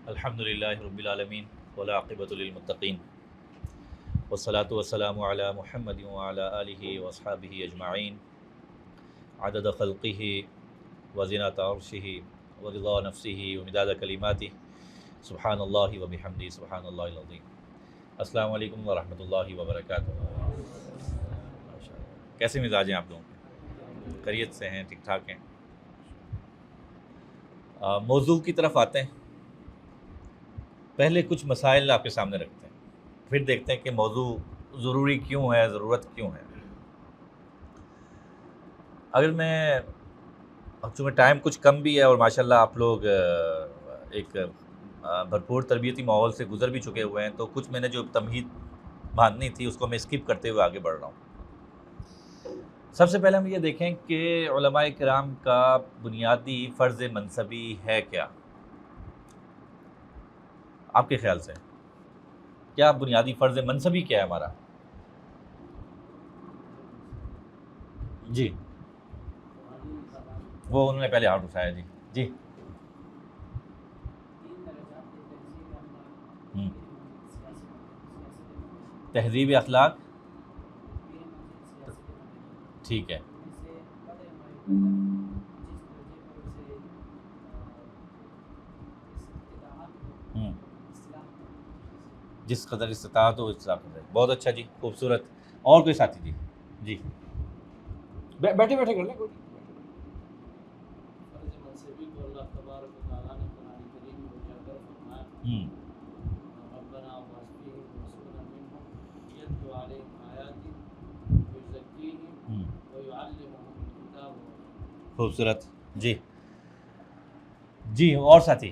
الحمد للہ رب العالمین والعاقبۃ للمتقین والصلاة والسلام علی محمد وعلی آلہ واصحابہ اجمعین عدد خلقہ وزنۃ عرشہ ورضا نفسہ ومداد کلماتہ سبحان اللہ وبحمدہ سبحان اللہ العظیم۔ السلام علیکم ورحمۃ اللہ وبرکاتہ۔ کیسے مزاج ہیں آپ لوگوں کے؟ خیریت سے ہیں؟ ٹھیک ٹھاک ہیں؟ موضوع کی طرف آتے ہیں۔ پہلے کچھ مسائل آپ کے سامنے رکھتے ہیں، پھر دیکھتے ہیں کہ موضوع ضروری کیوں ہے، ضرورت کیوں ہے۔ اگر میں چونکہ ٹائم کچھ کم بھی ہے اور ماشاءاللہ آپ لوگ ایک بھرپور تربیتی ماحول سے گزر بھی چکے ہوئے ہیں، تو کچھ میں نے جو تمہید باندھنی تھی اس کو میں اسکپ کرتے ہوئے آگے بڑھ رہا ہوں۔ سب سے پہلے ہم یہ دیکھیں کہ علماء کرام کا بنیادی فرض منصبی ہے کیا؟ آپ کے خیال سے کیا بنیادی فرض منصبی کیا ہے ہمارا؟ جی وہ انہوں نے پہلے ہاتھ اٹھایا۔ جی تہذیب اخلاق، ٹھیک ہے۔ جس قدر استطاعت ہو اصلاح کرے، بہت اچھا جی، خوبصورت۔ اور کوئی ساتھی؟ جی بیٹھے بیٹھے کر لیں کوئی۔ خوبصورت جی اور ساتھی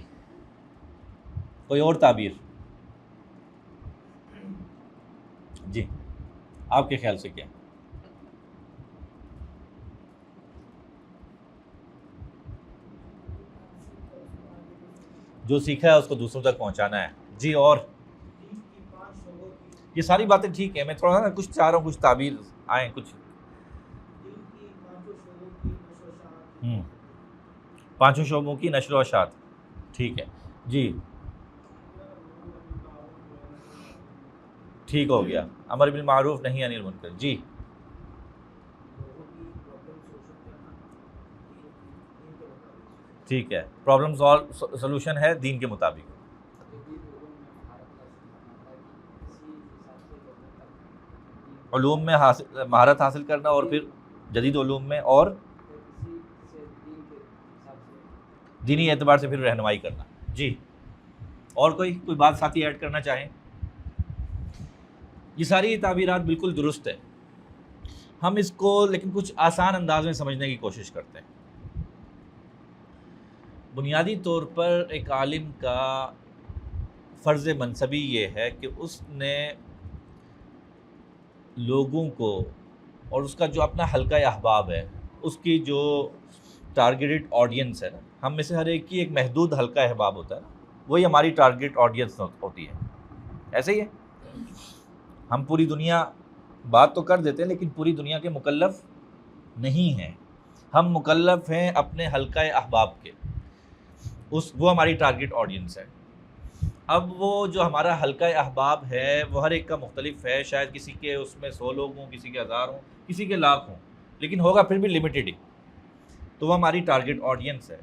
کوئی اور تعبیر؟ جی آپ کے خیال سے کیا؟ جو سیکھا ہے اس کو دوسروں تک پہنچانا ہے۔ جی اور یہ ساری باتیں ٹھیک ہیں، میں تھوڑا نا کچھ چاہ رہا ہوں، کچھ تعبیر آئیں کچھ۔ پانچوں شعبوں کی نشر و اشاعت، ٹھیک ہے جی، ٹھیک ہو گیا۔ امر بالمعروف نہی عن المنکر، جی ٹھیک ہے، پرابلم سولوشن ہے دین کے مطابق۔ علوم میں مہارت حاصل کرنا، اور پھر جدید علوم میں، اور دینی اعتبار سے پھر رہنمائی کرنا۔ جی اور کوئی بات ساتھی ایڈ کرنا چاہیں؟ یہ ساری تعبیرات بالکل درست ہے، ہم اس کو لیکن کچھ آسان انداز میں سمجھنے کی کوشش کرتے ہیں۔ بنیادی طور پر ایک عالم کا فرض منصبی یہ ہے کہ اس نے لوگوں کو، اور اس کا جو اپنا حلقہ احباب ہے، اس کی جو ٹارگیٹڈ آڈینس ہے نا، ہم میں سے ہر ایک کی ایک محدود حلقہ احباب ہوتا ہے نا، وہی ہماری ٹارگیٹ آڈینس ہوتی ہے۔ ایسے ہی ہے، ہم پوری دنیا بات تو کر دیتے ہیں لیکن پوری دنیا کے مکلف نہیں ہیں، ہم مکلف ہیں اپنے حلقہ احباب کے، وہ ہماری ٹارگیٹ آڈینس ہے۔ اب وہ جو ہمارا حلقہ احباب ہے وہ ہر ایک کا مختلف ہے، شاید کسی کے اس میں 100 لوگ ہوں، کسی کے 1000 ہوں، کسی کے لاکھ ہوں، لیکن ہوگا پھر بھی لمیٹڈ ہی، تو وہ ہماری ٹارگیٹ آڈینس ہے۔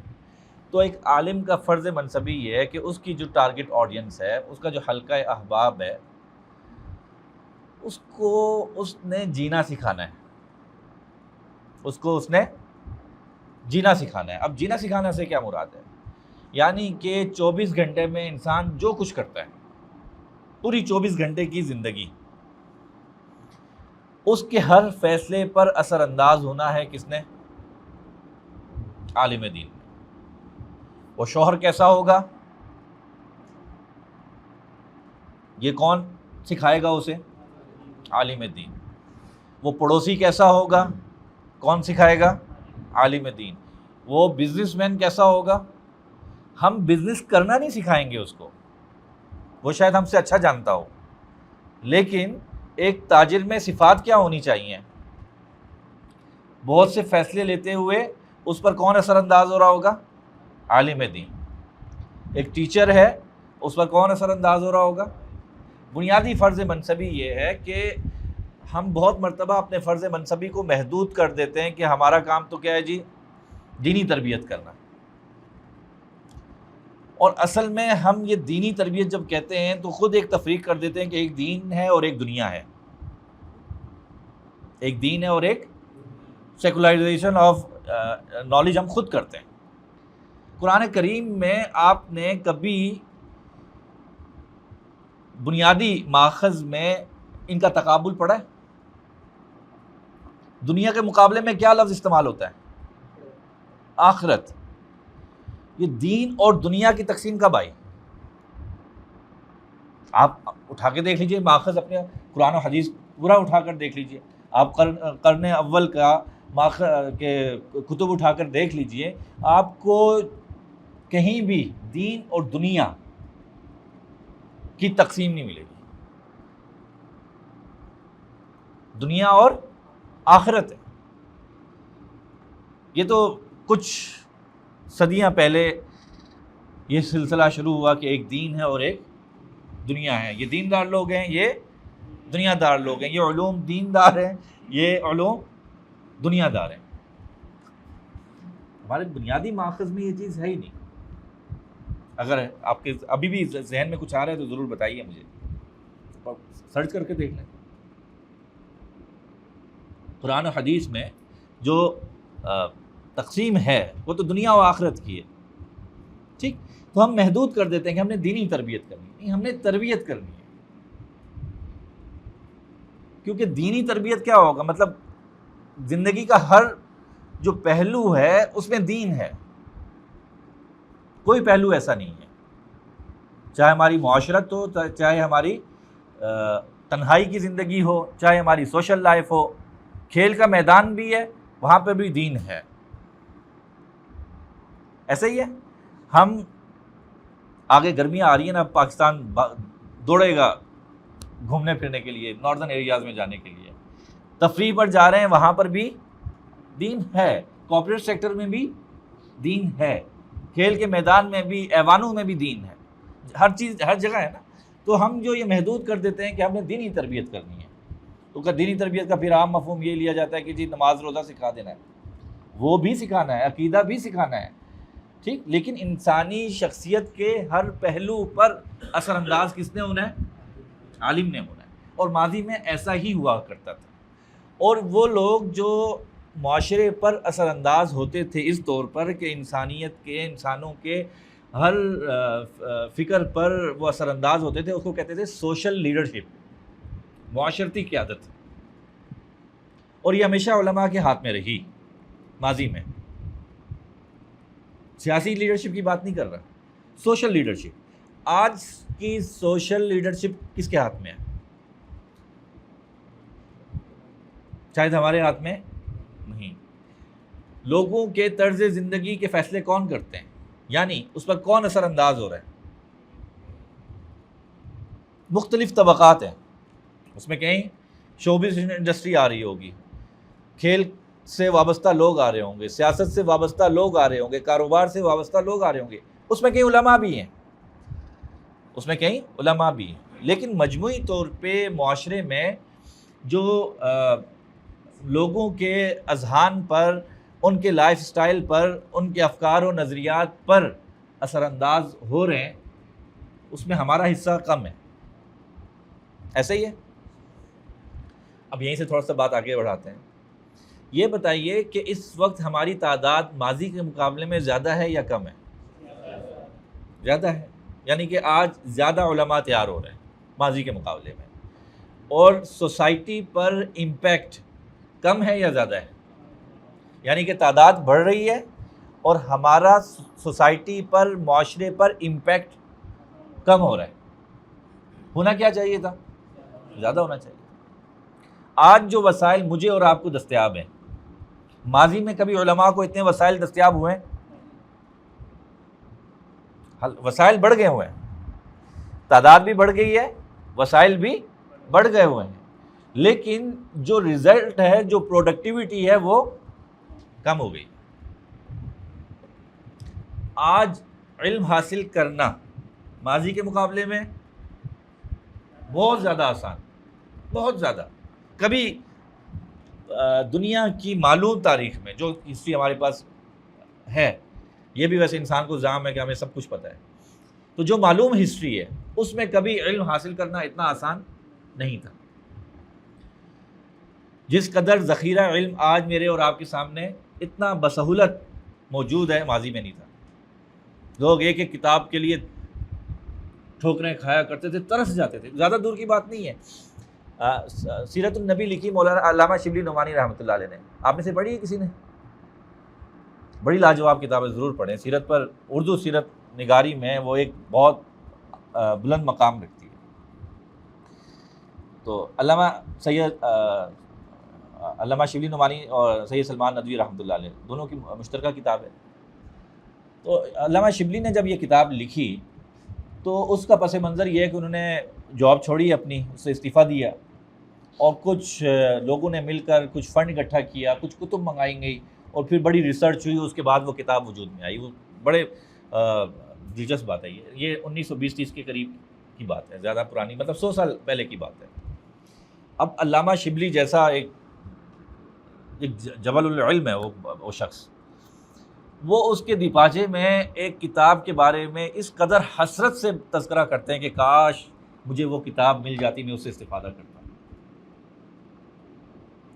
تو ایک عالم کا فرض منصبی یہ ہے کہ اس کی جو ٹارگیٹ آڈینس ہے، اس کا جو حلقہ احباب ہے، اس کو اس نے جینا سکھانا ہے، اس نے جینا سکھانا ہے۔ اب جینا سکھانا سے کیا مراد ہے؟ یعنی کہ 24 گھنٹے میں انسان جو کچھ کرتا ہے، پوری 24 گھنٹے کی زندگی، اس کے ہر فیصلے پر اثر انداز ہونا ہے کس نے؟ عالم دین۔ وہ شوہر کیسا ہوگا، یہ کون سکھائے گا اسے؟ عالم دین۔ وہ پڑوسی کیسا ہوگا، کون سکھائے گا؟ عالم دین۔ وہ بزنس مین کیسا ہوگا، ہم بزنس کرنا نہیں سکھائیں گے اس کو، وہ شاید ہم سے اچھا جانتا ہو، لیکن ایک تاجر میں صفات کیا ہونی چاہیے؟ بہت سے فیصلے لیتے ہوئے اس پر کون اثر انداز ہو رہا ہوگا؟ عالم دین۔ ایک ٹیچر ہے اس پر کون اثر انداز ہو رہا ہوگا؟ بنیادی فرض منصبی یہ ہے کہ ہم بہت مرتبہ اپنے فرض منصبی کو محدود کر دیتے ہیں کہ ہمارا کام تو کیا ہے جی، دینی تربیت کرنا. اور اصل میں ہم یہ دینی تربیت جب کہتے ہیں تو خود ایک تفریق کر دیتے ہیں کہ ایک دین ہے اور ایک دنیا ہے. ایک دین ہے اور ایک سیکولرائزیشن آف نالج ہم خود کرتے ہیں. قرآن کریم میں آپ نے کبھی بنیادی ماخذ میں ان کا تقابل پڑھا ہے؟ دنیا کے مقابلے میں کیا لفظ استعمال ہوتا ہے؟ آخرت. یہ دین اور دنیا کی تقسیم کب آئی؟ آپ اٹھا کے دیکھ لیجئے ماخذ، اپنے قرآن و حدیث پورا اٹھا کر دیکھ لیجئے. آپ قرن اول کا ماخذ کے کتب اٹھا کر دیکھ لیجئے، آپ کو کہیں بھی دین اور دنیا کی تقسیم نہیں ملے گی. دنیا اور آخرت ہے. یہ تو کچھ صدیاں پہلے یہ سلسلہ شروع ہوا کہ ایک دین ہے اور ایک دنیا ہے. یہ دیندار لوگ ہیں، یہ دنیا دار لوگ ہیں. یہ علوم دیندار ہیں، یہ علوم دنیا دار ہیں. ہمارے بنیادی ماخذ میں یہ چیز ہے ہی نہیں. اگر آپ کے ابھی بھی ذہن میں کچھ آ رہا ہے تو ضرور بتائیے مجھے، اور سرچ کر کے دیکھ لیں. قرآن و حدیث میں جو تقسیم ہے وہ تو دنیا و آخرت کی ہے. ٹھیک، تو ہم محدود کر دیتے ہیں کہ ہم نے دینی تربیت کرنی ہے. نہیں، ہم نے تربیت کرنی ہے. کیونکہ دینی تربیت کیا ہوگا؟ مطلب زندگی کا ہر جو پہلو ہے اس میں دین ہے. کوئی پہلو ایسا نہیں ہے، چاہے ہماری معاشرت ہو، چاہے ہماری تنہائی کی زندگی ہو، چاہے ہماری سوشل لائف ہو. کھیل کا میدان بھی ہے، وہاں پہ بھی دین ہے. ایسا ہی ہے. ہم آگے گرمیاں آ رہی ہیں نا، پاکستان دوڑے گا گھومنے پھرنے کے لیے، ناردرن ایریاز میں جانے کے لیے، تفریح پر جا رہے ہیں، وہاں پر بھی دین ہے. کارپوریٹ سیکٹر میں بھی دین ہے، کھیل کے میدان میں بھی، ایوانوں میں بھی دین ہے. ہر چیز ہر جگہ ہے نا. تو ہم جو یہ محدود کر دیتے ہیں کہ ہم نے دینی تربیت کرنی ہے، تو کہ دینی تربیت کا پھر عام مفہوم یہ لیا جاتا ہے کہ جی نماز روزہ سکھا دینا ہے. وہ بھی سکھانا ہے، عقیدہ بھی سکھانا ہے، ٹھیک، لیکن انسانی شخصیت کے ہر پہلو پر اثر انداز کس نے ہونا ہے؟ عالم نے ہونا ہے. اور ماضی میں ایسا ہی ہوا کرتا تھا. اور وہ لوگ جو معاشرے پر اثر انداز ہوتے تھے اس طور پر کہ انسانیت کے، انسانوں کے ہر فکر پر وہ اثر انداز ہوتے تھے، اس کو کہتے تھے سوشل لیڈرشپ، معاشرتی قیادت. اور یہ ہمیشہ علماء کے ہاتھ میں رہی ماضی میں. سیاسی لیڈرشپ کی بات نہیں کر رہا، سوشل لیڈرشپ. آج کی سوشل لیڈرشپ کس کے ہاتھ میں ہے؟ شاید ہمارے ہاتھ میں نہیں. لوگوں کے طرز زندگی کے فیصلے کون کرتے ہیں؟ یعنی اس پر کون اثر انداز ہو رہا ہے؟ مختلف طبقات ہیں. اس میں کہیں شوبز انڈسٹری آ رہی ہوگی، کھیل سے وابستہ لوگ آ رہے ہوں گے، سیاست سے وابستہ لوگ آ رہے ہوں گے، کاروبار سے وابستہ لوگ آ رہے ہوں گے. اس میں کہیں علماء بھی ہیں، اس میں کہیں علماء بھی ہیں. لیکن مجموعی طور پہ معاشرے میں جو لوگوں کے اذہان پر، ان کے لائف سٹائل پر، ان کے افکار و نظریات پر اثر انداز ہو رہے ہیں، اس میں ہمارا حصہ کم ہے. ایسا ہی ہے. اب یہیں سے تھوڑا سا بات آگے بڑھاتے ہیں. یہ بتائیے کہ اس وقت ہماری تعداد ماضی کے مقابلے میں زیادہ ہے یا کم ہے؟ زیادہ ہے. یعنی کہ آج زیادہ علماء تیار ہو رہے ہیں ماضی کے مقابلے میں. اور سوسائٹی پر امپیکٹ کم ہے یا زیادہ ہے؟ یعنی کہ تعداد بڑھ رہی ہے اور ہمارا سوسائٹی پر، معاشرے پر امپیکٹ کم ہو رہا ہے. ہونا کیا چاہیے تھا؟ زیادہ ہونا چاہیے. آج جو وسائل مجھے اور آپ کو دستیاب ہیں، ماضی میں کبھی علماء کو اتنے وسائل دستیاب ہوئے ہیں؟ وسائل بڑھ گئے ہوئے ہیں، تعداد بھی بڑھ گئی ہے، وسائل بھی بڑھ گئے ہوئے ہیں، لیکن جو رزلٹ ہے، جو پروڈکٹیوٹی ہے، وہ کم ہو گئی. آج علم حاصل کرنا ماضی کے مقابلے میں بہت زیادہ آسان، بہت زیادہ. کبھی دنیا کی معلوم تاریخ میں جو ہسٹری ہمارے پاس ہے، یہ بھی ویسے انسان کو زعم ہے کہ ہمیں سب کچھ پتہ ہے، تو جو معلوم ہسٹری ہے اس میں کبھی علم حاصل کرنا اتنا آسان نہیں تھا. جس قدر ذخیرہ علم آج میرے اور آپ کے سامنے اتنا بسہولت موجود ہے، ماضی میں نہیں تھا. لوگ ایک ایک کتاب کے لیے ٹھوکریں کھایا کرتے تھے، ترس جاتے تھے. زیادہ دور کی بات نہیں ہے، سیرت النبی لکھی مولانا علامہ شبلی نعمانی رحمۃ اللہ علیہ نے. آپ میں سے پڑھی ہے کسی نے؟ بڑی لاجواب کتاب ہے، ضرور پڑھیں. سیرت پر اردو سیرت نگاری میں وہ ایک بہت بلند مقام رکھتی ہے. تو علامہ شبلی نعمانی اور سید سلمان ندوی رحمۃ اللہ علیہ دونوں کی مشترکہ کتاب ہے. تو علامہ شبلی نے جب یہ کتاب لکھی تو اس کا پس منظر یہ ہے کہ انہوں نے جاب چھوڑی اپنی، اس سے استعفیٰ دیا، اور کچھ لوگوں نے مل کر کچھ فنڈ اکٹھا کیا، کچھ کتب منگائی گئی، اور پھر بڑی ریسرچ ہوئی، اس کے بعد وہ کتاب وجود میں آئی. وہ بڑے دلچسپ بات ہے. یہ 1920-30 کے قریب کی بات ہے، زیادہ پرانی، مطلب 100 سال پہلے کی بات ہے. اب علامہ شبلی جیسا ایک جبل العلم ہے وہ شخص، وہ اس کے دیپاچے میں ایک کتاب کے بارے میں اس قدر حسرت سے تذکرہ کرتے ہیں کہ کاش مجھے وہ کتاب مل جاتی، میں اس سے استفادہ کرتا.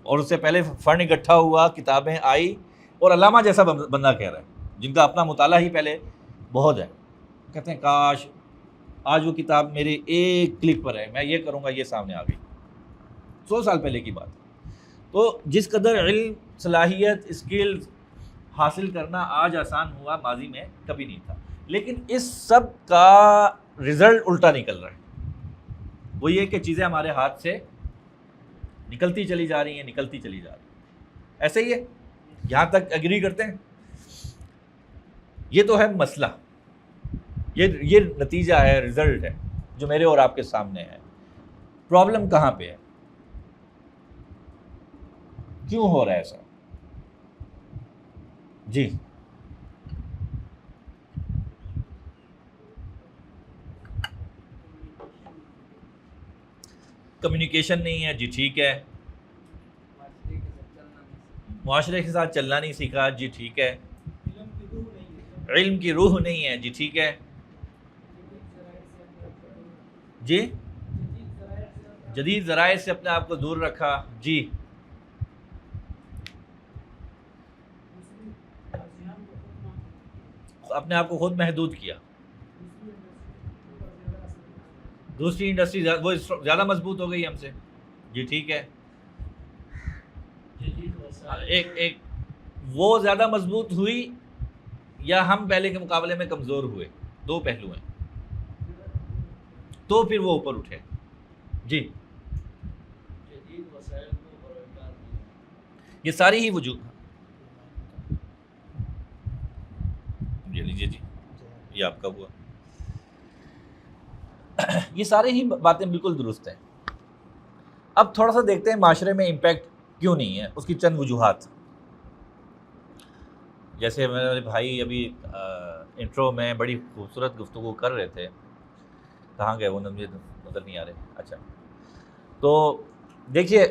اور اس سے پہلے فنڈ اکٹھا ہوا، کتابیں آئی، اور علامہ جیسا بندہ کہہ رہا ہے جن کا اپنا مطالعہ ہی پہلے بہت ہے، کہتے ہیں کاش آج وہ کتاب میرے ایک کلک پر ہے، میں یہ کروں گا، یہ سامنے آ گئی. 100 سال پہلے کی بات. تو جس قدر علم، صلاحیت، اسکل حاصل کرنا آج آسان ہوا، ماضی میں کبھی نہیں تھا. لیکن اس سب کا رزلٹ الٹا نکل رہا ہے. وہ یہ کہ چیزیں ہمارے ہاتھ سے نکلتی چلی جا رہی ہیں، نکلتی چلی جا رہی ہیں. ایسے ہی ہے، یہاں تک اگری کرتے ہیں. یہ تو ہے مسئلہ، یہ نتیجہ ہے، رزلٹ ہے جو میرے اور آپ کے سامنے ہے. پرابلم کہاں پہ ہے؟ کیوں ہو رہا ہے ایسا؟ جی کمیونیکیشن نہیں ہے، جی ٹھیک ہے. معاشرے کے ساتھ چلنا نہیں سیکھا، جی ٹھیک ہے. علم کی روح نہیں ہے، جی ٹھیک ہے. جی جدید ذرائع سے اپنے آپ کو دور رکھا، جی. اپنے آپ کو خود محدود کیا. دوسری انڈسٹری وہ زیادہ مضبوط ہو گئی ہم سے، جی ٹھیک ہے. ایک وہ زیادہ مضبوط ہوئی یا ہم پہلے کے مقابلے میں کمزور ہوئے، دو پہلو ہیں. تو پھر وہ اوپر اٹھے. جی یہ ساری ہی وجود، یہ لیجیے جی، یہ آپ کا ہوا. یہ سارے ہی باتیں بالکل درست ہیں. اب تھوڑا سا دیکھتے ہیں معاشرے میں امپیکٹ کیوں نہیں ہے، اس کی چند وجوہات. جیسے میرے بھائی ابھی انٹرو میں بڑی خوبصورت گفتگو کر رہے تھے، کہاں گئے وہ، مجھے نظر نہیں آ رہے. اچھا، تو دیکھیے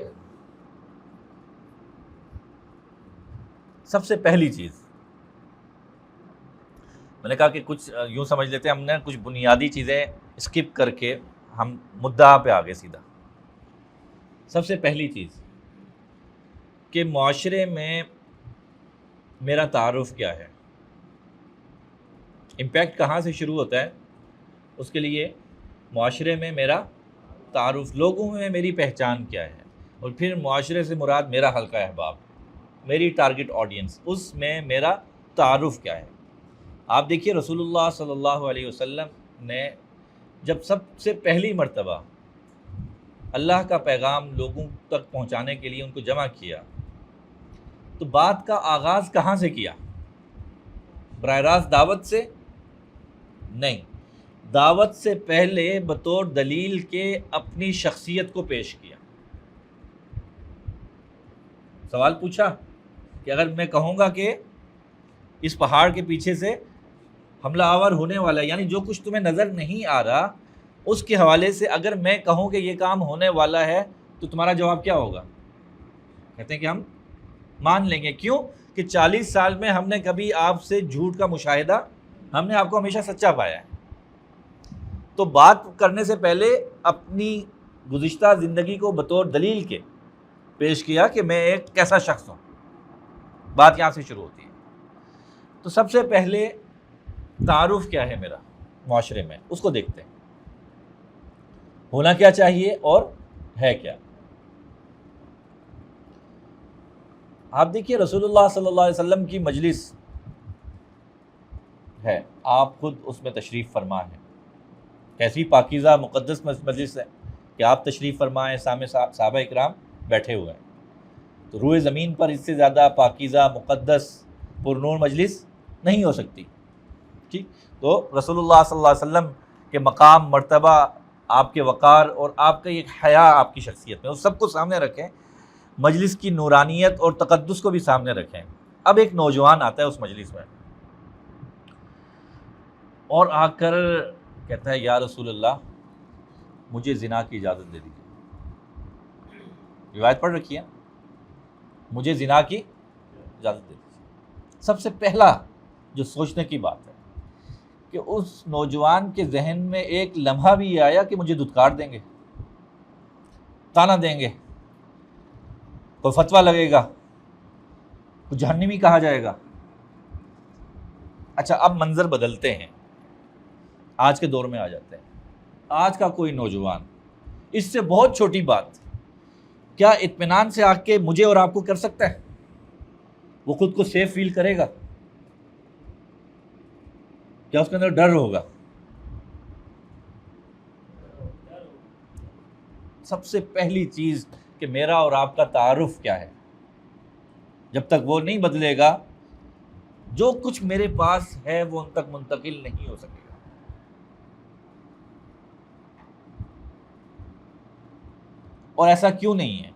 سب سے پہلی چیز میں نے کہا کہ کچھ یوں سمجھ لیتے ہیں ہم نے کچھ بنیادی چیزیں اسکپ کر کے ہم مدعا پہ آگے سیدھا. سب سے پہلی چیز کہ معاشرے میں میرا تعارف کیا ہے. امپیکٹ کہاں سے شروع ہوتا ہے؟ اس کے لیے معاشرے میں میرا تعارف، لوگوں میں میری پہچان کیا ہے، اور پھر معاشرے سے مراد میرا حلقہ احباب، میری ٹارگٹ آڈینس، اس میں میرا تعارف کیا ہے. آپ دیکھیے رسول اللہ صلی اللہ علیہ وسلم نے جب سب سے پہلی مرتبہ اللہ کا پیغام لوگوں تک پہنچانے کے لیے ان کو جمع کیا تو بات کا آغاز کہاں سے کیا؟ براہ راست دعوت سے نہیں، دعوت سے پہلے بطور دلیل کے اپنی شخصیت کو پیش کیا. سوال پوچھا کہ اگر میں کہوں گا کہ اس پہاڑ کے پیچھے سے حملہ آور ہونے والا ہے، یعنی جو کچھ تمہیں نظر نہیں آ رہا اس کے حوالے سے اگر میں کہوں کہ یہ کام ہونے والا ہے تو تمہارا جواب کیا ہوگا؟ کہتے ہیں کہ ہم مان لیں گے۔ کیوں؟ کہ 40 سال میں ہم نے کبھی آپ سے جھوٹ کا مشاہدہ، ہم نے آپ کو ہمیشہ سچا پایا ہے۔ تو بات کرنے سے پہلے اپنی گزشتہ زندگی کو بطور دلیل کے پیش کیا کہ میں ایک کیسا شخص ہوں، بات یہاں سے شروع ہوتی ہے۔ تو سب سے پہلے تعارف کیا ہے میرا معاشرے میں، اس کو دیکھتے ہیں، ہونا کیا چاہیے اور ہے کیا۔ آپ دیکھیے رسول اللہ صلی اللہ علیہ وسلم کی مجلس ہے، آپ خود اس میں تشریف فرما ہیں، کیسی پاکیزہ مقدس مجلس ہے کہ آپ تشریف فرمائیں، سامنے صحابہ اکرام بیٹھے ہوئے ہیں، تو روئے زمین پر اس سے زیادہ پاکیزہ مقدس پرنور مجلس نہیں ہو سکتی۔ ٹھیک، تو رسول اللہ صلی اللہ علیہ وسلم کے مقام، مرتبہ، آپ کے وقار اور آپ کا ایک حیا آپ کی شخصیت میں، اس سب کو سامنے رکھیں، مجلس کی نورانیت اور تقدس کو بھی سامنے رکھیں۔ اب ایک نوجوان آتا ہے اس مجلس میں اور آ کر کہتا ہے یا رسول اللہ مجھے زنا کی اجازت دے دیجیے، روایت پڑھ رکھی ہے، مجھے زنا کی اجازت دے دیجیے۔ سب سے پہلا جو سوچنے کی بات ہے کہ اس نوجوان کے ذہن میں ایک لمحہ بھی یہ آیا کہ مجھے دھتکار دیں گے، تانا دیں گے، کوئی فتویٰ لگے گا، کوئی جہنمی کہا جائے گا۔ اچھا اب منظر بدلتے ہیں، آج کے دور میں آ جاتے ہیں۔ آج کا کوئی نوجوان اس سے بہت چھوٹی بات کیا اطمینان سے آ کے مجھے اور آپ کو کر سکتا ہے؟ وہ خود کو سیف فیل کرے گا؟ کیا اس کے اندر ڈر ہوگا؟ سب سے پہلی چیز کہ میرا اور آپ کا تعارف کیا ہے، جب تک وہ نہیں بدلے گا جو کچھ میرے پاس ہے وہ ان تک منتقل نہیں ہو سکے گا۔ اور ایسا کیوں نہیں ہے؟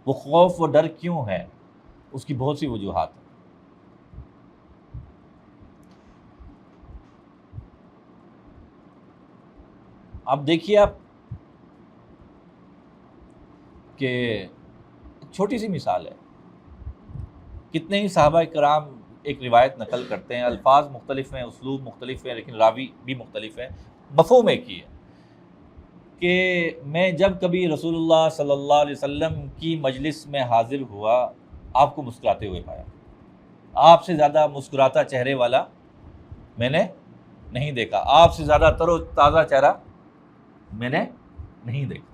وہ خوف و ڈر کیوں ہے؟ اس کی بہت سی وجوہات ہیں۔ اب دیکھیے آپ کہ چھوٹی سی مثال ہے، کتنے ہی صحابہ کرام ایک روایت نقل کرتے ہیں، الفاظ مختلف ہیں، اسلوب مختلف ہیں، لیکن راوی بھی مختلف ہیں، مفہوم ایک ہی ہے کہ میں جب کبھی رسول اللہ صلی اللہ علیہ وسلم کی مجلس میں حاضر ہوا آپ کو مسکراتے ہوئے پایا، آپ سے زیادہ مسکراتا چہرے والا میں نے نہیں دیکھا، آپ سے زیادہ تر و تازہ چہرہ میں نے نہیں دیکھا۔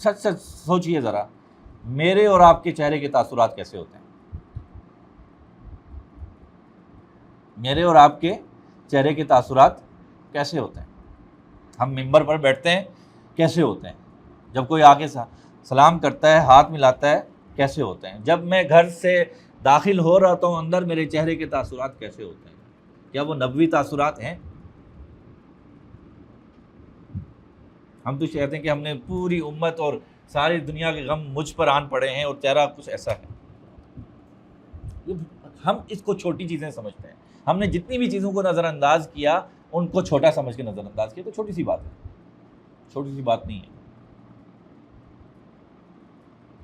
سچ سچ سوچئے ذرا، میرے اور آپ کے چہرے کے تاثرات کیسے ہوتے ہیں؟ میرے اور آپ کے چہرے کے تاثرات کیسے ہوتے ہیں؟ ہم ممبر پر بیٹھتے ہیں کیسے ہوتے ہیں؟ جب کوئی آگے سلام کرتا ہے، ہاتھ ملاتا ہے، کیسے ہوتے ہیں؟ جب میں گھر سے داخل ہو رہا ہوں اندر میرے چہرے کے تاثرات کیسے ہوتے ہیں؟ کیا وہ نبوی تاثرات ہیں؟ ہم تو کہتے ہیں کہ ہم نے پوری امت اور ساری دنیا کے غم مجھ پر آن پڑے ہیں اور چہرہ کچھ ایسا ہے۔ ہم اس کو چھوٹی چیزیں سمجھتے ہیں، ہم نے جتنی بھی چیزوں کو نظر انداز کیا ان کو چھوٹا سمجھ کے نظر انداز کیا، تو چھوٹی سی بات ہے، چھوٹی سی بات نہیں ہے۔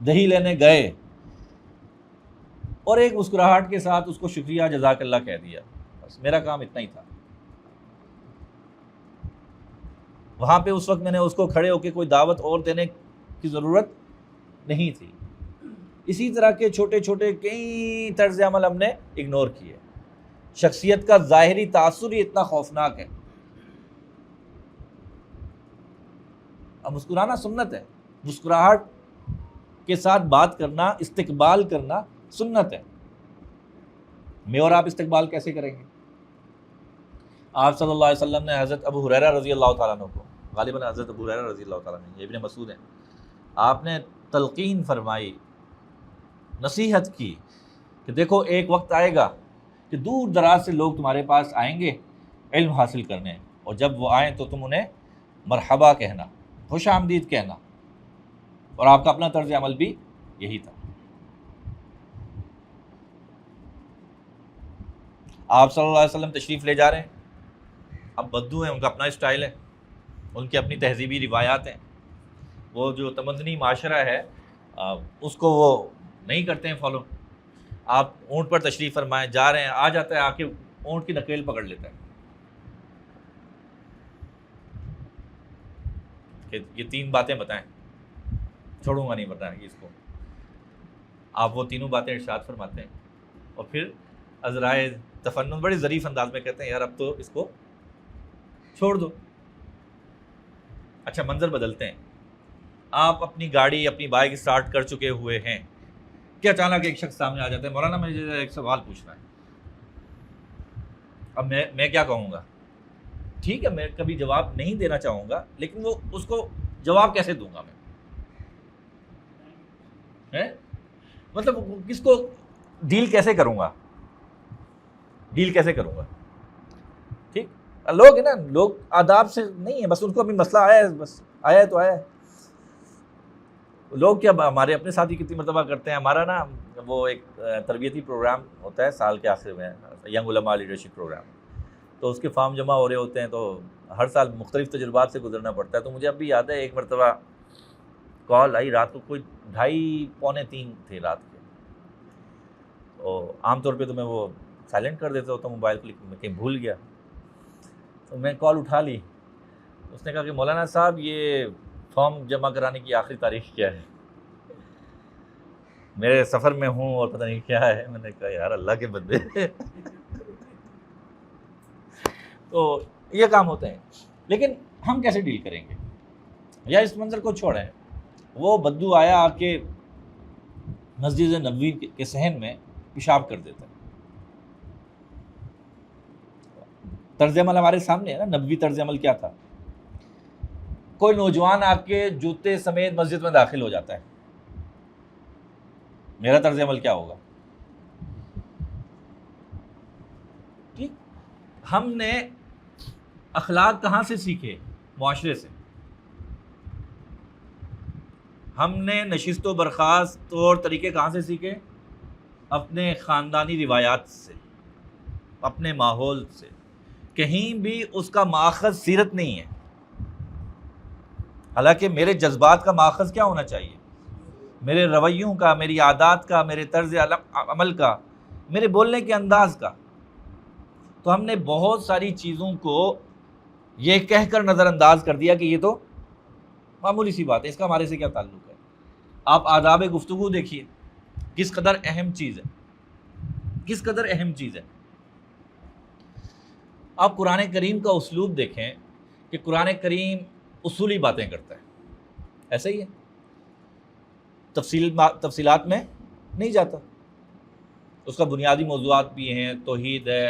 دہی لینے گئے اور ایک مسکراہٹ کے ساتھ اس کو شکریہ جزاک اللہ کہہ دیا، بس میرا کام اتنا ہی تھا۔ وہاں پہ اس وقت میں نے اس کو کھڑے ہو کے کوئی دعوت اور دینے کی ضرورت نہیں تھی۔ اسی طرح کے چھوٹے چھوٹے کئی طرز عمل ہم نے اگنور کیے۔ شخصیت کا ظاہری تاثر ہی اتنا خوفناک ہے۔ اب مسکرانا سنت ہے، مسکراہٹ کے ساتھ بات کرنا، استقبال کرنا سنت ہے۔ میں اور آپ استقبال کیسے کریں گے؟ آپ صلی اللہ علیہ وسلم نے حضرت ابو ہریرہ رضی اللہ تعالیٰ عنہ کو، غالباً حضرت ابو ہریرہ رضی اللہ تعالیٰ عنہ، یہ ابن مسعود ہیں، آپ نے تلقین فرمائی، نصیحت کی کہ دیکھو ایک وقت آئے گا کہ دور دراز سے لوگ تمہارے پاس آئیں گے علم حاصل کرنے، اور جب وہ آئیں تو تم انہیں مرحبا کہنا، خوش آمدید کہنا، اور آپ کا اپنا طرز عمل بھی یہی تھا۔ آپ صلی اللہ علیہ وسلم تشریف لے جا رہے ہیں، اب بدو ہیں، ان کا اپنا اسٹائل ہے، ان کی اپنی تہذیبی روایات ہیں، وہ جو تمدنی معاشرہ ہے اس کو وہ نہیں کرتے ہیں فالو. آپ اونٹ پر تشریف فرمائیں، جا رہے ہیں، آ جاتا ہے، آ کے اونٹ کی نکیل پکڑ لیتا ہے کہ یہ 3 باتیں بتائیں، چھوڑوں گا نہیں بتائیں گے اس کو. آپ وہ تینوں باتیں ارشاد فرماتے ہیں اور پھر عذرائے تفنن بڑے ظریف انداز میں کہتے ہیں یار اب تو اس کو چھوڑ دو. اچھا منظر بدلتے ہیں، آپ اپنی گاڑی اپنی بائک اسٹارٹ کر چکے ہوئے ہیں کہ اچانک ایک شخص سامنے آ جاتا ہے، مولانا مجھے ایک سوال پوچھنا ہے. اب میں کیا کہوں گا؟ ٹھیک ہے میں کبھی جواب نہیں دینا چاہوں گا، لیکن وہ اس کو جواب کیسے دوں گا میں؟ مطلب کس کو ڈیل کیسے کروں گا؟ ٹھیک لوگ ہیں نا، لوگ آداب سے نہیں ہیں، بس ان کو ابھی مسئلہ آیا ہے، بس آیا ہے تو آیا ہے. لوگ کیا ہمارے اپنے ساتھ ہی کتنی مرتبہ کرتے ہیں. ہمارا نا وہ ایک تربیتی پروگرام ہوتا ہے سال کے آخر میں، ینگ علماء لیڈرشپ پروگرام، تو اس کے فارم جمع ہو رہے ہوتے ہیں، تو ہر سال مختلف تجربات سے گزرنا پڑتا ہے. تو مجھے اب بھی یاد ہے ایک مرتبہ کال آئی رات کو، کوئی 2:30 پونے 3 تھے رات کے. اور عام طور پہ تو میں وہ سائلنٹ کر دیتا ہوتا ہوں موبائل کو، لیکن میں کہیں بھول گیا تو میں کال اٹھا لی. اس نے کہا کہ مولانا صاحب یہ فارم جمع کرانے کی آخری تاریخ کیا ہے؟ میرے سفر میں ہوں اور پتہ نہیں کیا ہے. میں نے کہا یار اللہ کے بندے تو یہ کام ہوتے ہیں. لیکن ہم کیسے ڈیل کریں گے؟ یا اس منظر کو چھوڑیں، وہ بدو آیا آ کے مسجد نبوی کے صحن میں پیشاب کر دیتا ہے. طرز عمل ہمارے سامنے ہے نا. نبوی طرز عمل کیا تھا؟ کوئی نوجوان آپ کے جوتے سمیت مسجد میں داخل ہو جاتا ہے، میرا طرز عمل کیا ہوگا؟ ٹھیک، ہم نے اخلاق کہاں سے سیکھے؟ معاشرے سے. ہم نے نشست و برخاست طور طریقے کہاں سے سیکھے؟ اپنے خاندانی روایات سے، اپنے ماحول سے. کہیں بھی اس کا ماخذ سیرت نہیں ہے. حالانکہ میرے جذبات کا ماخذ کیا ہونا چاہیے؟ میرے رویوں کا، میری عادات کا، میرے طرز عمل کا، میرے بولنے کے انداز کا. تو ہم نے بہت ساری چیزوں کو یہ کہہ کر نظر انداز کر دیا کہ یہ تو معمولی سی بات ہے، اس کا ہمارے سے کیا تعلق ہے. آپ آداب گفتگو دیکھیے کس قدر اہم چیز ہے، کس قدر اہم چیز ہے. آپ قرآن کریم کا اسلوب دیکھیں کہ قرآن کریم اصولی باتیں کرتا ہے، ایسا ہی ہے، تفصیلات میں نہیں جاتا. اس کا بنیادی موضوعات بھی ہیں، توحید ہے،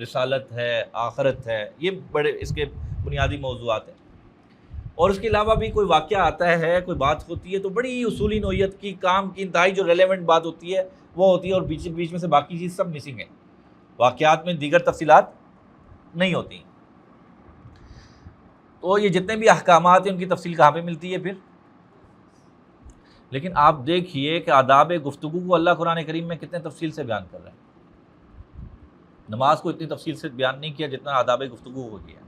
رسالت ہے، آخرت ہے، یہ بڑے اس کے بنیادی موضوعات ہیں. اور اس کے علاوہ بھی کوئی واقعہ آتا ہے، کوئی بات ہوتی ہے تو بڑی اصولی نوعیت کی، کام کی انتہائی جو ریلیونٹ بات ہوتی ہے وہ ہوتی ہے، اور بیچ میں سے باقی چیز سب مسنگ ہے. واقعات میں دیگر تفصیلات نہیں ہوتی. تو یہ جتنے بھی احکامات ہیں ان کی تفصیل کہاں پہ ملتی ہے پھر؟ لیکن آپ دیکھیے کہ آداب گفتگو کو اللہ قرآن کریم میں کتنے تفصیل سے بیان کر رہے ہیں. نماز کو اتنی تفصیل سے بیان نہیں کیا جتنا آداب گفتگو کو کیا،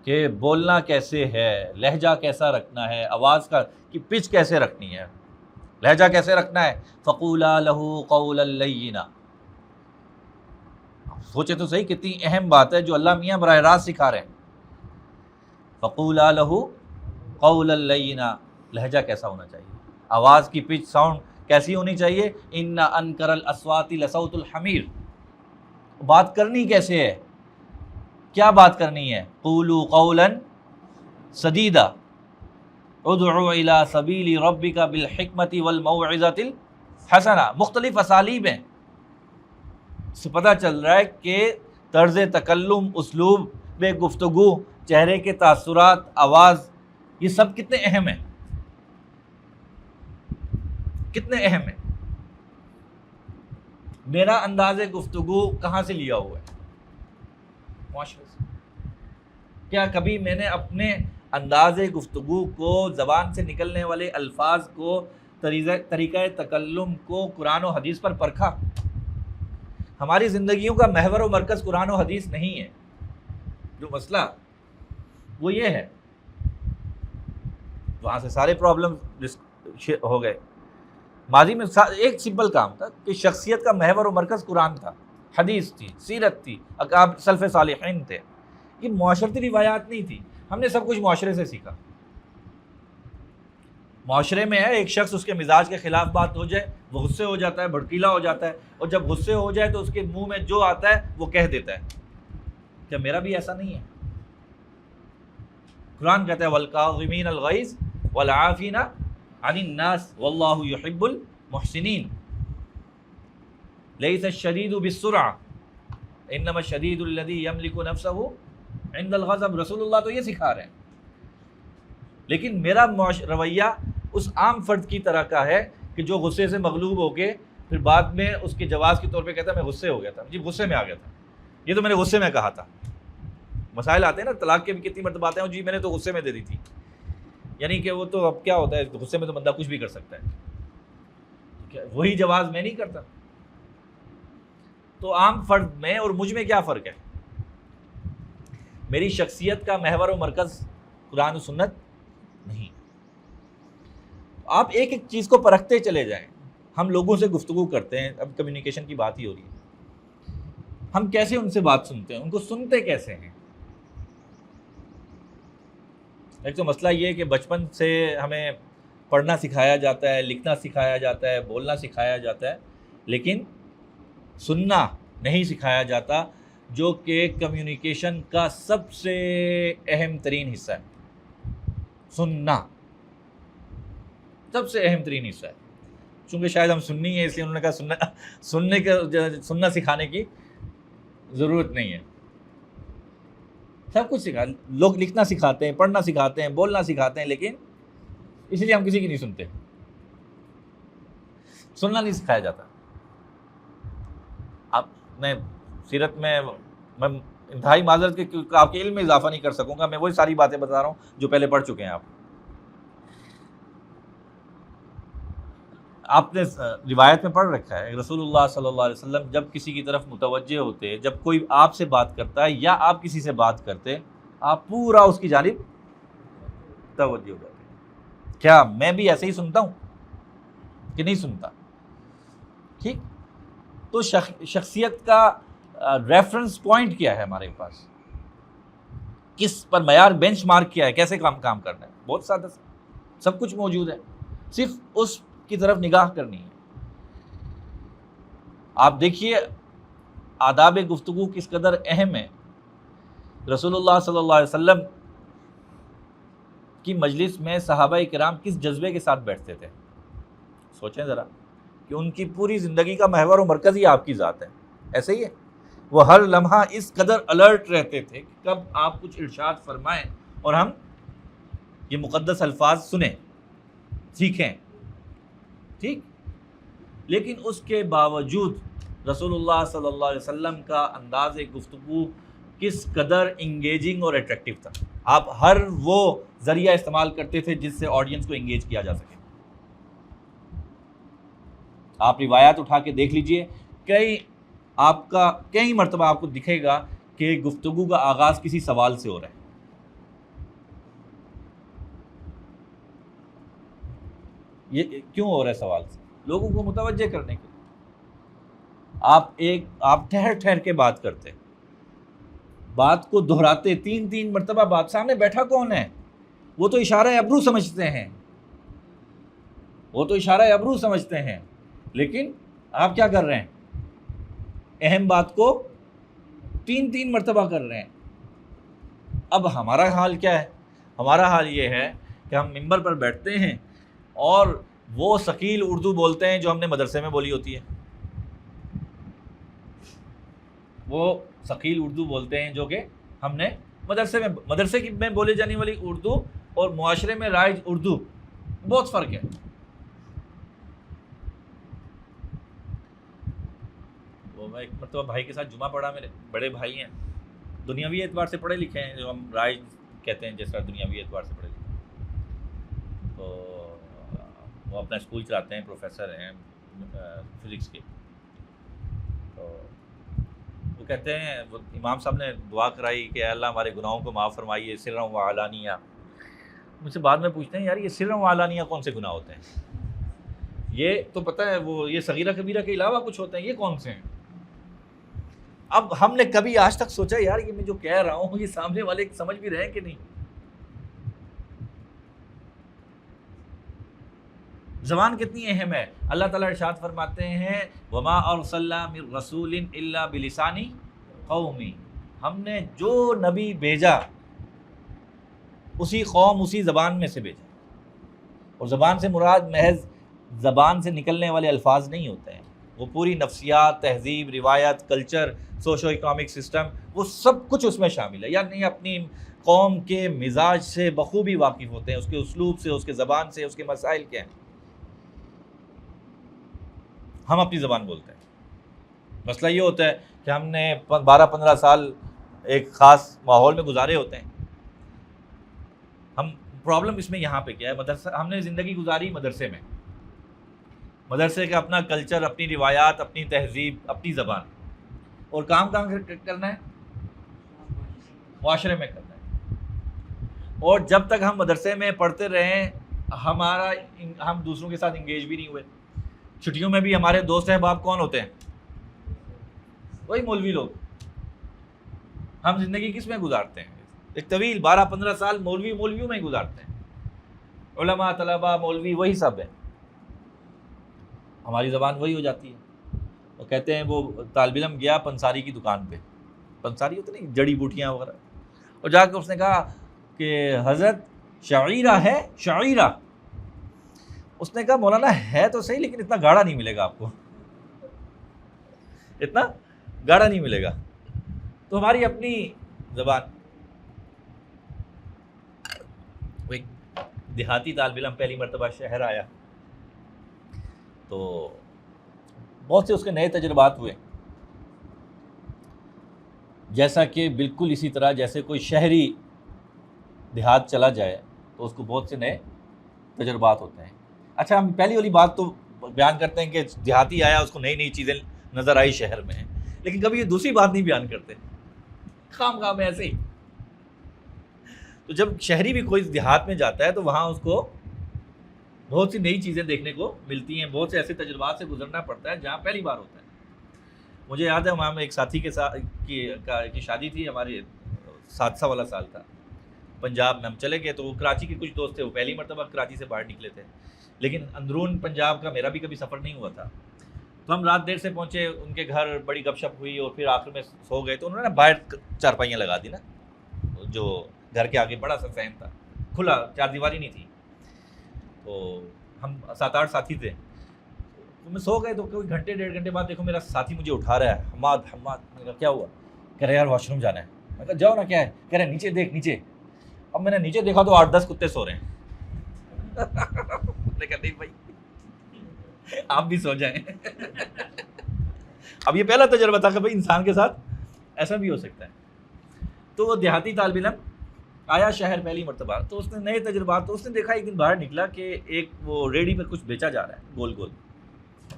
کہ بولنا کیسے ہے، لہجہ کیسا رکھنا ہے، آواز کی پچ کیسے رکھنی ہے، لہجہ کیسے رکھنا ہے. فَقُولَا لَهُ قَوْلًا لَيِّنًا. سوچے تو صحیح کتنی اہم بات ہے جو اللہ میاں براہ راست سکھا رہے ہیں. فَقُولَا لَهُ قَوْلًا لَيِّنًا. لہجہ کیسا ہونا چاہیے، آواز کی پچ ساؤنڈ کیسی ہونی چاہیے. إِنَّ أَنكَرَ الْأَصْوَاتِ لَصَوْتُ الْحَمِيرِ. بات کرنی کیسے ہے، کیا بات کرنی ہے. قُولُوا قَوْلًا سَدِيدًا ادْعُ إِلَىٰ سَبِيلِ رَبِّكَ بِالْحِكْمَةِ وَالْمَوْعِظَةِ الْحَسَنَةِ. مختلف اسالیب ہیں. اس سے پتہ چل رہا ہے کہ طرز تکلم، اسلوب گفتگو، چہرے کے تاثرات، آواز، یہ سب کتنے اہم ہیں، کتنے اہم ہیں. میرا انداز گفتگو کہاں سے لیا ہوا ہے؟ معاشرے سے. کیا کبھی میں نے اپنے انداز گفتگو کو، زبان سے نکلنے والے الفاظ کو، طریقہ تکلم کو قرآن و حدیث پر پرکھا؟ ہماری زندگیوں کا محور و مرکز قرآن و حدیث نہیں ہے. جو مسئلہ وہ یہ ہے، وہاں سے سارے پرابلم ہو گئے. ماضی میں ایک سمپل کام تھا کہ شخصیت کا محور و مرکز قرآن تھا، حدیث تھی، سیرت تھی، سلف صالحین تھے. یہ معاشرتی روایات نہیں تھی. ہم نے سب کچھ معاشرے سے سیکھا. معاشرے میں ہے ایک شخص، اس کے مزاج کے خلاف بات ہو جائے وہ غصے ہو جاتا ہے، بھڑکیلا ہو جاتا ہے، اور جب غصے ہو جائے تو اس کے منہ میں جو آتا ہے وہ کہہ دیتا ہے. کیا میرا بھی ایسا نہیں ہے؟ قرآن کہتا ہے والکاظمین الغیظ والعافین عن الناس واللہ یحب المحسنین. لیس الشدید بالسرعہ انما الشدید الذی یملک نفسہ عند الغضب. رسول اللہ تو یہ سکھا رہے ہیں. لیکن میرا رویہ اس عام فرد کی طرح کا ہے کہ جو غصے سے مغلوب ہو کے پھر بعد میں اس کے جواز کے طور پہ کہتا ہے میں غصے ہو گیا تھا، جی غصے میں آ گیا تھا، یہ تو میں نے غصے میں کہا تھا. مسائل آتے ہیں نا طلاق کے بھی، کتنی مرتبہ آتے ہیں جی میں نے تو غصے میں دے دی تھی. یعنی کہ وہ تو اب کیا ہوتا ہے، غصے میں تو بندہ کچھ بھی کر سکتا ہے، وہی جواز میں نہیں کرتا. تو عام فرد میں اور مجھ میں کیا فرق ہے؟ میری شخصیت کا محور و مرکز قرآن و سنت نہیں. آپ ایک ایک چیز کو پرکھتے چلے جائیں. ہم لوگوں سے گفتگو کرتے ہیں، اب کمیونیکیشن کی بات ہی ہو رہی ہے. ہم کیسے ان سے بات سنتے ہیں، ان کو سنتے کیسے ہیں؟ ایک تو مسئلہ یہ ہے کہ بچپن سے ہمیں پڑھنا سکھایا جاتا ہے، لکھنا سکھایا جاتا ہے، بولنا سکھایا جاتا ہے، لیکن سننا نہیں سکھایا جاتا، جو کہ کمیونیکیشن کا سب سے اہم ترین حصہ ہے. سننا سب سے اہم ترین حصہ ہے. چونکہ شاید ہم سننی ہیں اس لیے انہوں نے کہا سننا سکھانے کی ضرورت نہیں ہے. سب کچھ سکھا، لوگ لکھنا سکھاتے ہیں، پڑھنا سکھاتے ہیں، بولنا سکھاتے ہیں، لیکن اس لیے ہم کسی کی نہیں سنتے. سننا نہیں سکھایا جاتا. آپ نے سیرت میں انتہائی معذرت کہ آپ کے علم میں اضافہ نہیں کر سکوں گا، میں وہی ساری باتیں بتا رہا ہوں جو پہلے پڑھ چکے ہیں. آپ نے روایت میں پڑھ رکھا ہے رسول اللہ صلی اللہ علیہ وسلم جب کسی کی طرف متوجہ ہوتے، جب کوئی آپ سے بات کرتا ہے یا آپ کسی سے بات کرتے، آپ پورا اس کی جانب توجہ ہو جاتے. کیا میں بھی ایسے ہی سنتا ہوں کہ نہیں سنتا؟ ٹھیک. تو شخصیت کا ریفرنس پوائنٹ کیا ہے ہمارے پاس، کس پر معیار بینچ مارک کیا ہے، کیسے کام کرنا ہے؟ بہت سادہ سب کچھ موجود ہے، صرف اس کی طرف نگاہ کرنی ہے. آپ دیکھیے آداب گفتگو کس قدر اہم ہے. رسول اللہ صلی اللہ علیہ وسلم کی مجلس میں صحابہ کرام کس جذبے کے ساتھ بیٹھتے تھے. سوچیں ذرا کہ ان کی پوری زندگی کا محور و مرکز ہی آپ کی ذات ہے. ایسے ہی ہے، وہ ہر لمحہ اس قدر الرٹ رہتے تھے کہ کب آپ کچھ ارشاد فرمائیں اور ہم یہ مقدس الفاظ سنیں، سیکھیں. ٹھیک. لیکن اس کے باوجود رسول اللہ صلی اللہ علیہ وسلم کا انداز گفتگو کس قدر انگیجنگ اور اٹریکٹیو تھا. آپ ہر وہ ذریعہ استعمال کرتے تھے جس سے آڈینس کو انگیج کیا جا سکے. آپ روایات اٹھا کے دیکھ لیجئے، کئی مرتبہ آپ کو دکھے گا کہ گفتگو کا آغاز کسی سوال سے ہو رہا ہے. یہ کیوں ہو رہا ہے؟ سوال سے لوگوں کو متوجہ کرنے کے لیے. آپ ٹھہر ٹھہر کے بات کرتے، بات کو دہراتے، تین مرتبہ بات. سامنے بیٹھا کون ہے؟ وہ تو اشارہ ابرو سمجھتے ہیں، لیکن آپ کیا کر رہے ہیں؟ اہم بات کو تین مرتبہ کر رہے ہیں. اب ہمارا حال کیا ہے؟ ہمارا حال یہ ہے کہ ہم ممبر پر بیٹھتے ہیں اور وہ ثقیل اردو بولتے ہیں جو ہم نے مدرسے میں بولی ہوتی ہے. وہ ثقیل اردو بولتے ہیں جو کہ ہم نے مدرسے میں بولے جانے والی اردو اور معاشرے میں رائج اردو بہت فرق ہے. وہ میں ایک مرتبہ بھائی کے ساتھ جمعہ پڑھا، میرے بڑے بھائی ہیں، دنیاوی اعتبار سے پڑھے لکھے ہیں، جو ہم رائج کہتے ہیں، جیسا دنیاوی اعتبار سے پڑھے لکھے. تو وہ اپنا اسکول چلاتے ہیں، پروفیسر ہیں فزکس کے. تو تو کہتے ہیں وہ امام صاحب نے دعا کرائی کہ اللہ ہمارے گناہوں کو معاف فرمائیے سرًا و علانیہ. مجھ سے بعد میں پوچھتے ہیں یار یہ سرًا و علانیہ کون سے گناہ ہوتے ہیں؟ یہ تو پتہ ہے وہ یہ صغیرہ کبیرہ کے علاوہ کچھ ہوتے ہیں، یہ کون سے ہیں؟ اب ہم نے کبھی آج تک سوچا یار یہ میں جو کہہ رہا ہوں یہ سامنے والے سمجھ بھی رہے ہیں کہ نہیں؟ زبان کتنی اہم ہے. اللہ تعالیٰ ارشاد فرماتے ہیں وما ارسلنا من رسول الا بلسان قومی، ہم نے جو نبی بھیجا اسی قوم اسی زبان میں سے بھیجا. اور زبان سے مراد محض زبان سے نکلنے والے الفاظ نہیں ہوتے ہیں، وہ پوری نفسیات، تہذیب، روایت، کلچر، سوشو اکنامک سسٹم، وہ سب کچھ اس میں شامل ہے. یعنی اپنی قوم کے مزاج سے بخوبی واقف ہوتے ہیں، اس کے اسلوب سے، اس کے زبان سے، اس کے مسائل کے ہیں. ہم اپنی زبان بولتے ہیں. مسئلہ یہ ہوتا ہے کہ ہم نے 12-15 سال ایک خاص ماحول میں گزارے ہوتے ہیں. ہم پرابلم اس میں یہاں پہ کیا ہے، مدرسہ ہم نے زندگی گزاری مدرسے میں، مدرسے کا اپنا کلچر، اپنی روایات، اپنی تہذیب، اپنی زبان، اور کام کرنا ہے معاشرے میں کرنا ہے. اور جب تک ہم مدرسے میں پڑھتے رہیں ہم دوسروں کے ساتھ انگیج بھی نہیں ہوئے. چھٹیوں میں بھی ہمارے دوست احباب کون ہوتے ہیں؟ وہی مولوی لوگ. ہم زندگی کس میں گزارتے ہیں؟ ایک طویل 12-15 سال مولویوں میں ہی گزارتے ہیں. علماء، طلباء، مولوی وہی سب ہیں. ہماری زبان وہی ہو جاتی ہے. وہ کہتے ہیں وہ طالب علم گیا پنساری کی دکان پہ، پنساری ہوتے نہیں جڑی بوٹیاں وغیرہ، اور جا کے اس نے کہا کہ حضرت شعیرہ ہے شعیرہ. اس نے کہا مولانا ہے تو صحیح لیکن اتنا گاڑھا نہیں ملے گا آپ کو، اتنا گاڑھا نہیں ملے گا. تو ہماری اپنی زبان. وہ ایک دیہاتی طالب علم پہلی مرتبہ شہر آیا تو بہت سے اس کے نئے تجربات ہوئے، جیسا کہ بالکل اسی طرح جیسے کوئی شہری دیہات چلا جائے تو اس کو بہت سے نئے تجربات ہوتے ہیں. اچھا، ہم پہلی والی بات تو بیان کرتے ہیں کہ دیہاتی آیا اس کو نئی چیزیں نظر آئی شہر میں، لیکن کبھی یہ دوسری بات نہیں بیان کرتے، خام ایسے ہی. تو جب شہری بھی کوئی دیہات میں جاتا ہے تو وہاں اس کو بہت سی نئی چیزیں دیکھنے کو ملتی ہیں، بہت سے ایسے تجربات سے گزرنا پڑتا ہے جہاں پہلی بار ہوتا ہے. مجھے یاد ہے وہاں میں ایک ساتھی کے ساتھ کی شادی تھی، ہماری 7 والا سال تھا. پنجاب میں ہم چلے گئے تو وہ کراچی کے کچھ دوست تھے، وہ پہلی مرتبہ کراچی سے باہر نکلے تھے، لیکن اندرون پنجاب کا میرا بھی کبھی سفر نہیں ہوا تھا. تو ہم رات دیر سے پہنچے ان کے گھر، بڑی گپ شپ ہوئی اور پھر آخر میں سو گئے. تو انہوں نے باہر چارپائیاں لگا دی نا، جو گھر کے آگے بڑا سا صحن تھا، کھلا، چار دیواری نہیں تھی. تو ہم 7-8 ساتھی تھے، تو میں سو گئے. تو کوئی گھنٹے 1.5 گھنٹے بعد دیکھو میرا ساتھی مجھے اٹھا رہا ہے، حماد. میں نے کہا کیا ہوا؟ کہہ رہے یار واش روم جانا ہے. میں کہا جاؤ نا، کیا ہے؟ کہہ رہے نیچے دیکھ نیچے. اب میں نے نیچے دیکھا تو 8-10 کتے سو رہے ہیں. میں نے کہا نہیں بھائی آپ بھی سو جائیں. اب یہ پہلا تجربہ تھا کہ بھائی انسان کے ساتھ ایسا بھی ہو سکتا ہے. تو وہ دیہاتی طالب علم آیا شہر پہلی مرتبہ، تو اس نے نئے تجربات. تو اس نے دیکھا ایک دن باہر نکلا کہ ایک وہ ریڈی پہ کچھ بیچا جا رہا ہے گول گول،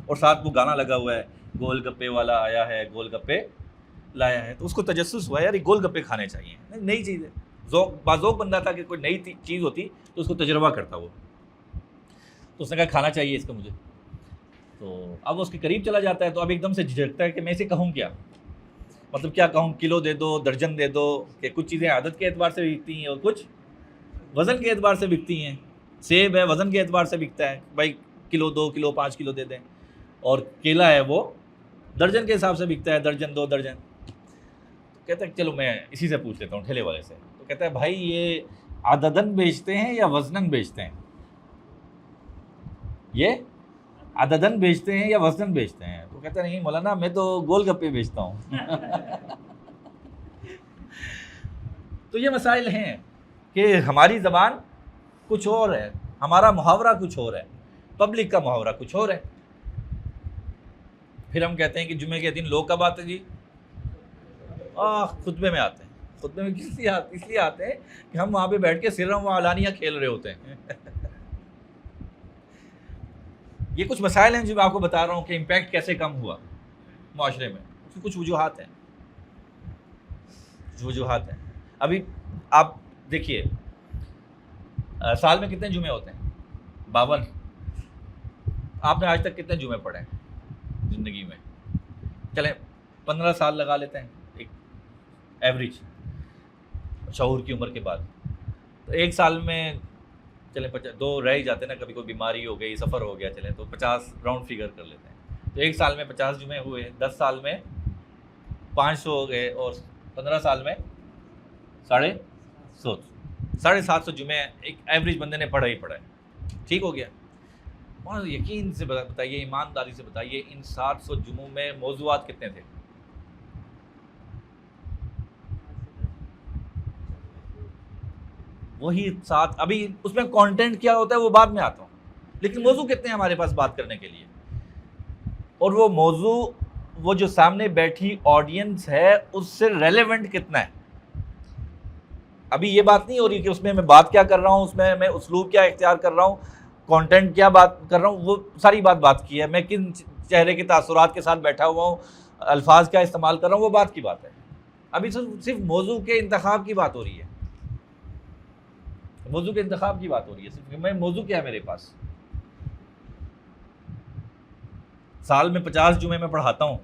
اور ساتھ وہ گانا لگا ہوا ہے، گول گپے والا آیا ہے گول گپے لایا ہے. تو اس کو تجسس ہوا یار یہ گول گپے کھانے چاہیے، نئی چیز ہے. ذوق بندہ تھا کہ کوئی نئی چیز ہوتی تو اس کو تجربہ کرتا وہ. تو اس نے کہا کھانا چاہیے اس کا مجھے. تو اب اس کے قریب چلا جاتا ہے تو اب ایک دم سے جھجکتا ہے کہ میں اسے کہوں کیا، مطلب کیا کہوں، کلو دے دو، درجن دے دو. کہ کچھ چیزیں عادت کے اعتبار سے بکتی ہیں اور کچھ وزن کے اعتبار سے بکتی ہیں. سیب ہے وزن کے اعتبار سے بکتا ہے، بھائی کلو 2 کلو 5 کلو دے دیں. اور کیلا ہے وہ درجن کے حساب سے بکتا ہے، درجن 2 درجن. کہتا ہے چلو میں اسی سے پوچھ لیتا ہوں ٹھیلے والے سے. تو کہتا ہے بھائی یہ عددن بیچتے ہیں یا وزنن بیچتے ہیں؟ یہ عددن بیچتے ہیں یا وزنن بیچتے ہیں؟ تو کہتا ہے نہیں مولانا میں تو گول گپے بیچتا ہوں. تو یہ مسائل ہیں کہ ہماری زبان کچھ اور ہے، ہمارا محاورہ کچھ اور ہے، پبلک کا محاورہ کچھ اور ہے. پھر ہم کہتے ہیں کہ جمعے کے دن لوگ کب آتے جی؟ خطبے میں آتے ہیں. خطبے میں اس لیے آتے ہیں کہ ہم وہاں پہ بیٹھ کے سرًا و علانیہ کھیل رہے ہوتے ہیں. یہ کچھ مسائل ہیں جو میں آپ کو بتا رہا ہوں کہ امپیکٹ کیسے کم ہوا معاشرے میں. اس کی کچھ وجوہات ہیں. وجوہات ہیں. ابھی آپ دیکھیے سال میں کتنے جمعے ہوتے ہیں؟ 52. آپ نے آج تک کتنے جمعے پڑھے ہیں زندگی میں؟ چلیں 15 سال لگا لیتے ہیں ایک ایوریج شعور کی عمر کے بعد. تو ایک سال میں چلیں 2 رہ ہی جاتے ہیں نا, کبھی کوئی بیماری ہو گئی, سفر ہو گیا, چلیں تو 50 راؤنڈ فگر کر لیتے ہیں. تو ایک سال میں 50 جمعے ہوئے, 10 سال میں 500 ہو گئے, اور 15 سال میں 750 جمعے ایک ایوریج بندے نے پڑھا ہی پڑھا ہے. ٹھیک ہو گیا. اور یقین سے بتائیے, ایمانداری سے بتائیے, ان 700 جمعوں میں موضوعات کتنے تھے؟ وہی 7. ابھی اس میں کانٹینٹ کیا ہوتا ہے وہ بعد میں آتا ہوں, لیکن موضوع کتنے ہیں ہمارے پاس بات کرنے کے لیے؟ اور وہ موضوع وہ جو سامنے بیٹھی آڈینس ہے اس سے ریلیونٹ کتنا ہے. ابھی یہ بات نہیں ہو رہی کہ اس میں میں بات کیا کر رہا ہوں, اس میں میں اسلوب کیا اختیار کر رہا ہوں, کانٹینٹ کیا بات کر رہا ہوں, وہ ساری بات کی ہے. میں کن چہرے کے تاثرات کے ساتھ بیٹھا ہوا ہوں, الفاظ کیا استعمال کر رہا ہوں, وہ بات کی بات ہے. ابھی صرف موضوع کے انتخاب کی بات ہو رہی ہے, موضوع کے انتخاب کی بات ہو رہی ہے. صرف میں موضوع کیا ہے میرے پاس. سال میں 50 جمعے میں پڑھاتا ہوں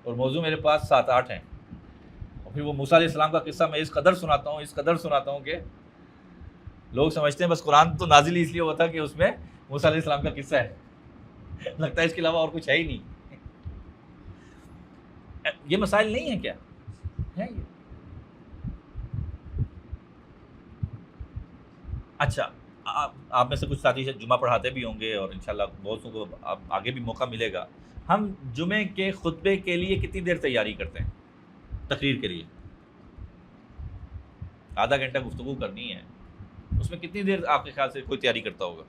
اور موضوع میرے پاس 7-8 ہیں. اور پھر وہ موسیٰ علیہ السلام کا قصہ میں اس قدر سناتا ہوں کہ لوگ سمجھتے ہیں بس قرآن تو نازل ہی اس لیے ہوا تھا کہ اس میں موسیٰ علیہ السلام کا قصہ ہے, لگتا ہے اس کے علاوہ اور کچھ ہے ہی نہیں. یہ مسائل نہیں ہیں کیا؟ ہیں یہ. اچھا, آپ میں سے کچھ ساتھی جمعہ پڑھاتے بھی ہوں گے, اور انشاءاللہ بہت کو آگے بھی موقع ملے گا. ہم جمعے کے خطبے کے لیے کتنی دیر تیاری کرتے ہیں؟ تقریر کے لیے آدھا گھنٹہ گفتگو کرنی ہے, اس میں کتنی دیر آپ کے خیال سے کوئی تیاری کرتا ہوگا؟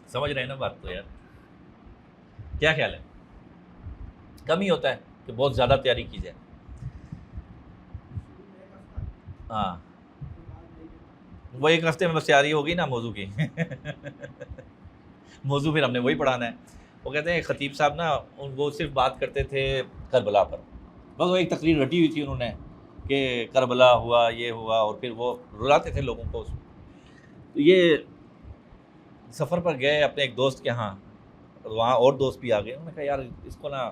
سمجھ رہے ہیں نا بات؟ تو یار کیا خیال ہے؟ کم ہی ہوتا ہے کہ بہت زیادہ تیاری کی جائے. ہاں, وہ ایک ہفتے میں بس تیاری ہوگی نا موضوع کی. موضوع پھر ہم نے وہی پڑھانا ہے. وہ کہتے ہیں خطیب صاحب نا وہ صرف بات کرتے تھے کربلا پر, بس وہ ایک تقریر رٹی ہوئی تھی انہوں نے کہ کربلا ہوا, یہ ہوا, اور پھر وہ رلاتے تھے لوگوں کو. تو یہ سفر پر گئے اپنے ایک دوست کے ہاں, وہاں اور دوست بھی آ گئے. انہوں نے کہا یار اس کو نا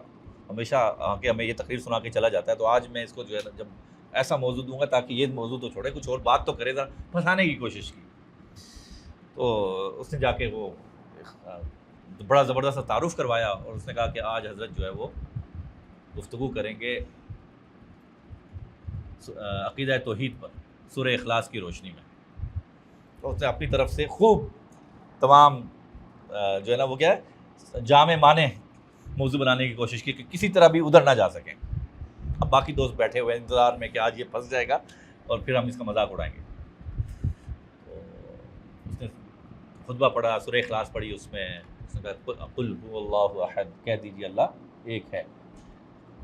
ہمیشہ آ کے ہمیں یہ تقریر سنا کے چلا جاتا ہے, تو آج میں اس کو جو ہے نا جب ایسا موضوع دوں گا تاکہ یہ موضوع تو چھوڑے, کچھ اور بات تو کرے, ذرا پھنسانے کی کوشش کی. تو اس نے جا کے وہ بڑا زبردست تعارف کروایا, اور اس نے کہا کہ آج حضرت جو ہے وہ گفتگو کریں گے عقیدہ توحید پر سورہ اخلاص کی روشنی میں. تو اس نے اپنی طرف سے خوب تمام جو ہے نا وہ کیا ہے جامع معنی موضوع بنانے کی کوشش کی کہ کسی طرح بھی ادھر نہ جا سکیں. اب باقی دوست بیٹھے ہوئے انتظار میں کہ آج یہ پھنس جائے گا اور پھر ہم اس کا مذاق اڑائیں گے. تو اس نے خطبہ پڑھا, سورہ اخلاص پڑھی, اس میں اس نے کہا قل هو اللہ احد, کہہ دیجیے اللہ ایک ہے,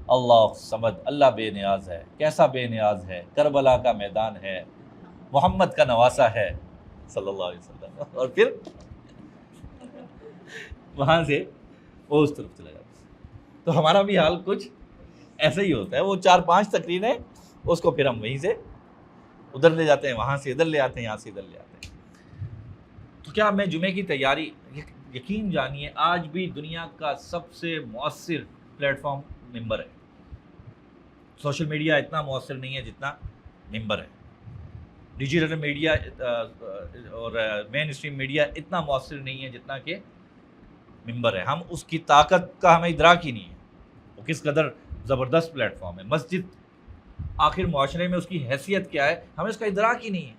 اللہ صمد, اللہ بے نیاز ہے. کیسا بے نیاز ہے؟ کربلا کا میدان ہے, محمد کا نواسا ہے صلی اللہ علیہ وسلم. اور پھر وہاں سے وہ اس طرف چلا جاتا. تو ہمارا بھی حال کچھ ایسا ہی ہوتا ہے. وہ 4-5 تقریریں, اس کو پھر ہم وہیں سے ادھر لے جاتے ہیں, وہاں سے ادھر لے آتے ہیں, یہاں سے ادھر لے آتے ہیں. تو کیا میں جمعے کی تیاری, یقین جانیے آج بھی دنیا کا سب سے مؤثر پلیٹ فارم ممبر ہے. سوشل میڈیا اتنا مؤثر نہیں ہے جتنا ممبر ہے. ڈیجیٹل میڈیا اور مین اسٹریم میڈیا اتنا مؤثر نہیں ہے جتنا کہ ممبر ہے. ہم اس کی طاقت کا ہمیں ادراک ہی نہیں ہے, وہ کس قدر زبردست پلیٹ فارم ہے. مسجد آخر معاشرے میں اس کی حیثیت کیا ہے, ہمیں اس کا ادراک ہی نہیں ہے.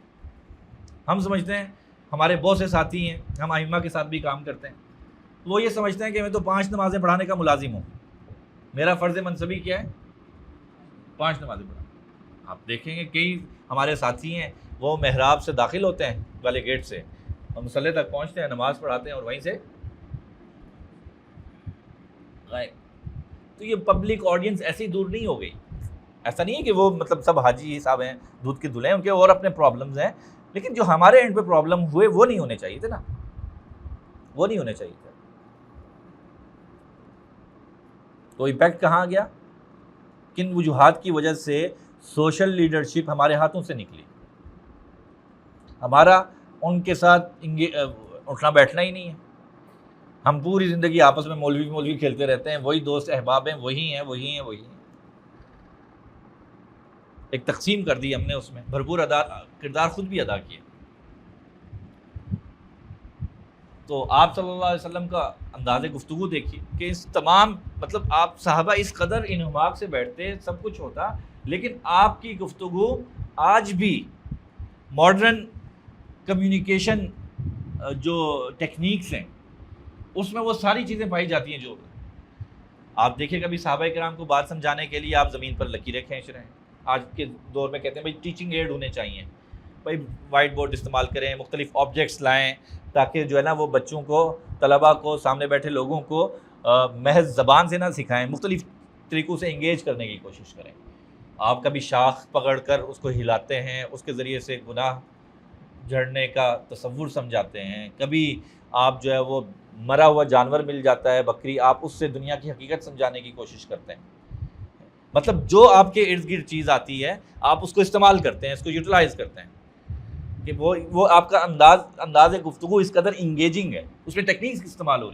ہم سمجھتے ہیں ہمارے بہت سے ساتھی ہیں, ہم ائمہ کے ساتھ بھی کام کرتے ہیں, وہ یہ سمجھتے ہیں کہ میں تو 5 نمازیں پڑھانے کا ملازم ہوں, میرا فرض منصبی کیا ہے 5 نمازیں پڑھانا. آپ دیکھیں گے کئی ہمارے ساتھی ہیں وہ محراب سے داخل ہوتے ہیں والے گیٹ سے, اور مصلی تک پہنچتے ہیں, نماز پڑھاتے ہیں اور وہیں سے غائب. تو یہ پبلک آڈینس ایسی دور نہیں ہو گئی. ایسا نہیں ہے کہ وہ مطلب سب حاجی صاحب ہیں, دودھ کے دلہے ہیں, ان کے اور اپنے پرابلمز ہیں, لیکن جو ہمارے اینڈ پہ پرابلم ہوئے وہ نہیں ہونے چاہیے تھے نا, وہ نہیں ہونے چاہیے تھے. تو امپیکٹ کہاں گیا؟ کن وجوہات کی وجہ سے سوشل لیڈرشپ ہمارے ہاتھوں سے نکلی؟ ہمارا ان کے ساتھ اٹھنا بیٹھنا ہی نہیں ہے. ہم پوری زندگی آپس میں مولوی کھیلتے رہتے ہیں، وہی دوست احباب ہیں، وہی ہیں. ایک تقسیم کر دی ہم نے، اس میں بھرپور کردار خود بھی ادا کیے. تو آپ صلی اللہ علیہ وسلم کا انداز گفتگو دیکھیے کہ اس تمام مطلب آپ صحابہ اس قدر انہماک سے بیٹھتے، سب کچھ ہوتا، لیکن آپ کی گفتگو آج بھی ماڈرن کمیونیکیشن جو ٹیکنیکس ہیں اس میں وہ ساری چیزیں پائی جاتی ہیں. جو آپ دیکھیں کبھی صحابہ کرام کو بات سمجھانے کے لیے آپ زمین پر لکیریں کھینچ رہے ہیں. آج کے دور میں کہتے ہیں بھائی ٹیچنگ ایڈ ہونے چاہیے، بھائی وائٹ بورڈ استعمال کریں، مختلف آبجیکٹس لائیں تاکہ جو ہے نا وہ بچوں کو، طلباء کو، سامنے بیٹھے لوگوں کو محض زبان سے نہ سکھائیں، مختلف طریقوں سے انگیج کرنے کی کوشش کریں. آپ کبھی شاخ پکڑ کر اس کو ہلاتے ہیں، اس کے ذریعے سے گناہ جھڑنے کا تصور سمجھاتے ہیں. کبھی آپ جو ہے وہ مرا ہوا جانور مل جاتا ہے، بکری، آپ اس سے دنیا کی حقیقت سمجھانے کی کوشش کرتے ہیں. مطلب جو آپ کے ارد گرد چیز آتی ہے آپ اس کو استعمال کرتے ہیں، اس کو یوٹیلائز کرتے ہیں کہ وہ آپ کا انداز گفتگو اس قدر انگیجنگ ہے. اس میں ٹیکنیکس استعمال ہو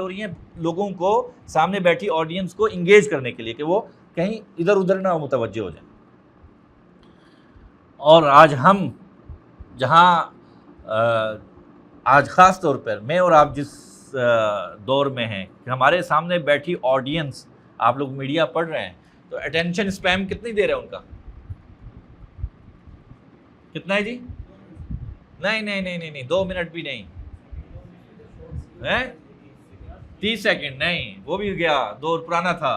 رہی ہیں لوگوں کو، سامنے بیٹھی آڈینس کو انگیج کرنے کے لیے کہ وہ کہیں ادھر ادھر نہ متوجہ ہو جائیں. اور آج ہم جہاں آج خاص طور پر میں اور آپ جس دور میں ہیں کہ ہمارے سامنے بیٹھی آڈینس، آپ لوگ میڈیا پڑھ رہے ہیں تو اٹینشن اسپیم کتنی دیر ہے ان کا؟ کتنا ہے جی؟ نہیں 2 منٹ بھی نہیں، 30 سیکنڈ نہیں، وہ بھی گیا، دور پرانا تھا،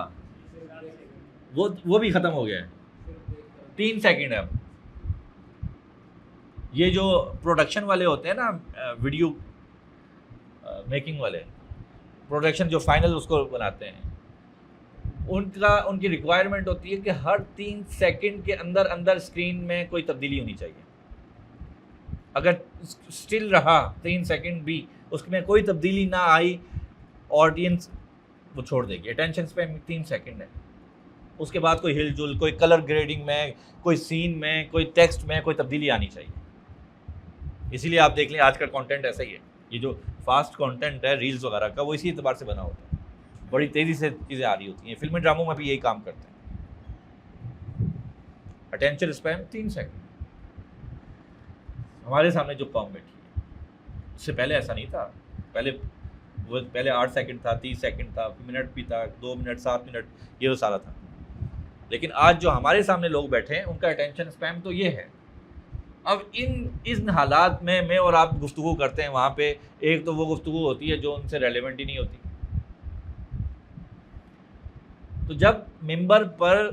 وہ بھی ختم ہو گیا ہے. 3 سیکنڈ ہے اب. یہ جو پروڈکشن والے ہوتے ہیں نا، ویڈیو میکنگ والے، پروڈکشن جو فائنل اس کو بناتے ہیں، ان کی ریکوائرمنٹ ہوتی ہے کہ ہر 3 سیکنڈ کے اندر اسکرین میں کوئی تبدیلی ہونی چاہیے. اگر اسٹل رہا 3 سیکنڈ بھی اس میں کوئی تبدیلی نہ آئی، آڈینس وہ چھوڑ دے گی. اٹینشن اسپین 3 سیکنڈ ہے. اس کے بعد کوئی ہل جل، کوئی کلر گریڈنگ میں، کوئی سین میں، کوئی ٹیکسٹ میں کوئی تبدیلی آنی چاہیے. اسی لیے آپ دیکھ لیں آج کا کانٹینٹ ایسا ہی ہے. یہ جو فاسٹ کانٹینٹ ہے ریلز وغیرہ کا، وہ اسی اعتبار سے بنا ہوتا ہے. بڑی تیزی سے چیزیں آ رہی ہوتی ہیں. فلمی ڈراموں میں بھی یہی کام کرتے ہیں. Attention span 3 second. ہمارے سامنے جو قوم بیٹھی ہے، اس سے پہلے ایسا نہیں تھا. پہلے 8 سیکنڈ تھا، 30 سیکنڈ تھا، منٹ بھی تھا، 2 منٹ، 7 منٹ، یہ تو سارا تھا. لیکن آج جو ہمارے سامنے لوگ بیٹھے ہیں ان کا اٹینشن اسپیم تو یہ ہے. اب ان حالات میں اور آپ گفتگو کرتے ہیں، وہاں پہ ایک تو وہ گفتگو ہوتی ہے جو ان سے ریلیونٹ ہی نہیں ہوتی. تو جب ممبر پر،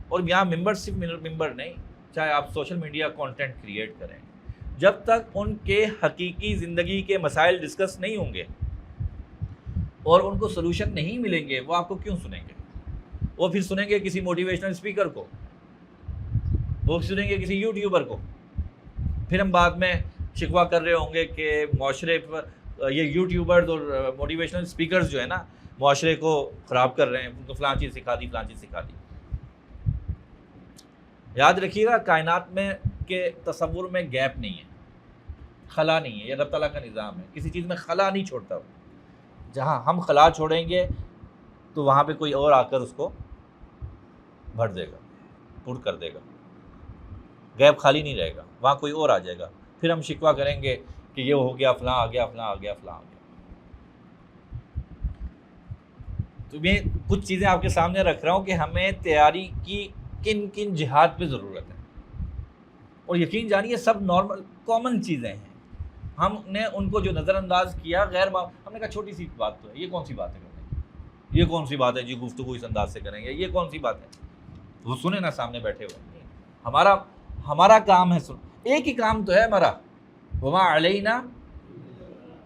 اور یہاں ممبر صرف ممبر نہیں، چاہے آپ سوشل میڈیا کانٹینٹ کریٹ کریں، جب تک ان کے حقیقی زندگی کے مسائل ڈسکس نہیں ہوں گے اور ان کو سلوشن نہیں ملیں گے، وہ آپ کو کیوں سنیں گے؟ وہ پھر سنیں گے کسی موٹیویشنل اسپیکر کو، وہ سنیں گے کسی یوٹیوبر کو. پھر ہم بعد میں شکوہ کر رہے ہوں گے کہ معاشرے پر یہ یوٹیوبرز اور موٹیویشنل اسپیکرز جو ہے نا معاشرے کو خراب کر رہے ہیں، ان کو فلاں چیز سکھا دی، فلاں چیز سکھا دی. یاد رکھیے گا کائنات میں کہ تصور میں گیپ نہیں ہے، خلا نہیں ہے. یہ اللہ تعالیٰ کا نظام ہے، کسی چیز میں خلا نہیں چھوڑتا. جہاں ہم خلا چھوڑیں گے تو وہاں پہ کوئی اور آ کر اس کو بھر دے گا، پر کر دے گا. گیپ خالی نہیں رہے گا، وہاں کوئی اور آ جائے گا. پھر ہم شکوہ کریں گے کہ یہ ہو گیا، فلاں آ گیا، فلاں آ گیا، فلاں آ گیا. تو میں کچھ چیزیں آپ کے سامنے رکھ رہا ہوں کہ ہمیں تیاری کی کن کن جہاد پہ ضرورت ہے. اور یقین جانیے سب نارمل کامن چیزیں ہیں. ہم نے ان کو جو نظر انداز کیا، ہم نے کہا چھوٹی سی بات تو ہے، یہ کون سی بات ہے کرنے کی؟ یہ کون سی بات ہے جی گفتگو اس انداز سے کریں گے؟ یہ کون سی بات ہے؟ وہ سنیں نا سامنے بیٹھے ہوئے. ہمارا کام ہے ایک ہی کام تو ہے ہمارا، وما علینا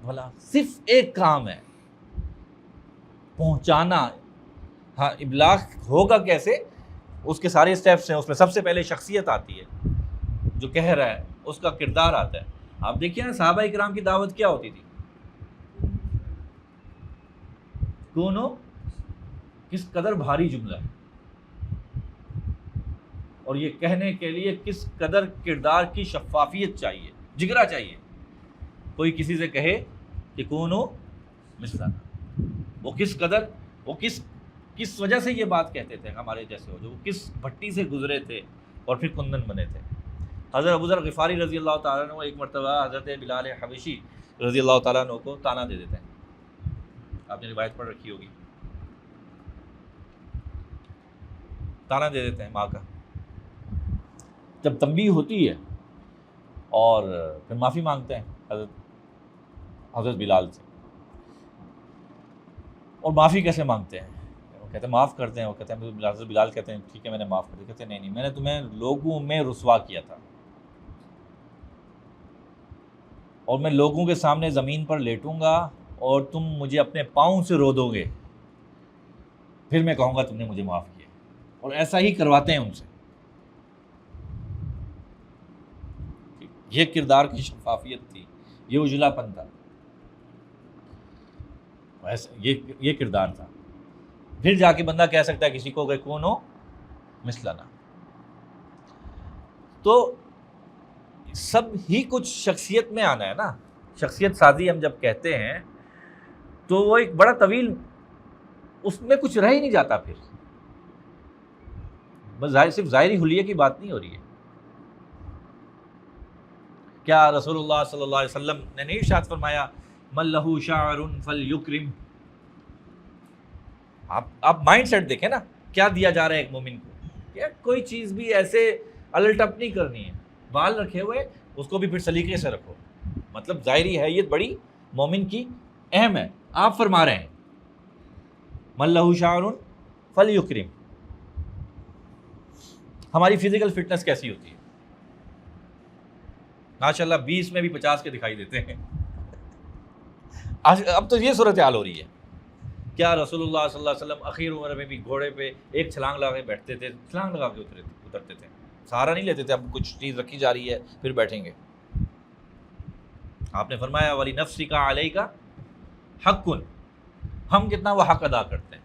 بھلا، صرف ایک کام ہے، پہنچانا. ہاں ابلاغ ہوگا کیسے، اس کے سارے اسٹیپس ہیں. اس میں سب سے پہلے شخصیت آتی ہے، جو کہہ رہا ہے اس کا کردار آتا ہے. آپ دیکھیے نا صحابہ اکرام کی دعوت کیا ہوتی تھی؟ کونو کس قدر بھاری جملہ ہے، اور یہ کہنے کے لیے کس قدر کردار کی شفافیت چاہیے، جگرا چاہیے. کوئی کسی سے کہے کہ کونو مثلنا، وہ کس قدر، وہ کس وجہ سے یہ بات کہتے تھے ہمارے جیسے ہو، جو وہ کس بھٹی سے گزرے تھے اور پھر کندن بنے تھے. حضرت ابو ذر غفاری رضی اللہ تعالیٰ عنہ ایک مرتبہ حضرت بلال حبشی رضی اللہ تعالیٰ عنہ کو تانا دے دیتے ہیں، آپ نے روایت پڑھ رکھی ہوگی، تانا دے دیتے ہیں ماں کا. جب تنبیہ ہوتی ہے اور پھر معافی مانگتے ہیں حضرت بلال سے. اور معافی کیسے مانگتے ہیں؟ وہ کہتے ہیں معاف کرتے ہیں. وہ کہتے ہیں حضرت بلال کہتے ہیں ٹھیک ہے میں نے معاف کر دیا. کہتے ہیں نہیں میں نے تمہیں لوگوں میں رسوا کیا تھا، اور میں لوگوں کے سامنے زمین پر لیٹوں گا اور تم مجھے اپنے پاؤں سے رو دو گے، پھر میں کہوں گا تم نے مجھے معاف کیا. اور ایسا ہی کرواتے ہیں ان سے. یہ کردار کی شفافیت تھی، یہ اجلا پن تھا، یہ کردار تھا. پھر جا کے بندہ کہہ سکتا ہے کسی کو کہ کون ہو مثلنا. تو سب ہی کچھ شخصیت میں آنا ہے نا. شخصیت سازی ہم جب کہتے ہیں تو وہ ایک بڑا طویل، اس میں کچھ رہ ہی نہیں جاتا. پھر بس صرف ظاہری حلیے کی بات نہیں ہو رہی ہے. کیا رسول اللہ صلی اللہ علیہ وسلم نے نہیں ارشاد فرمایا من لہ شعر فلیکرم؟ آپ مائنڈ سیٹ دیکھیں نا، کیا دیا جا رہا ہے ایک مومن کو. کیا کوئی چیز بھی ایسے الٹ اپ نہیں کرنی ہے. بال رکھے ہوئے اس کو بھی پھر سلیقے سے رکھو. مطلب ظاہری حیثیت بڑی مومن کی اہم ہے. آپ فرما رہے ہیں من لہ شعر فلیکرم. ہماری فزیکل فٹنس کیسی ہوتی ہے؟ ماشاءاللہ 20 میں بھی 50 کے دکھائی دیتے ہیں. اب تو یہ صورتحال ہو رہی ہے. کیا رسول اللہ صلی اللہ علیہ وسلم اخیر عمر میں بھی گھوڑے پہ ایک چھلانگ لگا کے بیٹھتے تھے، چھلانگ لگا کے اترتے تھے، سہارا نہیں لیتے تھے. اب کچھ چیز رکھی جا رہی ہے پھر بیٹھیں گے. آپ نے فرمایا ولی نفسی کا علیہ کا حق. ہم کتنا وہ حق ادا کرتے ہیں.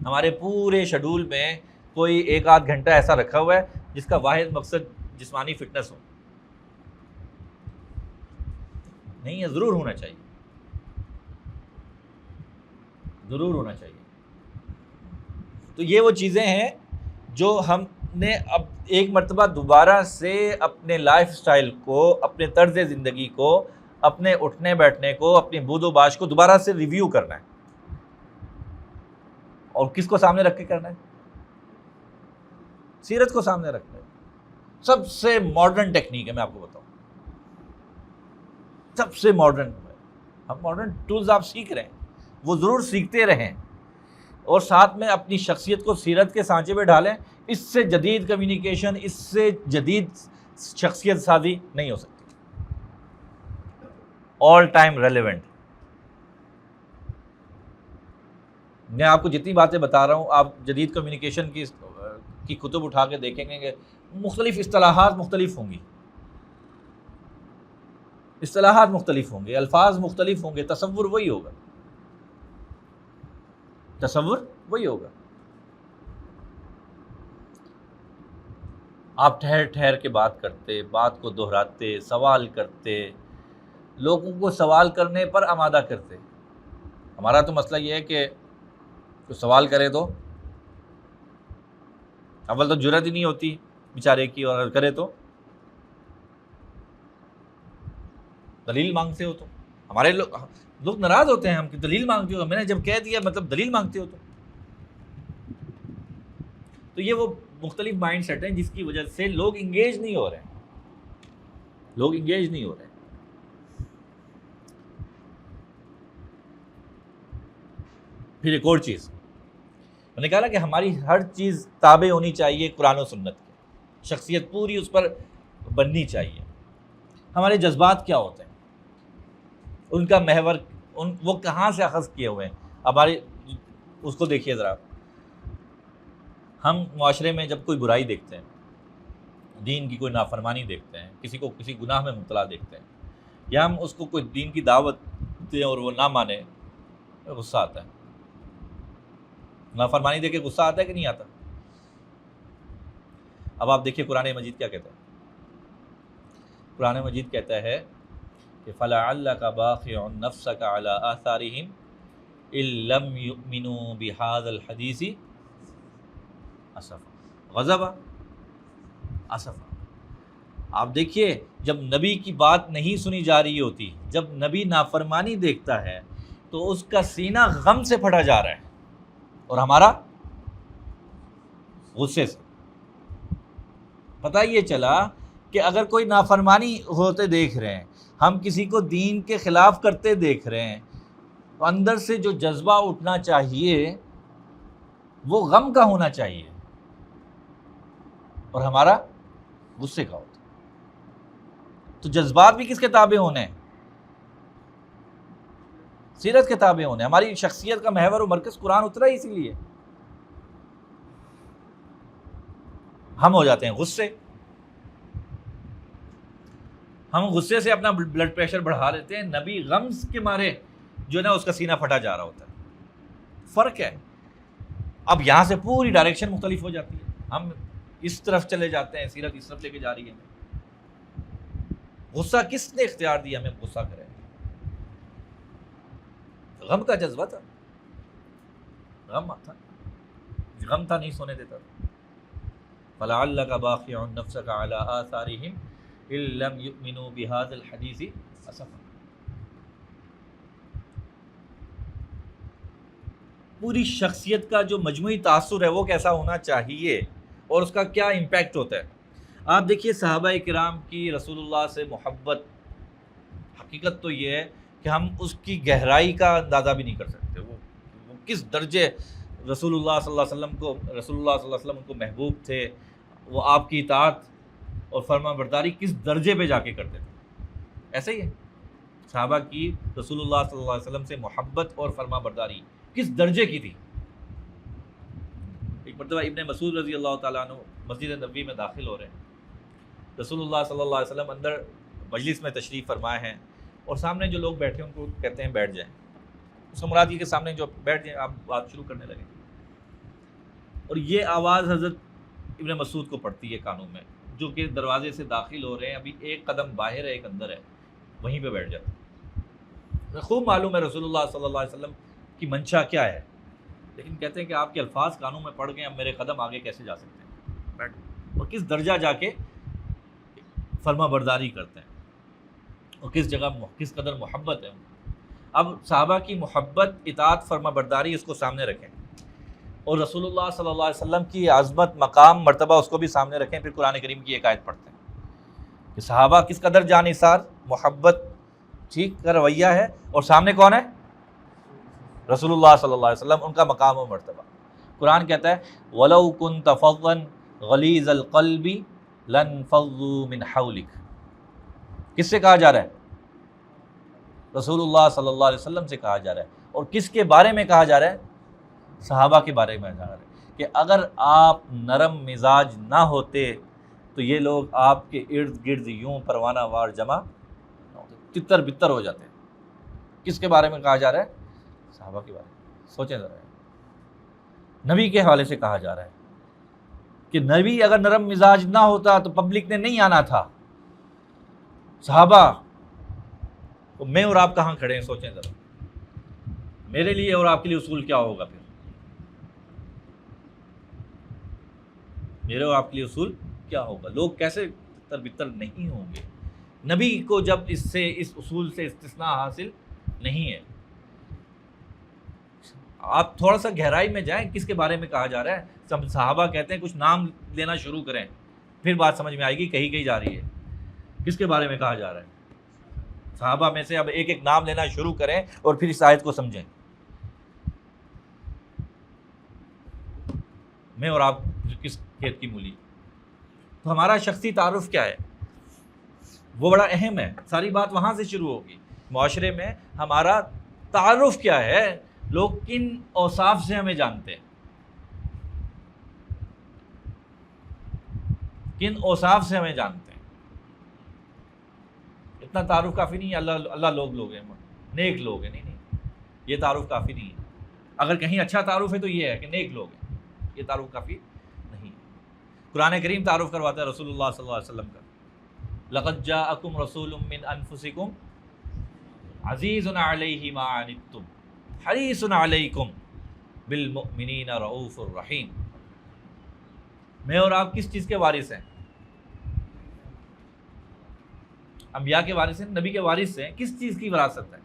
ہمارے پورے شیڈول میں کوئی 1-8 گھنٹہ ایسا رکھا ہوا ہے جس کا واحد مقصد جسمانی فٹنس ہو. نہیں ہے، ضرور ہونا چاہیے، ضرور ہونا چاہیے. تو یہ وہ چیزیں ہیں جو ہم نے اب ایک مرتبہ دوبارہ سے اپنے لائف سٹائل کو، اپنے طرز زندگی کو، اپنے اٹھنے بیٹھنے کو، اپنی بود و باش کو دوبارہ سے ریویو کرنا ہے. اور کس کو سامنے رکھ کے کرنا ہے؟ سیرت کو سامنے رکھنا ہے. سب سے ماڈرن ٹیکنیک ہے، میں آپ کو بتاؤں، سب سے ماڈرن. ہم ماڈرن ٹولز آپ سیکھ رہے ہیں، وہ ضرور سیکھتے رہیں، اور ساتھ میں اپنی شخصیت کو سیرت کے سانچے میں ڈالیں. اس سے جدید کمیونیکیشن، اس سے جدید شخصیت سازی نہیں ہو سکتی. All time relevant. میں آپ کو جتنی باتیں بتا رہا ہوں، آپ جدید کمیونیکیشن کی کتب اٹھا کے دیکھیں گے کہ مختلف اصطلاحات مختلف ہوں گی، اصطلاحات مختلف ہوں گے، الفاظ مختلف ہوں گے، تصور وہی ہوگا، تصور وہی ہوگا. آپ ٹھہر ٹھہر کے بات کرتے، بات کو دہراتے، سوال کرتے، لوگوں کو سوال کرنے پر آمادہ کرتے. ہمارا تو مسئلہ یہ ہے کہ کوئی سوال کرے تو اول تو جرات ہی نہیں ہوتی بیچارے کی، اور اگر کرے تو دلیل مانگتے ہو. تو ہمارے لوگ ناراض ہوتے ہیں ہم کہ دلیل مانگتے ہو. میں نے جب کہہ دیا مطلب دلیل مانگتے ہو. تو یہ وہ مختلف مائنڈ سیٹ ہیں جس کی وجہ سے لوگ انگیج نہیں ہو رہے ہیں، لوگ انگیج نہیں ہو رہے ہیں. پھر ایک اور چیز میں نے کہا کہ ہماری ہر چیز تابع ہونی چاہیے قرآن و سنت کی. شخصیت پوری اس پر بننی چاہیے. ہمارے جذبات کیا ہوتے ہیں، ان کا محور وہ کہاں سے اخذ کیے ہوئے ہیں. ہمارے اس کو دیکھیے ذرا. ہم معاشرے میں جب کوئی برائی دیکھتے ہیں، دین کی کوئی نافرمانی دیکھتے ہیں، کسی کو کسی گناہ میں مبتلا دیکھتے ہیں، یا ہم اس کو کوئی دین کی دعوت دیں اور وہ نہ مانے، غصہ آتا ہے. نافرمانی دیکھ کے غصہ آتا ہے کہ نہیں آتا؟ اب آپ دیکھیے قرآن مجید کیا کہتا ہے. قرآن مجید کہتا ہے کہ فَلَعَلَّكَ بَاخِعٌ نَفْسَكَ عَلَىٰ آثَارِهِمْ إِن لَّمْ يُؤْمِنُوا بِهَٰذَا الْحَدِيثِ أَسَفًا غضبا اسفا. آپ دیکھیے جب نبی کی بات نہیں سنی جا رہی ہوتی، جب نبی نافرمانی دیکھتا ہے تو اس کا سینہ غم سے پھٹا جا رہا ہے، اور ہمارا غصے سے. پتہ یہ چلا کہ اگر کوئی نافرمانی ہوتے دیکھ رہے ہیں، ہم کسی کو دین کے خلاف کرتے دیکھ رہے ہیں، تو اندر سے جو جذبہ اٹھنا چاہیے وہ غم کا ہونا چاہیے، اور ہمارا غصے کا ہوتا. تو جذبات بھی کس کے تابع ہونے ہیں؟ سیرت کے تابع ہونے. ہماری شخصیت کا محور و مرکز قرآن اترا ہی اسی لیے. ہم ہو جاتے ہیں غصے، ہم غصے سے اپنا بلڈ پریشر بڑھا لیتے ہیں. نبی غم کے مارے جو ہے نا اس کا سینہ پھٹا جا رہا ہوتا ہے. فرق ہے. اب یہاں سے پوری ڈائریکشن مختلف ہو جاتی ہے. ہم اس طرف چلے جاتے ہیں، سیرت اس طرف لے کے جا رہی ہے. غصہ کس نے اختیار دیا ہمیں غصہ کریں؟ غم کا جذبہ تھا، غم تھا نہیں سونے دیتا. فَلَعَلَّكَ بَاخِعٌ نَفْسَكَ عَلَىٰ آثَارِهِمْ إِن لَّمْ يُؤْمِنُوا بِهَٰذَا الْحَدِيثِ أَسَفًا. پوری شخصیت کا جو مجموعی تاثر ہے وہ کیسا ہونا چاہیے اور اس کا کیا امپیکٹ ہوتا ہے. آپ دیکھیے صحابہ کرام کی رسول اللہ سے محبت، حقیقت تو یہ ہے کہ ہم اس کی گہرائی کا اندازہ بھی نہیں کر سکتے. وہ کس درجے رسول اللہ صلی اللہ علیہ وسلم کو محبوب تھے. وہ آپ کی اطاعت اور فرما برداری کس درجے پہ جا کے کرتے تھے. ایسے ہی ہے صحابہ کی رسول اللہ صلی اللہ علیہ وسلم سے محبت اور فرما برداری کس درجے کی تھی. ایک مرتبہ ابن مسعود رضی اللہ تعالیٰ عنہ مسجد نبوی میں داخل ہو رہے ہیں. رسول اللہ صلی اللہ علیہ وسلم اندر مجلس میں تشریف فرمائے ہیں، اور سامنے جو لوگ بیٹھے ان کو کہتے ہیں بیٹھ جائیں. اس کا مراد یہ کہ سامنے جو بیٹھ جائیں آپ بات شروع کرنے لگیں. اور یہ آواز حضرت ابن مسعود کو پڑتی ہے کانوں میں، جو کہ دروازے سے داخل ہو رہے ہیں، ابھی ایک قدم باہر ہے ایک اندر ہے، وہیں پہ بیٹھ جاتے ہیں. خوب معلوم ہے رسول اللہ صلی اللہ علیہ وسلم کی منشا کیا ہے، لیکن کہتے ہیں کہ آپ کے الفاظ کانوں میں پڑ گئے، اب میرے قدم آگے کیسے جا سکتے ہیں. بیٹھ. اور کس درجہ جا کے فرما برداری کرتے ہیں، اور کس جگہ کس قدر محبت ہے. اب صحابہ کی محبت، اطاعت، فرما برداری اس کو سامنے رکھیں، اور رسول اللہ صلی اللہ علیہ وسلم کی عظمت، مقام، مرتبہ اس کو بھی سامنے رکھیں. پھر قرآن کریم کی ایک آیت پڑھتے ہیں کہ صحابہ کس قدر جانثار، محبت، ٹھیک کا رویہ ہے، اور سامنے کون ہے؟ رسول اللہ صلی اللہ علیہ وسلم، ان کا مقام و مرتبہ. قرآن کہتا ہے وَلَوْ كُنْتَ فَظًّا غَلِيظَ الْقَلْبِ لَانفَضُّوا مِنْ حَوْلِكَ. کس سے کہا جا رہا ہے؟ رسول اللہ صلی اللہ علیہ وسلم سے کہا جا رہا ہے. اور کس کے بارے میں کہا جا رہا ہے؟ صحابہ کے بارے میں کہا جا رہا ہے کہ اگر آپ نرم مزاج نہ ہوتے تو یہ لوگ آپ کے ارد گرد یوں پروانہ وار جمع نہ ہوتے، تتر بتر ہو جاتے. کس کے بارے میں کہا جا رہا ہے؟ صحابہ کے بارے میں. سوچیں ذرا، نبی کے حوالے سے کہا جا رہا ہے کہ نبی اگر نرم مزاج نہ ہوتا تو پبلک نے نہیں آنا تھا. صحابہ، تو میں اور آپ کہاں کھڑے ہیں؟ سوچیں ذرا. میرے لیے اور آپ کے لیے اصول کیا ہوگا؟ پھر میرے اور آپ کے لیے اصول کیا ہوگا؟ لوگ کیسے تر بتر نہیں ہوں گے نبی کو جب اس اصول سے استثناء حاصل نہیں ہے. آپ تھوڑا سا گہرائی میں جائیں، کس کے بارے میں کہا جا رہا ہے. سب صحابہ کہتے ہیں کچھ نام لینا شروع کریں، پھر بات سمجھ میں آئے گی کہیں جا رہی ہے. کس کے بارے میں کہا جا رہا ہے؟ صحابہ میں سے اب ایک ایک نام لینا شروع کریں اور پھر اس آیت کو سمجھیں. میں اور آپ کس کھیت کی مولی. تو ہمارا شخصی تعارف کیا ہے وہ بڑا اہم ہے. ساری بات وہاں سے شروع ہوگی. معاشرے میں ہمارا تعارف کیا ہے، لوگ کن اوصاف سے ہمیں جانتے ہیں، کن اوصاف سے ہمیں جانتے ہیں. اتنا تعارف کافی نہیں ہے. اللہ لوگ ہیں، نیک لوگ ہیں، نہیں، یہ تعارف کافی نہیں ہے. اگر کہیں اچھا تعارف ہے تو یہ ہے کہ نیک لوگ ہیں، یہ تعارف کافی نہیں ہے۔ قرآن کریم تعارف کرواتا ہے رسول اللہ صلی اللہ علیہ وسلم کا، لقد جاءکم رسول من انفسکم عزیز علیہ ما عنتم حریص علیکم بالمؤمنین رؤوف الرحیم۔ میں اور آپ کس چیز کے وارث ہیں؟ انبیاء کے وارث ہیں، نبی کے وارث ہیں۔ کس چیز کی وراثت ہے؟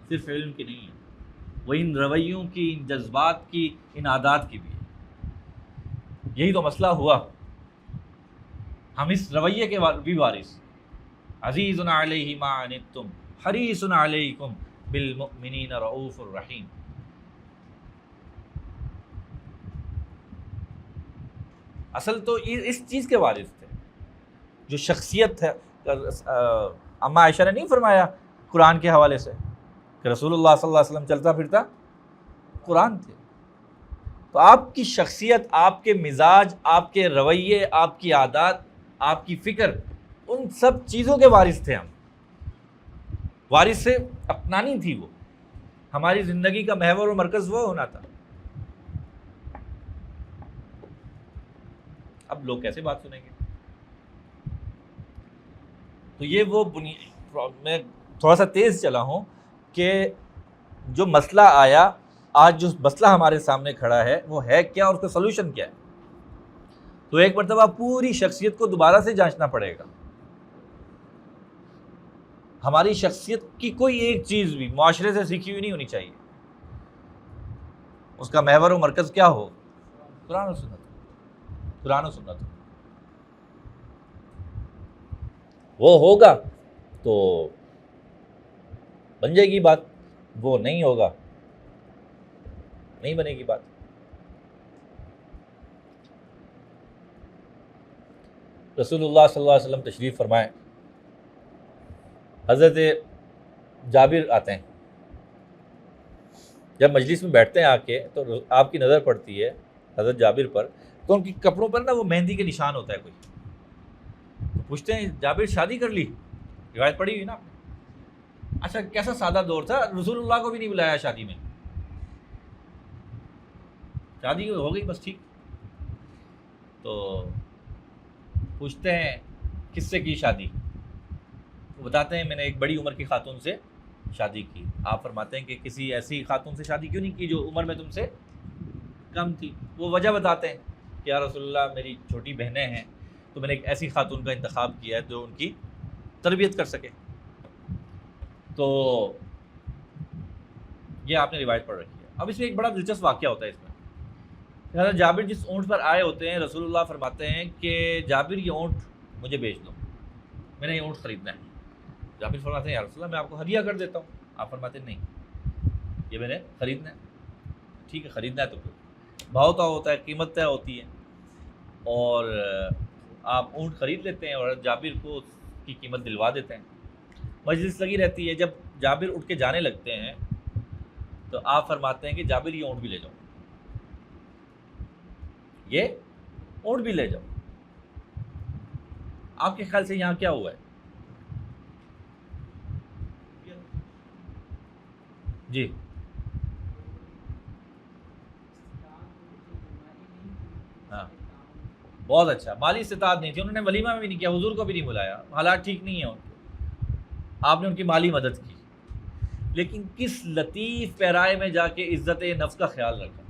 صرف علم کی نہیں ہے، وہ ان رویوں کی، ان جذبات کی، ان عادات کی بھی ہے۔ یہی تو مسئلہ ہوا، ہم اس رویے کے بھی وارث۔ عزیز علیہ ما عنتم حریص علیکم بالمؤمنین رؤوف الرحیم۔ اصل تو اس چیز کے وارث تھے، جو شخصیت ہے۔ اما عائشہ نے نہیں فرمایا قرآن کے حوالے سے کہ رسول اللہ صلی اللہ علیہ وسلم چلتا پھرتا قرآن تھے؟ تو آپ کی شخصیت، آپ کے مزاج، آپ کے رویے، آپ کی عادات، آپ کی فکر، ان سب چیزوں کے وارث تھے ہم۔ وارث سے اپنانی تھی وہ، ہماری زندگی کا محور و مرکز وہ ہونا تھا۔ اب لوگ کیسے بات سنیں گے؟ تو یہ وہ میں تھوڑا سا تیز چلا ہوں کہ جو مسئلہ آیا، آج جو مسئلہ ہمارے سامنے کھڑا ہے وہ ہے کیا اور اس کا سلوشن کیا ہے؟ تو ایک مرتبہ پوری شخصیت کو دوبارہ سے جانچنا پڑے گا۔ ہماری شخصیت کی کوئی ایک چیز بھی معاشرے سے سیکھی ہوئی نہیں ہونی چاہیے، اس کا محور و مرکز کیا ہو؟ قرآن و سنت، قرآن و سنت۔ وہ ہوگا تو بن جائے گی بات، وہ نہیں ہوگا نہیں بنے گی بات۔ رسول اللہ صلی اللہ علیہ وسلم تشریف فرمائے، حضرت جابر آتے ہیں، جب مجلس میں بیٹھتے ہیں آ کے تو آپ کی نظر پڑتی ہے حضرت جابر پر، تو ان کے کپڑوں پر نا وہ مہندی کے نشان ہوتا ہے کوئی، تو پوچھتے ہیں جابر شادی کر لی؟ روایت پڑھی ہوئی نا آپ نے۔ اچھا کیسا سادہ دور تھا، رسول اللہ کو بھی نہیں بلایا شادی میں، شادی ہو گئی بس ٹھیک۔ تو پوچھتے ہیں کس سے کی شادی؟ وہ بتاتے ہیں میں نے ایک بڑی عمر کی خاتون سے شادی کی۔ آپ فرماتے ہیں کہ کسی ایسی خاتون سے شادی کیوں نہیں کی جو عمر میں تم سے کم تھی؟ وہ وجہ بتاتے ہیں کہ یا رسول اللہ میری چھوٹی بہنیں ہیں، تو میں نے ایک ایسی خاتون کا انتخاب کیا ہے جو ان کی تربیت کر سکے۔ تو یہ آپ نے روایت پڑھ رکھی ہے۔ اب اس میں ایک بڑا دلچسپ واقعہ ہوتا ہے اس میں، حضرت جابر جس اونٹ پر آئے ہوتے ہیں، رسول اللہ فرماتے ہیں کہ جابر یہ اونٹ مجھے بیچ دو، میں نے یہ اونٹ خریدنا ہے۔ جابر فرماتے ہیں یا رسول اللہ میں آپ کو ہدیہ کر دیتا ہوں۔ آپ فرماتے ہیں نہیں، یہ میں نے خریدنا ہے۔ ٹھیک ہے خریدنا ہے تو پھر بھاؤ طے ہوتا ہے، قیمت طے ہوتی ہے، اور آپ اونٹ خرید لیتے ہیں اور جابر کو اس کی قیمت دلوا دیتے ہیں۔ مجلس لگی رہتی ہے، جب جابر اٹھ کے جانے لگتے ہیں تو آپ فرماتے ہیں کہ جابر یہ اونٹ بھی لے جاؤ، یہ اونٹ بھی لے جاؤ۔ آپ کے خیال سے یہاں کیا ہوا ہے؟ جی ہاں بہت اچھا، مالی استطاعت نہیں تھی، انہوں نے ولیمہ بھی نہیں کیا، حضور کو بھی نہیں بلایا، حالات ٹھیک نہیں ہیں ان کے، آپ نے ان کی مالی مدد کی، لیکن کس لطیف پیرائے میں جا کے عزت نفس کا خیال رکھا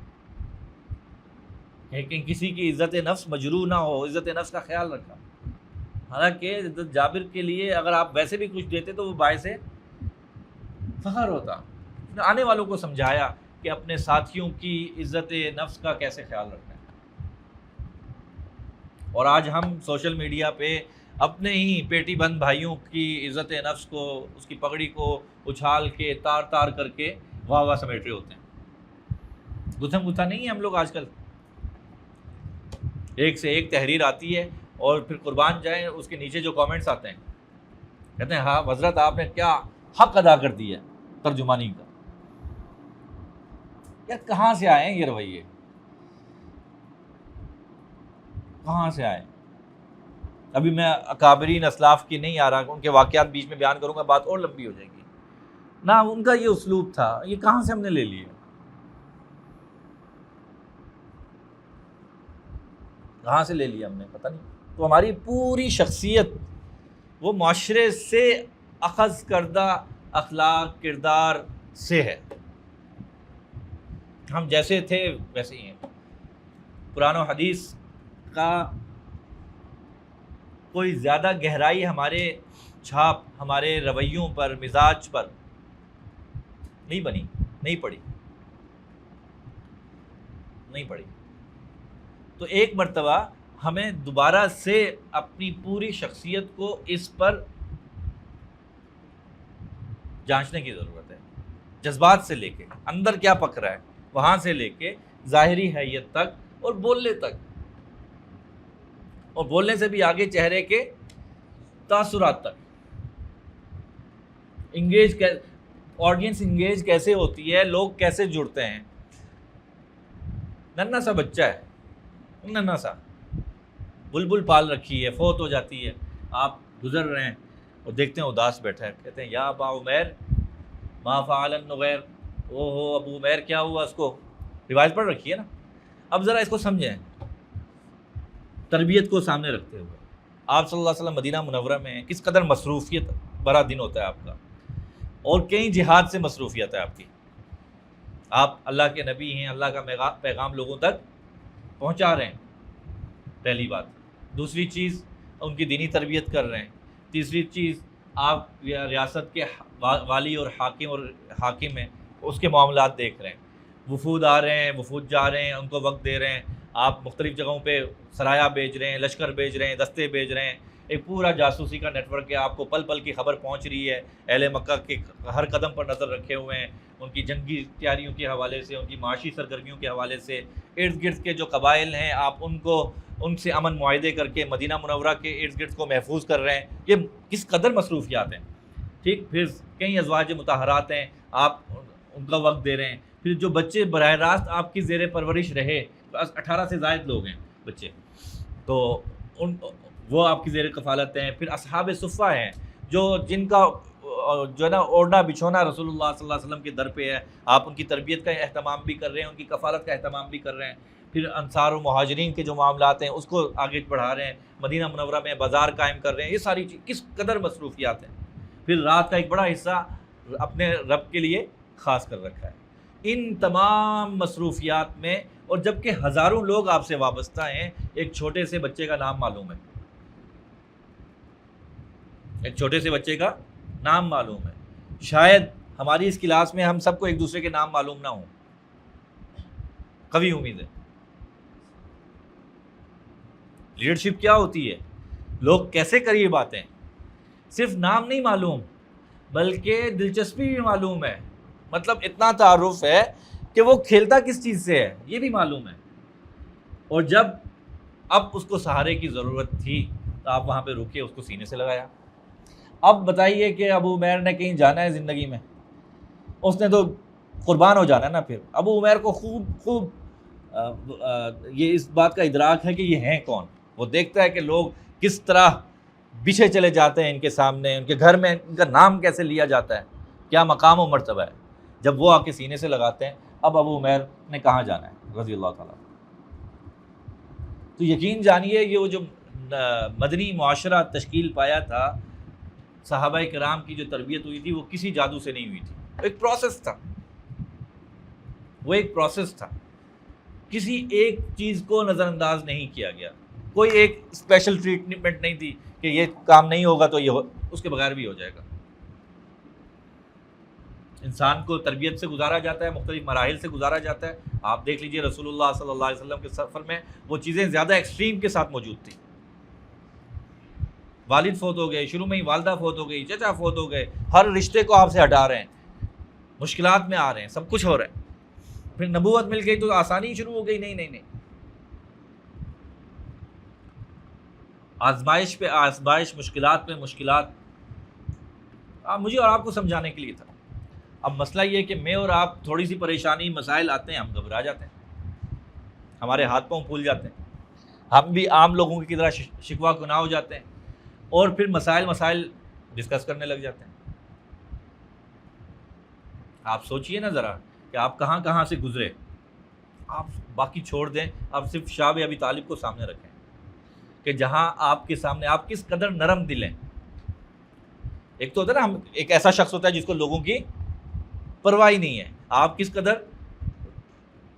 کہ کسی کی عزت نفس مجروح نہ ہو، عزت نفس کا خیال رکھا۔ حالانکہ حضرت جابر کے لیے اگر آپ ویسے بھی کچھ دیتے تو وہ باعث فخر ہوتا۔ آنے والوں کو سمجھایا کہ اپنے ساتھیوں کی عزت نفس کا کیسے خیال رکھنا ہے۔ اور آج ہم سوشل میڈیا پہ اپنے ہی پیٹی بند بھائیوں کی عزت نفس کو، اس کی پگڑی کو اچھال کے تار تار کر کے واہ واہ سمیٹ رہے ہوتے ہیں۔ گتھم گتھا نہیں ہے ہم لوگ آج کل، ایک سے ایک تحریر آتی ہے اور پھر قربان جائیں اس کے نیچے جو کامنٹس آتے ہیں، کہتے ہیں ہاں حضرت آپ نے کیا حق ادا کر دیا ترجمانی کا۔ یار کہاں سے آئے ہیں یہ رویے، کہاں سے آئے؟ ابھی میں اکابرین اسلاف کی نہیں آ رہا، ان کے واقعات بیچ میں بیان کروں گا، بات اور لمبی ہو جائے گی، نہ ان کا یہ اسلوب تھا. یہ کہاں سے ہم نے لے لیے؟ کہاں سے لے لیا ہم نے پتہ نہیں. تو ہماری پوری شخصیت وہ معاشرے سے اخذ کردہ اخلاق کردار سے ہے. ہم جیسے تھے ویسے ہی ہیں. قرآن و حدیث کا کوئی زیادہ گہرائی ہمارے چھاپ ہمارے رویوں پر مزاج پر نہیں بنی، نہیں پڑی. تو ایک مرتبہ ہمیں دوبارہ سے اپنی پوری شخصیت کو اس پر جانچنے کی ضرورت ہے. جذبات سے لے کے اندر کیا پک رہا ہے وہاں سے لے کے ظاہری حیت تک اور بولنے تک، اور بولنے سے بھی آگے چہرے کے تاثرات تک. آڈینس انگیج کیسے ہوتی ہے، لوگ کیسے جڑتے ہیں. ننھا سا بچہ ہے، ننھا سا بلبل پال رکھی ہے، فوت ہو جاتی ہے، آپ گزر رہے ہیں اور دیکھتے ہیں اداس بیٹھا ہے، کہتے ہیں یا ابا عمیر ما فعل النغیر. او ہو ابو عمیر کیا ہوا اس کو. روایت پڑھ رکھی ہے نا. اب ذرا اس کو سمجھیں تربیت کو سامنے رکھتے ہوئے. آپ صلی اللہ علیہ وسلم مدینہ منورہ میں کس قدر مصروفیت بڑا دن ہوتا ہے آپ کا، اور کئی جہاد سے مصروفیت ہے آپ کی. آپ اللہ کے نبی ہیں، اللہ کا پیغام لوگوں تک پہنچا رہے ہیں، پہلی بات. دوسری چیز ان کی دینی تربیت کر رہے ہیں. تیسری چیز آپ ریاست کے والی اور حاکم ہیں، اس کے معاملات دیکھ رہے ہیں. وفود آ رہے ہیں، وفود جا رہے ہیں، ان کو وقت دے رہے ہیں. آپ مختلف جگہوں پہ سرایہ بھیج رہے ہیں، لشکر بھیج رہے ہیں، دستے بھیج رہے ہیں. ایک پورا جاسوسی کا نیٹ ورک ہے. آپ کو پل پل کی خبر پہنچ رہی ہے. اہل مکہ کے ہر قدم پر نظر رکھے ہوئے ہیں، ان کی جنگی تیاریوں کے حوالے سے، ان کی معاشی سرگرمیوں کے حوالے سے. ارد گرد کے جو قبائل ہیں آپ ان سے امن معاہدے کر کے مدینہ منورہ کے ارد گرد کو محفوظ کر رہے ہیں. یہ کس قدر مصروفیات ہیں. ٹھیک. پھر کئی ازواج مطہرات ہیں، آپ ان کا وقت دے رہے ہیں. پھر جو بچے براہ راست آپ کی زیر پرورش رہے، 18 سے زائد لوگ ہیں بچے، تو وہ آپ کی زیر کفالت ہیں. پھر اصحاب صفہ ہیں جن کا جو ہے نا اوڑھنا بچھونا رسول اللہ صلی اللہ علیہ وسلم کے در پہ ہے. آپ ان کی تربیت کا اہتمام بھی کر رہے ہیں، ان کی کفالت کا اہتمام بھی کر رہے ہیں. پھر انصار و مہاجرین کے جو معاملات ہیں اس کو آگے بڑھا رہے ہیں. مدینہ منورہ میں بازار قائم کر رہے ہیں. یہ ساری چیز کس قدر مصروفیات ہیں. پھر رات کا ایک بڑا حصہ اپنے رب کے لیے خاص کر رکھا ہے. ان تمام مصروفیات میں، اور جبکہ ہزاروں لوگ آپ سے وابستہ ہیں، ایک چھوٹے سے بچے کا نام معلوم ہے. ایک چھوٹے سے بچے کا نام معلوم ہے. شاید ہماری اس کلاس میں ہم سب کو ایک دوسرے کے نام معلوم نہ ہوں، قوی امید ہے. لیڈرشپ کیا ہوتی ہے، لوگ کیسے قریب آتے ہیں. صرف نام نہیں معلوم بلکہ دلچسپی بھی معلوم ہے. مطلب اتنا تعارف ہے کہ وہ کھیلتا کس چیز سے ہے یہ بھی معلوم ہے. اور جب اب اس کو سہارے کی ضرورت تھی تو آپ وہاں پہ رکے، اس کو سینے سے لگایا. اب بتائیے کہ ابو عمیر نے کہیں جانا ہے زندگی میں، اس نے تو قربان ہو جانا ہے نا. پھر ابو عمیر کو خوب یہ اس بات کا ادراک ہے کہ یہ ہیں کون. وہ دیکھتا ہے کہ لوگ کس طرح بچھے چلے جاتے ہیں ان کے سامنے، ان کے گھر میں ان کا نام کیسے لیا جاتا ہے، کیا مقام و مرتبہ ہے. جب وہ آ کے سینے سے لگاتے ہیں اب ابو عمیر نے کہاں جانا ہے رضی اللہ تعالیٰ. تو یقین جانیے یہ وہ جو مدنی معاشرہ تشکیل پایا تھا، صحابہ کرام کی جو تربیت ہوئی تھی وہ کسی جادو سے نہیں ہوئی تھی. ایک پروسیس تھا، وہ ایک پروسیس تھا. کسی ایک چیز کو نظر انداز نہیں کیا گیا. کوئی ایک اسپیشل ٹریٹمنٹ نہیں تھی کہ یہ کام نہیں ہوگا تو اس کے بغیر بھی ہو جائے گا. انسان کو تربیت سے گزارا جاتا ہے، مختلف مراحل سے گزارا جاتا ہے. آپ دیکھ لیجئے رسول اللہ صلی اللہ علیہ وسلم کے سفر میں وہ چیزیں زیادہ ایکسٹریم کے ساتھ موجود تھیں. والد فوت ہو گئے، شروع میں ہی والدہ فوت ہو گئی، چچا فوت ہو گئے، ہر رشتے کو آپ سے ہٹا رہے ہیں، مشکلات میں آ رہے ہیں، سب کچھ ہو رہا ہے. پھر نبوت مل گئی تو آسانی شروع ہو گئی. نہیں، آزمائش پہ آزمائش، مشکلات پہ مشکلات. مجھے اور آپ کو سمجھانے کے لیے تھا. اب مسئلہ یہ کہ میں اور آپ تھوڑی سی پریشانی مسائل آتے ہیں ہم گھبرا جاتے ہیں، ہمارے ہاتھ پاؤں پھول جاتے ہیں، ہم بھی عام لوگوں کی طرح شکوہ گناہ ہو جاتے ہیں، اور پھر مسائل ڈسکس کرنے لگ جاتے ہیں. آپ سوچئے نا ذرا کہ آپ کہاں کہاں سے گزرے، آپ باقی چھوڑ دیں، آپ صرف شعب ابی طالب کو سامنے رکھیں کہ جہاں آپ کے سامنے آپ کس قدر نرم دل ہیں۔ ایک تو ہوتا ہے نا، ہم ایک ایسا شخص ہوتا ہے جس کو لوگوں کی پرواہ ہی نہیں ہے، آپ کس قدر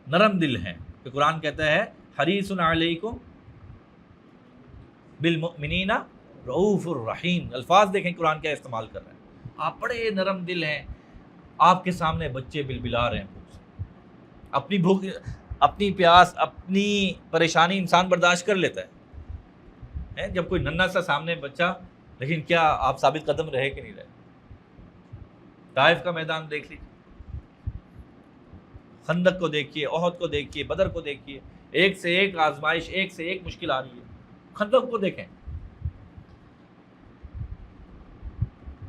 نرم دل ہیں کہ قرآن کہتا ہے حریص علیکم بالمؤمنین رؤوف الرحیم۔ الفاظ دیکھیں قرآن کیا استعمال کر رہے ہیں، آپ بڑے نرم دل ہیں، آپ کے سامنے بچے بلبلا رہے ہیں بھوک سے، اپنی بھوک، اپنی پیاس، اپنی پریشانی انسان برداشت کر لیتا ہے، جب کوئی ننھا سا سامنے بچہ، لیکن کیا آپ ثابت قدم رہے کہ نہیں رہے؟ طائف کا میدان دیکھ لیجیے، خندق کو دیکھیے، احد کو دیکھیے، بدر کو دیکھیے، ایک سے ایک آزمائش، ایک سے ایک مشکل آ رہی ہے۔ خندق کو دیکھیں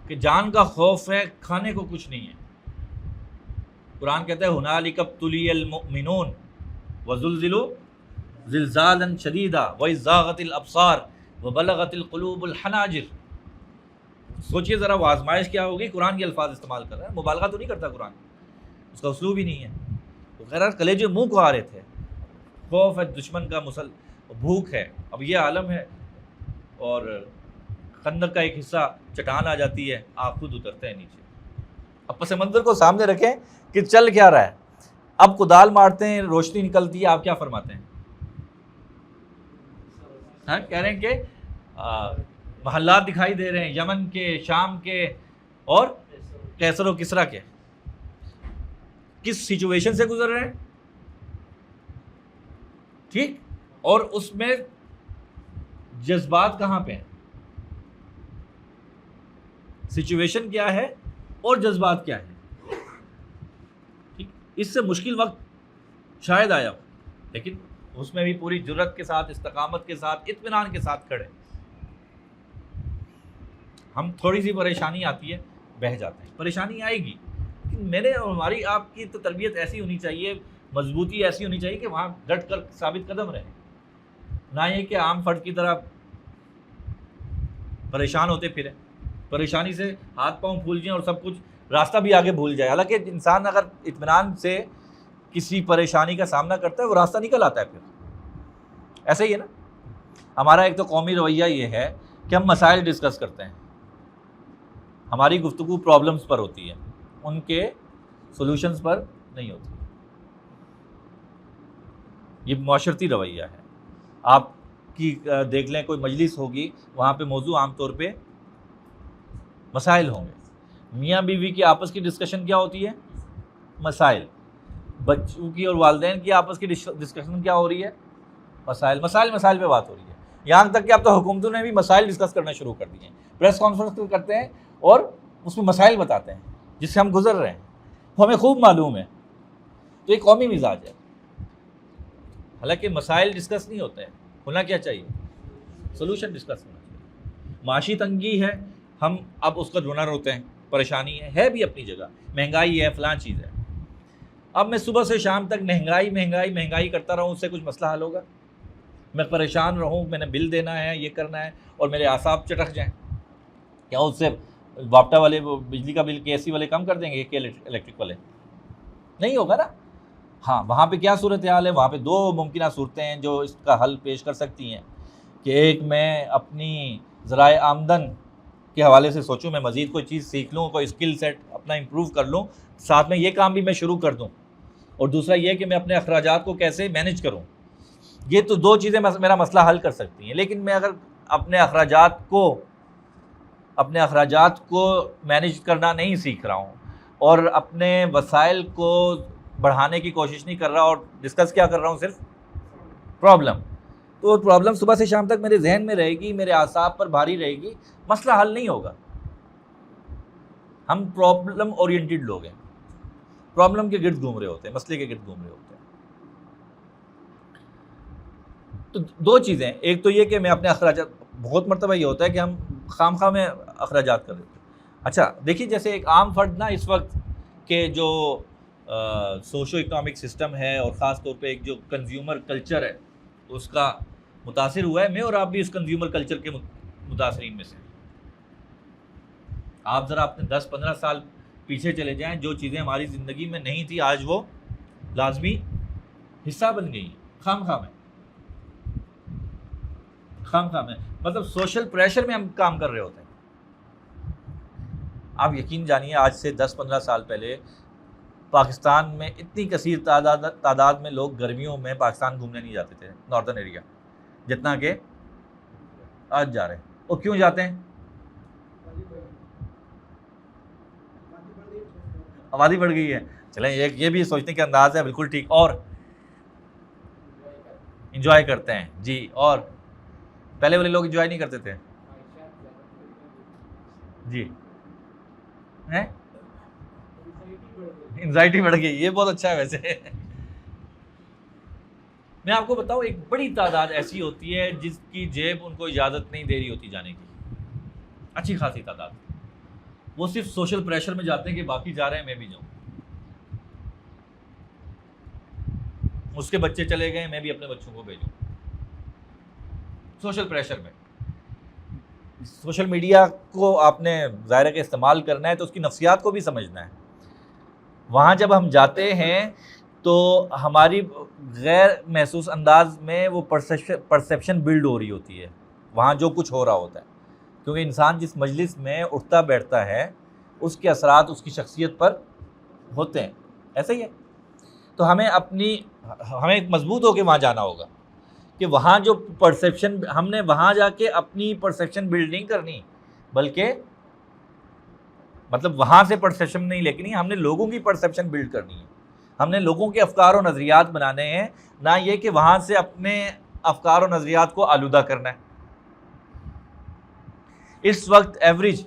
کہ جان کا خوف ہے، کھانے کو کچھ نہیں ہے۔ قرآن کہتا ہے ہنالک ابتلی المؤمنون وزلزلوا زلزالا شدیدا واذ زاغت الابصار وبلغت القلوب الحناجر۔ سوچئے ذرا وہ آزمائش کیا ہوگی، قرآن کے الفاظ استعمال کر رہا ہے، مبالغہ تو نہیں کرتا قرآن، اس کا اسلوب ہی نہیں ہے۔ تو خیر کلیجے منہ کو آ رہے تھے، خوف ہے دشمن کا، بھوک ہے، اب یہ عالم ہے، اور خندق کا ایک حصہ چٹان آ جاتی ہے، آپ خود اترتے ہیں نیچے۔ اب پس منظر کو سامنے رکھیں کہ چل کیا رہا ہے۔ اب کدال مارتے ہیں، روشنی نکلتی ہے، آپ کیا فرماتے ہیں؟ کہہ رہے ہیں کہ محلات دکھائی دے رہے ہیں، یمن کے، شام کے اور کیسر و کسرا کے۔ کس سچویشن سے گزر رہے ہیں، ٹھیک، اور اس میں جذبات کہاں پہ ہیں، سچویشن کیا ہے اور جذبات کیا ہے، ٹھیک۔ اس سے مشکل وقت شاید آیا ہو، لیکن اس میں بھی پوری جرت کے ساتھ، استقامت کے ساتھ، اطمینان کے ساتھ کھڑے۔ ہم تھوڑی سی پریشانی آتی ہے بہہ جاتے ہیں، پریشانی آئے گی، لیکن میرے اور ہماری آپ کی تو تربیت ایسی ہونی چاہیے، مضبوطی ایسی ہونی چاہیے کہ وہاں ڈٹ کر ثابت قدم رہے، نہ یہ کہ عام فرد کی طرح پریشان ہوتے پھریں، پریشانی سے ہاتھ پاؤں پھول جائیں اور سب کچھ راستہ بھی آگے بھول جائے۔ حالانکہ انسان اگر اطمینان سے کسی پریشانی کا سامنا کرتا ہے وہ راستہ نکل آتا ہے پھر۔ ایسا ہی ہے نا، ہمارا ایک تو قومی رویہ یہ ہے کہ ہم مسائل ڈسکس کرتے ہیں، ہماری گفتگو پرابلمز پر ہوتی ہے، ان کے سولوشنز پر نہیں ہوتی۔ یہ معاشرتی رویہ ہے۔ آپ کی دیکھ لیں کوئی مجلس ہوگی، وہاں پہ موضوع عام طور پہ مسائل ہوں گے، میاں بیوی کی آپس کی ڈسکشن کیا ہوتی ہے، مسائل، بچوں کی اور والدین کی آپس کی ڈسکشن کیا ہو رہی ہے، مسائل، مسائل مسائل پہ بات ہو رہی ہے۔ یہاں تک کہ اب تو حکومتوں نے بھی مسائل ڈسکس کرنا شروع کر دیے ہیں، پریس کانفرنس کرتے ہیں اور اس میں مسائل بتاتے ہیں جس سے ہم گزر رہے ہیں، وہ ہمیں خوب معلوم ہے۔ تو ایک قومی مزاج ہے، حالانکہ مسائل ڈسکس نہیں ہوتے ہیں، ہونا کیا چاہیے، سولوشن ڈسکس ہونا چاہیے۔ معاشی تنگی ہے، ہم اب اس کا رونا روتے ہیں، پریشانی ہے بھی اپنی جگہ، مہنگائی ہے، فلاں چیز ہے۔ اب میں صبح سے شام تک مہنگائی مہنگائی مہنگائی کرتا رہوں، اس سے کچھ مسئلہ حل ہوگا؟ میں پریشان رہوں، میں نے بل دینا ہے، یہ کرنا ہے، اور میرے اعصاب چٹک جائیں، کیا اس سے وابٹا والے وہ بجلی کا بل کے اے سی والے کم کر دیں گے کہ الیکٹرک والے؟ نہیں ہوگا نا۔ ہاں، وہاں پہ کیا صورتحال ہے، وہاں پہ دو ممکنہ صورتیں ہیں جو اس کا حل پیش کر سکتی ہیں کہ ایک، میں اپنی ذرائع آمدن کے حوالے سے سوچوں، میں مزید کوئی چیز سیکھ لوں، کوئی اسکل سیٹ اپنا امپروو کر لوں، ساتھ میں یہ کام بھی میں شروع کر دوں، اور دوسرا یہ کہ میں اپنے اخراجات کو کیسے مینیج کروں۔ یہ تو دو چیزیں میرا مسئلہ حل کر سکتی ہیں۔ لیکن میں اگر اپنے اخراجات کو مینیج کرنا نہیں سیکھ رہا ہوں اور اپنے وسائل کو بڑھانے کی کوشش نہیں کر رہا، اور ڈسکس کیا کر رہا ہوں، صرف پرابلم، تو وہ پرابلم صبح سے شام تک میرے ذہن میں رہے گی، میرے اعصاب پر بھاری رہے گی، مسئلہ حل نہیں ہوگا۔ ہم پرابلم اورینٹڈ لوگ ہیں، پرابلم کے گرد گھوم رہے ہوتے ہیں، مسئلے کے گرد گھوم رہے ہوتے ہیں۔ تو دو چیزیں، ایک تو یہ کہ میں اپنے اخراجات، بہت مرتبہ یہ ہوتا ہے کہ ہم خام خواہ میں اخراجات کر دیتے ہیں۔ اچھا دیکھیے، جیسے ایک عام فرد نا اس وقت کے جو سوشو اکنامک سسٹم ہے، اور خاص طور پہ ایک جو کنزیومر کلچر ہے، اس کا متاثر ہوا ہے۔ میں اور آپ بھی اس کنزیومر کلچر کے متاثرین میں سے۔ آپ ذرا اپنے 10-15 سال پیچھے چلے جائیں، جو چیزیں ہماری زندگی میں نہیں تھی آج وہ لازمی حصہ بن گئی ہیں، خام خام ہے، مطلب سوشل پریشر میں ہم کام کر رہے ہوتے ہیں۔ آپ یقین جانیے آج سے 10-15 سال پہلے پاکستان میں اتنی کثیر تعداد میں لوگ گرمیوں میں پاکستان گھومنے نہیں جاتے تھے، ناردرن ایریا، جتنا کہ آج جا رہے ہیں۔ اور کیوں جاتے ہیں؟ آبادی بڑھ گئی ہے۔ چلیں یہ بھی سوچنے کا انداز ہے، بالکل ٹھیک۔ اور انجوائے کرتے ہیں جی، اور پہلے والے لوگ انجوائے نہیں کرتے تھے جی، انزائٹی بڑھ گئی، یہ بہت اچھا ہے ویسے۔ میں آپ کو بتاؤں ایک بڑی تعداد ایسی ہوتی ہے جس کی جیب ان کو اجازت نہیں دے رہی ہوتی جانے کی، اچھی خاصی تعداد، وہ صرف سوشل پریشر میں جاتے ہیں کہ باقی جا رہے ہیں میں بھی جاؤں، اس کے بچے چلے گئے میں بھی اپنے بچوں کو بھیجوں، سوشل پریشر میں۔ سوشل میڈیا کو آپ نے ظاہر ہے کہ استعمال کرنا ہے تو اس کی نفسیات کو بھی سمجھنا ہے۔ وہاں جب ہم جاتے ہیں تو ہماری غیر محسوس انداز میں وہ پرسیپشن بلڈ ہو رہی ہوتی ہے وہاں جو کچھ ہو رہا ہوتا ہے، کیونکہ انسان جس مجلس میں اٹھتا بیٹھتا ہے اس کے اثرات اس کی شخصیت پر ہوتے ہیں، ایسا ہی ہے۔ تو ہمیں مضبوط ہو کے وہاں جانا ہوگا کہ وہاں جو پرسیپشن، ہم نے وہاں جا کے اپنی پرسیپشن بلڈ نہیں کرنی، بلکہ مطلب وہاں سے پرسیپشن نہیں لیکنی، ہم نے لوگوں کی پرسیپشن بلڈ کرنی ہے، ہم نے لوگوں کے افکار و نظریات بنانے ہیں، نہ یہ کہ وہاں سے اپنے افکار و نظریات کو آلودہ کرنا ہے۔ اس وقت ایوریج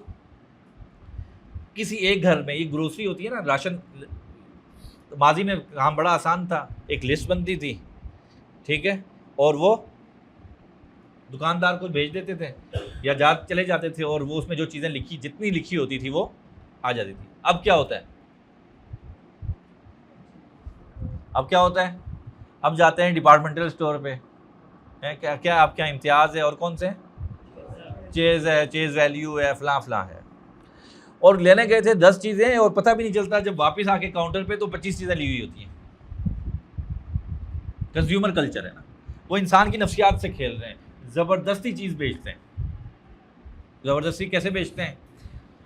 کسی ایک گھر میں، یہ گروسری ہوتی ہے نا، راشن، ماضی میں کام بڑا آسان تھا، ایک لسٹ بنتی تھی، ٹھیک ہے، اور وہ دکاندار کو بھیج دیتے تھے یا چلے جاتے تھے، اور وہ اس میں جو چیزیں جتنی لکھی ہوتی تھی وہ آ جاتی تھی۔ اب کیا ہوتا ہے؟ اب جاتے ہیں ڈپارٹمنٹل اسٹور پہ، کیا آپ کیا امتیاز ہے، اور کون سے چیز ہے، چیز ویلیو ہے، فلاں ہے، اور لینے گئے تھے 10 چیزیں اور پتہ بھی نہیں چلتا جب واپس آ کے کاؤنٹر پہ تو 25 چیزیں لی ہوئی ہوتی ہیں۔ کنزیومر کلچر ہے نا، وہ انسان کی نفسیات سے کھیل رہے ہیں، زبردستی چیز بیچتے ہیں۔ زبردستی کیسے بیچتے ہیں؟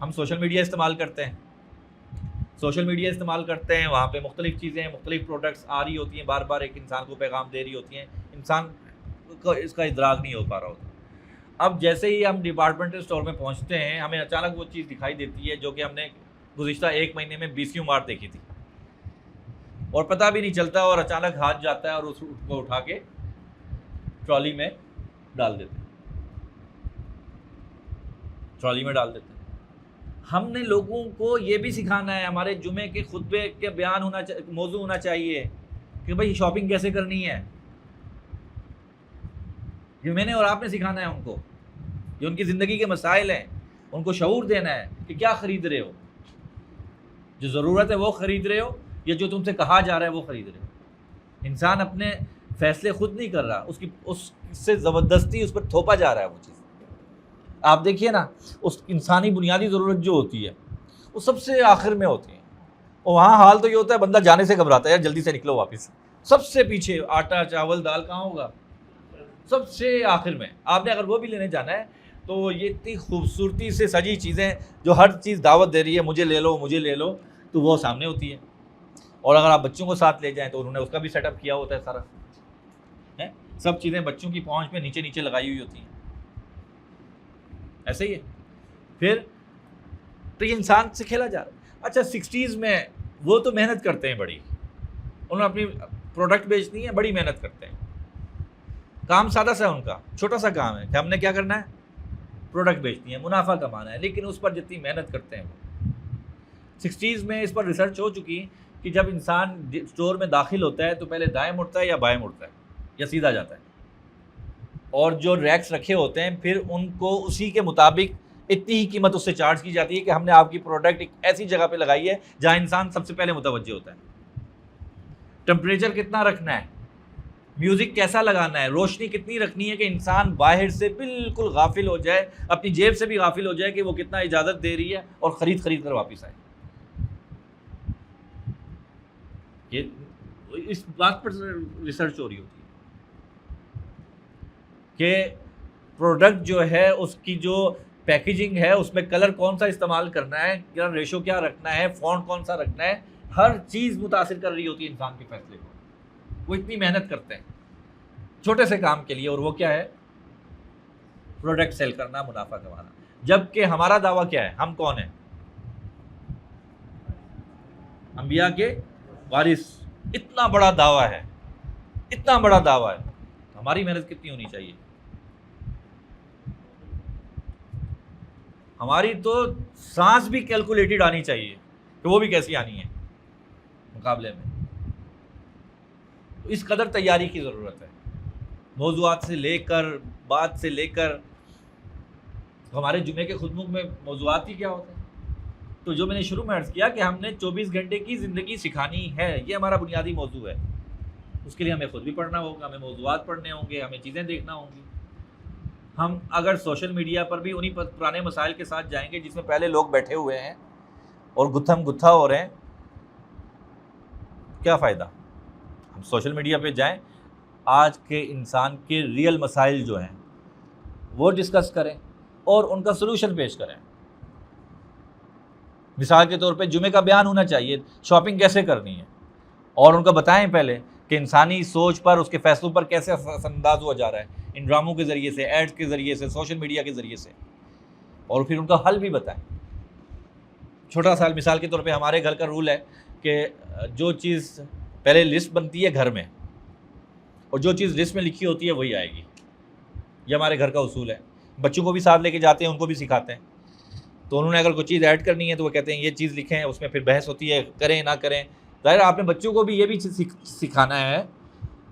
ہم سوشل میڈیا استعمال کرتے ہیں، وہاں پہ مختلف چیزیں، مختلف پروڈکٹس آ رہی ہوتی ہیں، بار بار ایک انسان کو پیغام دے رہی ہوتی ہیں، انسان کو اس کا ادراک نہیں ہو پا رہا ہوتا۔ اب جیسے ہی ہم ڈپارٹمنٹل اسٹور میں پہنچتے ہیں ہمیں اچانک وہ چیز دکھائی دیتی ہے جو کہ ہم نے گزشتہ 1 مہینے میں 20 بار دیکھی تھی، اور پتہ بھی نہیں چلتا، اور اچانک ہاتھ جاتا ہے اور اس کو اٹھا کے ٹرالی میں ڈال دیتے ہیں۔ ہم نے لوگوں کو یہ بھی سکھانا ہے، ہمارے جمعے کے خطبے کے بیان موضوع ہونا چاہیے کہ بھائی شاپنگ کیسے کرنی ہے۔ یہ میں نے اور آپ نے سکھانا ہے ان کو، یہ ان کی زندگی کے مسائل ہیں، ان کو شعور دینا ہے کہ کیا خرید رہے ہو، جو ضرورت ہے وہ خرید رہے ہو یا جو تم سے کہا جا رہا ہے وہ خرید رہے ہو۔ انسان اپنے فیصلے خود نہیں کر رہا، اس سے زبردستی اس پر تھوپا جا رہا ہے وہ چیز۔ آپ دیکھیے نا، اس انسانی بنیادی ضرورت جو ہوتی ہے وہ سب سے آخر میں ہوتی ہے، اور وہاں حال تو یہ ہوتا ہے بندہ جانے سے گھبراتا ہے، یار جلدی سے نکلو واپس، سب سے پیچھے آٹا چاول دال کہاں ہوگا؟ سب سے آخر میں۔ آپ نے اگر وہ بھی لینے جانا ہے تو یہ اتنی خوبصورتی سے سجی چیزیں جو ہر چیز دعوت دے رہی ہے مجھے لے لو، تو وہ سامنے ہوتی ہے، اور اگر آپ بچوں کو ساتھ لے جائیں تو انہوں نے اس کا بھی سیٹ اپ کیا ہوتا ہے سارا، سب چیزیں بچوں کی پہنچ میں نیچے لگائی ہوئی ہوتی ہیں، ایسے ہی ہے۔ پھر تو یہ انسان سے کھیلا جا رہا ہے۔ اچھا 60s میں وہ تو محنت کرتے ہیں بڑی، انہوں نے اپنی پروڈکٹ بیچنی ہے، بڑی محنت کرتے ہیں، کام سادہ سا ان کا چھوٹا سا کام ہے کہ ہم نے کیا کرنا ہے، پروڈکٹ بیچنی ہے، منافع کمانا ہے، لیکن اس پر جتنی محنت کرتے ہیں وہ 60s میں اس پر ریسرچ ہو چکی کہ جب انسان اسٹور میں داخل ہوتا ہے تو پہلے دائیں مڑتا ہے یا بائیں مڑتا ہے یا سیدھا جاتا ہے، اور جو ریکس رکھے ہوتے ہیں پھر ان کو اسی کے مطابق اتنی ہی قیمت اس سے چارج کی جاتی ہے کہ ہم نے آپ کی پروڈکٹ ایک ایسی جگہ پہ لگائی ہے جہاں انسان سب سے پہلے متوجہ ہوتا ہے۔ ٹمپریچر کتنا رکھنا ہے، میوزک کیسا لگانا ہے، روشنی کتنی رکھنی ہے کہ انسان باہر سے بالکل غافل ہو جائے، اپنی جیب سے بھی غافل ہو جائے کہ وہ کتنا اجازت دے رہی ہے، اور خرید کر واپس آئے۔ یہ اس بات پر ریسرچ ہو رہی ہوتی ہے کہ پروڈکٹ جو ہے اس کی جو پیکیجنگ ہے اس میں کلر کون سا استعمال کرنا ہے، کیا ریشو کیا رکھنا ہے، فونٹ کون سا رکھنا ہے، ہر چیز متاثر کر رہی ہوتی ہے انسان کے فیصلے کو. وہ اتنی محنت کرتے ہیں چھوٹے سے کام کے لیے، اور وہ کیا ہے؟ پروڈکٹ سیل کرنا، منافع کمانا. جبکہ ہمارا دعویٰ کیا ہے؟ ہم کون ہیں؟ انبیاء کے وارث. اتنا بڑا دعویٰ ہے، اتنا بڑا دعویٰ ہے، ہماری محنت کتنی ہونی چاہیے؟ ہماری تو سانس بھی کیلکولیٹڈ آنی چاہیے، کہ وہ بھی کیسی آنی ہے مقابلے میں. اس قدر تیاری کی ضرورت ہے، موضوعات سے لے کر، بات سے لے کر. ہمارے جمعے کے خطبوں میں موضوعات ہی کیا ہوتے ہیں؟ تو جو میں نے شروع میں عرض کیا کہ ہم نے 24 گھنٹے کی زندگی سکھانی ہے، یہ ہمارا بنیادی موضوع ہے. اس کے لیے ہمیں خود بھی پڑھنا ہوگا، ہمیں موضوعات پڑھنے ہوں گے، ہمیں چیزیں دیکھنا ہوں گی. ہم اگر سوشل میڈیا پر بھی انہی پرانے مسائل کے ساتھ جائیں گے جس میں پہلے لوگ بیٹھے ہوئے ہیں اور گتھم گتھا ہو رہے ہیں، کیا فائدہ؟ ہم سوشل میڈیا پہ جائیں، آج کے انسان کے ریئل مسائل جو ہیں وہ ڈسکس کریں اور ان کا سلوشن پیش کریں. مثال کے طور پہ جمعے کا بیان ہونا چاہیے شاپنگ کیسے کرنی ہے، اور ان کا بتائیں پہلے کہ انسانی سوچ پر، اس کے فیصلوں پر کیسے اثر انداز ہوا جا رہا ہے ان ڈراموں کے ذریعے سے، ایڈز کے ذریعے سے، سوشل میڈیا کے ذریعے سے، اور پھر ان کا حل بھی بتائیں. چھوٹا سا مثال کے طور پہ ہمارے گھر کا رول ہے کہ جو چیز پہلے لسٹ بنتی ہے گھر میں، اور جو چیز لسٹ میں لکھی ہوتی ہے وہی آئے گی. یہ ہمارے گھر کا اصول ہے. بچوں کو بھی ساتھ لے کے جاتے ہیں، ان کو بھی سکھاتے ہیں. تو انہوں نے اگر کوئی چیز ایڈ کرنی ہے تو وہ کہتے ہیں یہ چیز لکھیں، اس میں پھر بحث ہوتی ہے کریں نہ کریں. ظاہر آپ نے بچوں کو بھی یہ بھی سکھانا ہے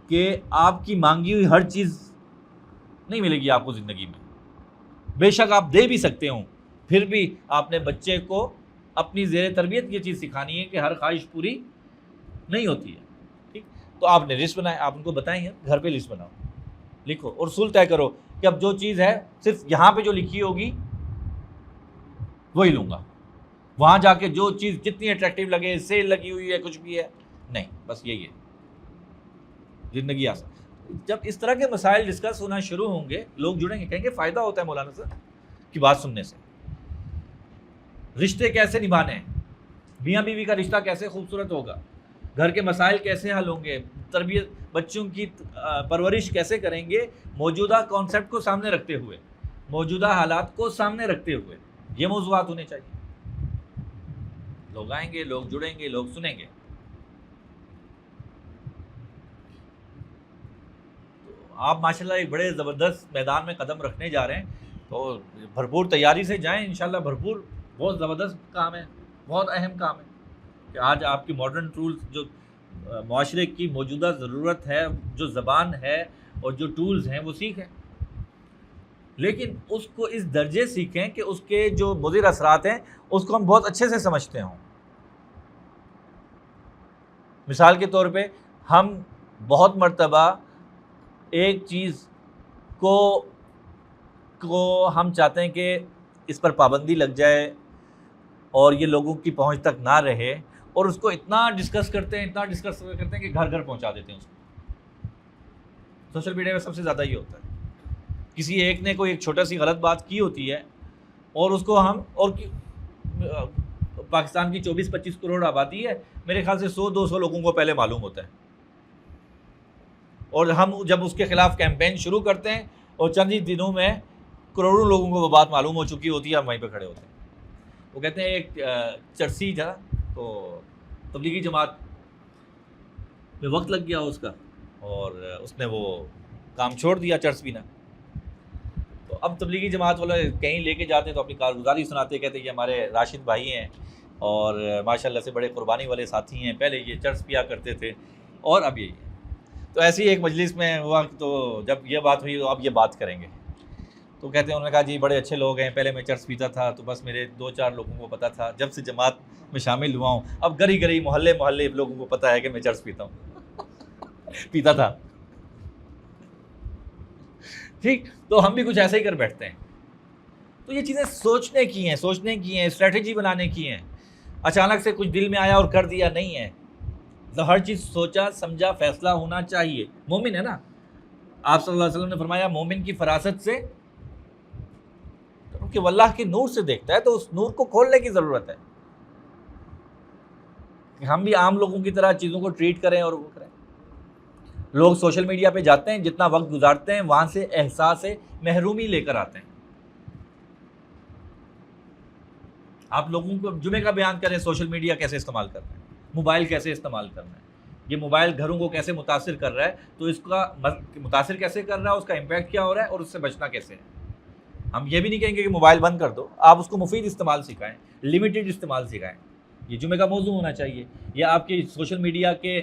کہ آپ کی مانگی ہوئی ہر چیز نہیں ملے گی آپ کو زندگی میں. بے شک آپ دے بھی سکتے ہوں، پھر بھی آپ نے بچے کو اپنی زیر تربیت یہ چیز سکھانی ہے کہ ہر خواہش پوری نہیں ہوتی ہے. ٹھیک، تو آپ نے لسٹ بنائے، آپ ان کو بتائیں گھر پہ لسٹ بناؤ، لکھو اور اصول طے کرو کہ اب جو چیز ہے صرف یہاں پہ جو لکھی ہوگی وہی لوں گا. وہاں جا کے جو چیز جتنی اٹریکٹیو لگے، سیل لگی ہوئی ہے، کچھ بھی ہے نہیں، بس یہی ہے زندگی آسان. جب اس طرح کے مسائل ڈسکس ہونا شروع ہوں گے، لوگ جڑیں گے، کہیں گے فائدہ ہوتا ہے مولانا صاحب کی بات سننے سے. رشتے کیسے نبھانے ہیں، میاں بیوی کا رشتہ کیسے خوبصورت ہوگا، گھر کے مسائل کیسے حل ہوں گے، تربیت بچوں کی پرورش کیسے کریں گے، موجودہ کانسیپٹ کو سامنے رکھتے ہوئے، موجودہ حالات کو سامنے رکھتے ہوئے. یہ موضوعات ہونے چاہیے. لوگ آئیں گے، لوگ جڑیں گے، لوگ سنیں گے. تو آپ ماشاءاللہ ایک بڑے زبردست میدان میں قدم رکھنے جا رہے ہیں، تو بھرپور تیاری سے جائیں انشاءاللہ. بھرپور، بہت زبردست کام ہے، بہت اہم کام ہے کہ آج آپ کی ماڈرن ٹولز جو معاشرے کی موجودہ ضرورت ہے، جو زبان ہے اور جو ٹولز ہیں وہ سیکھیں، لیکن اس کو اس درجے سیکھیں کہ اس کے جو مضر اثرات ہیں اس کو ہم بہت اچھے سے سمجھتے ہوں. مثال کے طور پہ ہم بہت مرتبہ ایک چیز کو ہم چاہتے ہیں کہ اس پر پابندی لگ جائے اور یہ لوگوں کی پہنچ تک نہ رہے، اور اس کو اتنا ڈسکس کرتے ہیں کہ گھر گھر پہنچا دیتے ہیں اس کو. سوشل میڈیا میں سب سے زیادہ یہ ہوتا ہے. کسی ایک نے کوئی ایک چھوٹا سی غلط بات کی ہوتی ہے اور اس کو ہم، اور پاکستان کی 24-25 کروڑ آبادی ہے، میرے خیال سے 100-200 لوگوں کو پہلے معلوم ہوتا ہے، اور ہم جب اس کے خلاف کیمپین شروع کرتے ہیں اور چند ہی دنوں میں کروڑوں لوگوں کو وہ بات معلوم ہو چکی ہوتی ہے، ہم وہیں پہ کھڑے ہوتے ہیں. وہ کہتے ہیں ایک چرسی تھا، تو تبلیغی جماعت میں وقت لگ گیا اس کا، اور اس نے وہ کام چھوڑ دیا چرس پینا. تو اب تبلیغی جماعت والے کہیں لے کے جاتے ہیں تو اپنی کارگزاری سناتے، کہتے ہیں کہ ہمارے راشد بھائی ہیں اور ماشاءاللہ سے بڑے قربانی والے ساتھی ہیں، پہلے یہ چرس پیا کرتے تھے اور اب یہی ہے. تو ایسی ایک مجلس میں ہوا، تو جب یہ بات ہوئی تو اب یہ بات کریں گے، تو کہتے ہیں، انہوں نے کہا جی بڑے اچھے لوگ ہیں، پہلے میں چرس پیتا تھا تو بس میرے 2-4 لوگوں کو پتہ تھا، جب سے جماعت میں شامل ہوا ہوں اب گلی گلی محلے محلے لوگوں کو پتہ ہے کہ میں چرس پیتا ہوں پیتا تھا. ٹھیک، تو ہم بھی کچھ ایسا ہی کر بیٹھتے ہیں. تو یہ چیزیں سوچنے کی ہیں، اسٹریٹجی بنانے کی ہیں. اچانک سے کچھ دل میں آیا اور کر دیا نہیں ہے. تو ہر چیز سوچا سمجھا فیصلہ ہونا چاہیے. مومن ہے نا, آپ صلی اللہ علیہ وسلم نے فرمایا مومن کی فراست سے کہ وہ اللہ کے نور سے دیکھتا ہے, تو اس نور کو کھولنے کی ضرورت ہے کہ ہم بھی عام لوگوں کی طرح چیزوں کو ٹریٹ کریں اور وہ کریں. لوگ سوشل میڈیا پہ جاتے ہیں, جتنا وقت گزارتے ہیں وہاں سے احساس محرومی لے کر آتے ہیں. آپ لوگوں کو جمعے کا بیان کریں سوشل میڈیا کیسے استعمال کرنا ہے, موبائل کیسے استعمال کرنا ہے, یہ موبائل گھروں کو کیسے متاثر کر رہا ہے, تو اس کا متاثر کیسے کر رہا ہے, اس کا امپیکٹ کیا ہو رہا ہے اور اس سے بچنا کیسے ہے. ہم یہ بھی نہیں کہیں گے کہ موبائل بند کر دو, آپ اس کو مفید استعمال سکھائیں, لمیٹڈ استعمال سکھائیں. یہ جمعے کا موضوع ہونا چاہیے, یا آپ کی سوشل میڈیا کے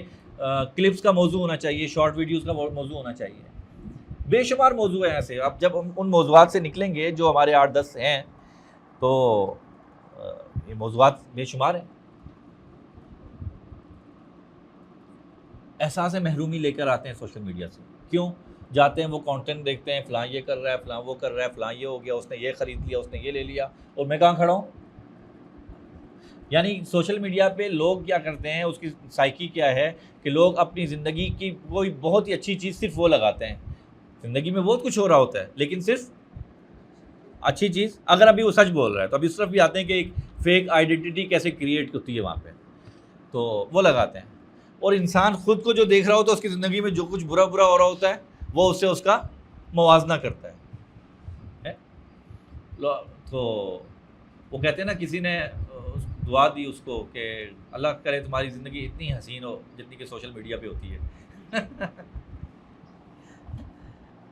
کلپس کا موضوع ہونا چاہیے, شارٹ ویڈیوز کا موضوع ہونا چاہیے. بے شمار موضوع ہیں ایسے. اب جب ہم ان موضوعات سے نکلیں گے جو ہمارے 8-10 ہیں, تو یہ موضوعات بے شمار ہیں. احساس محرومی لے کر آتے ہیں سوشل میڈیا سے. کیوں جاتے ہیں؟ وہ کانٹینٹ دیکھتے ہیں, فلاں یہ کر رہا ہے, فلاں وہ کر رہا ہے, فلاں یہ ہو گیا, اس نے یہ خرید لیا, اس نے یہ لے لیا, اور میں کہاں کھڑا ہوں. یعنی سوشل میڈیا پہ لوگ کیا کرتے ہیں, اس کی سائیکی کیا ہے کہ لوگ اپنی زندگی کی کوئی بہت ہی اچھی چیز صرف وہ لگاتے ہیں. زندگی میں بہت کچھ ہو رہا ہوتا ہے, لیکن صرف اچھی چیز, اگر ابھی وہ سچ بول رہا ہے تو ابھی اس طرف بھی آتے ہیں کہ ایک فیک آئیڈینٹی کیسے کریٹ ہوتی ہے وہاں پہ, تو وہ لگاتے ہیں. اور انسان خود کو جو دیکھ رہا ہوتا ہے, اس کی زندگی میں جو کچھ برا ہو رہا ہوتا ہے, وہ اس سے اس کا موازنہ کرتا ہے. تو وہ کہتے ہیں نا, کسی نے دعا دی اس کو کہ اللہ کرے تمہاری زندگی اتنی حسین ہو جتنی کہ سوشل میڈیا پہ ہوتی ہے.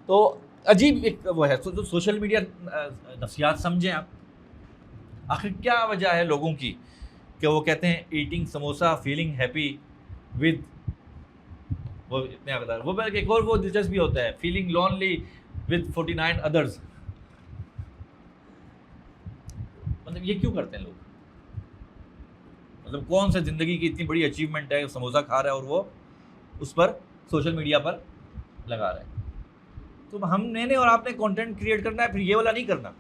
تو عجیب ایک وہ ہے سوشل میڈیا. نفسیات سمجھیں آپ, آخر کیا وجہ ہے لوگوں کی کہ وہ کہتے ہیں eating samosa feeling happy with, وہ اتنے اقدار. وہ بلکہ ایک اور وہ دلچسپ بھی ہوتا ہے, فیلنگ لونلی ود 49 ادرس. مطلب یہ کیوں کرتے ہیں لوگ؟ مطلب کون سا زندگی کی اتنی بڑی اچیومنٹ ہے, سموسا کھا رہا ہے اور وہ اس پر سوشل میڈیا پر لگا رہا ہے. تو ہم نے اور آپ نے کانٹینٹ کریٹ کرنا ہے, پھر یہ والا نہیں کرنا.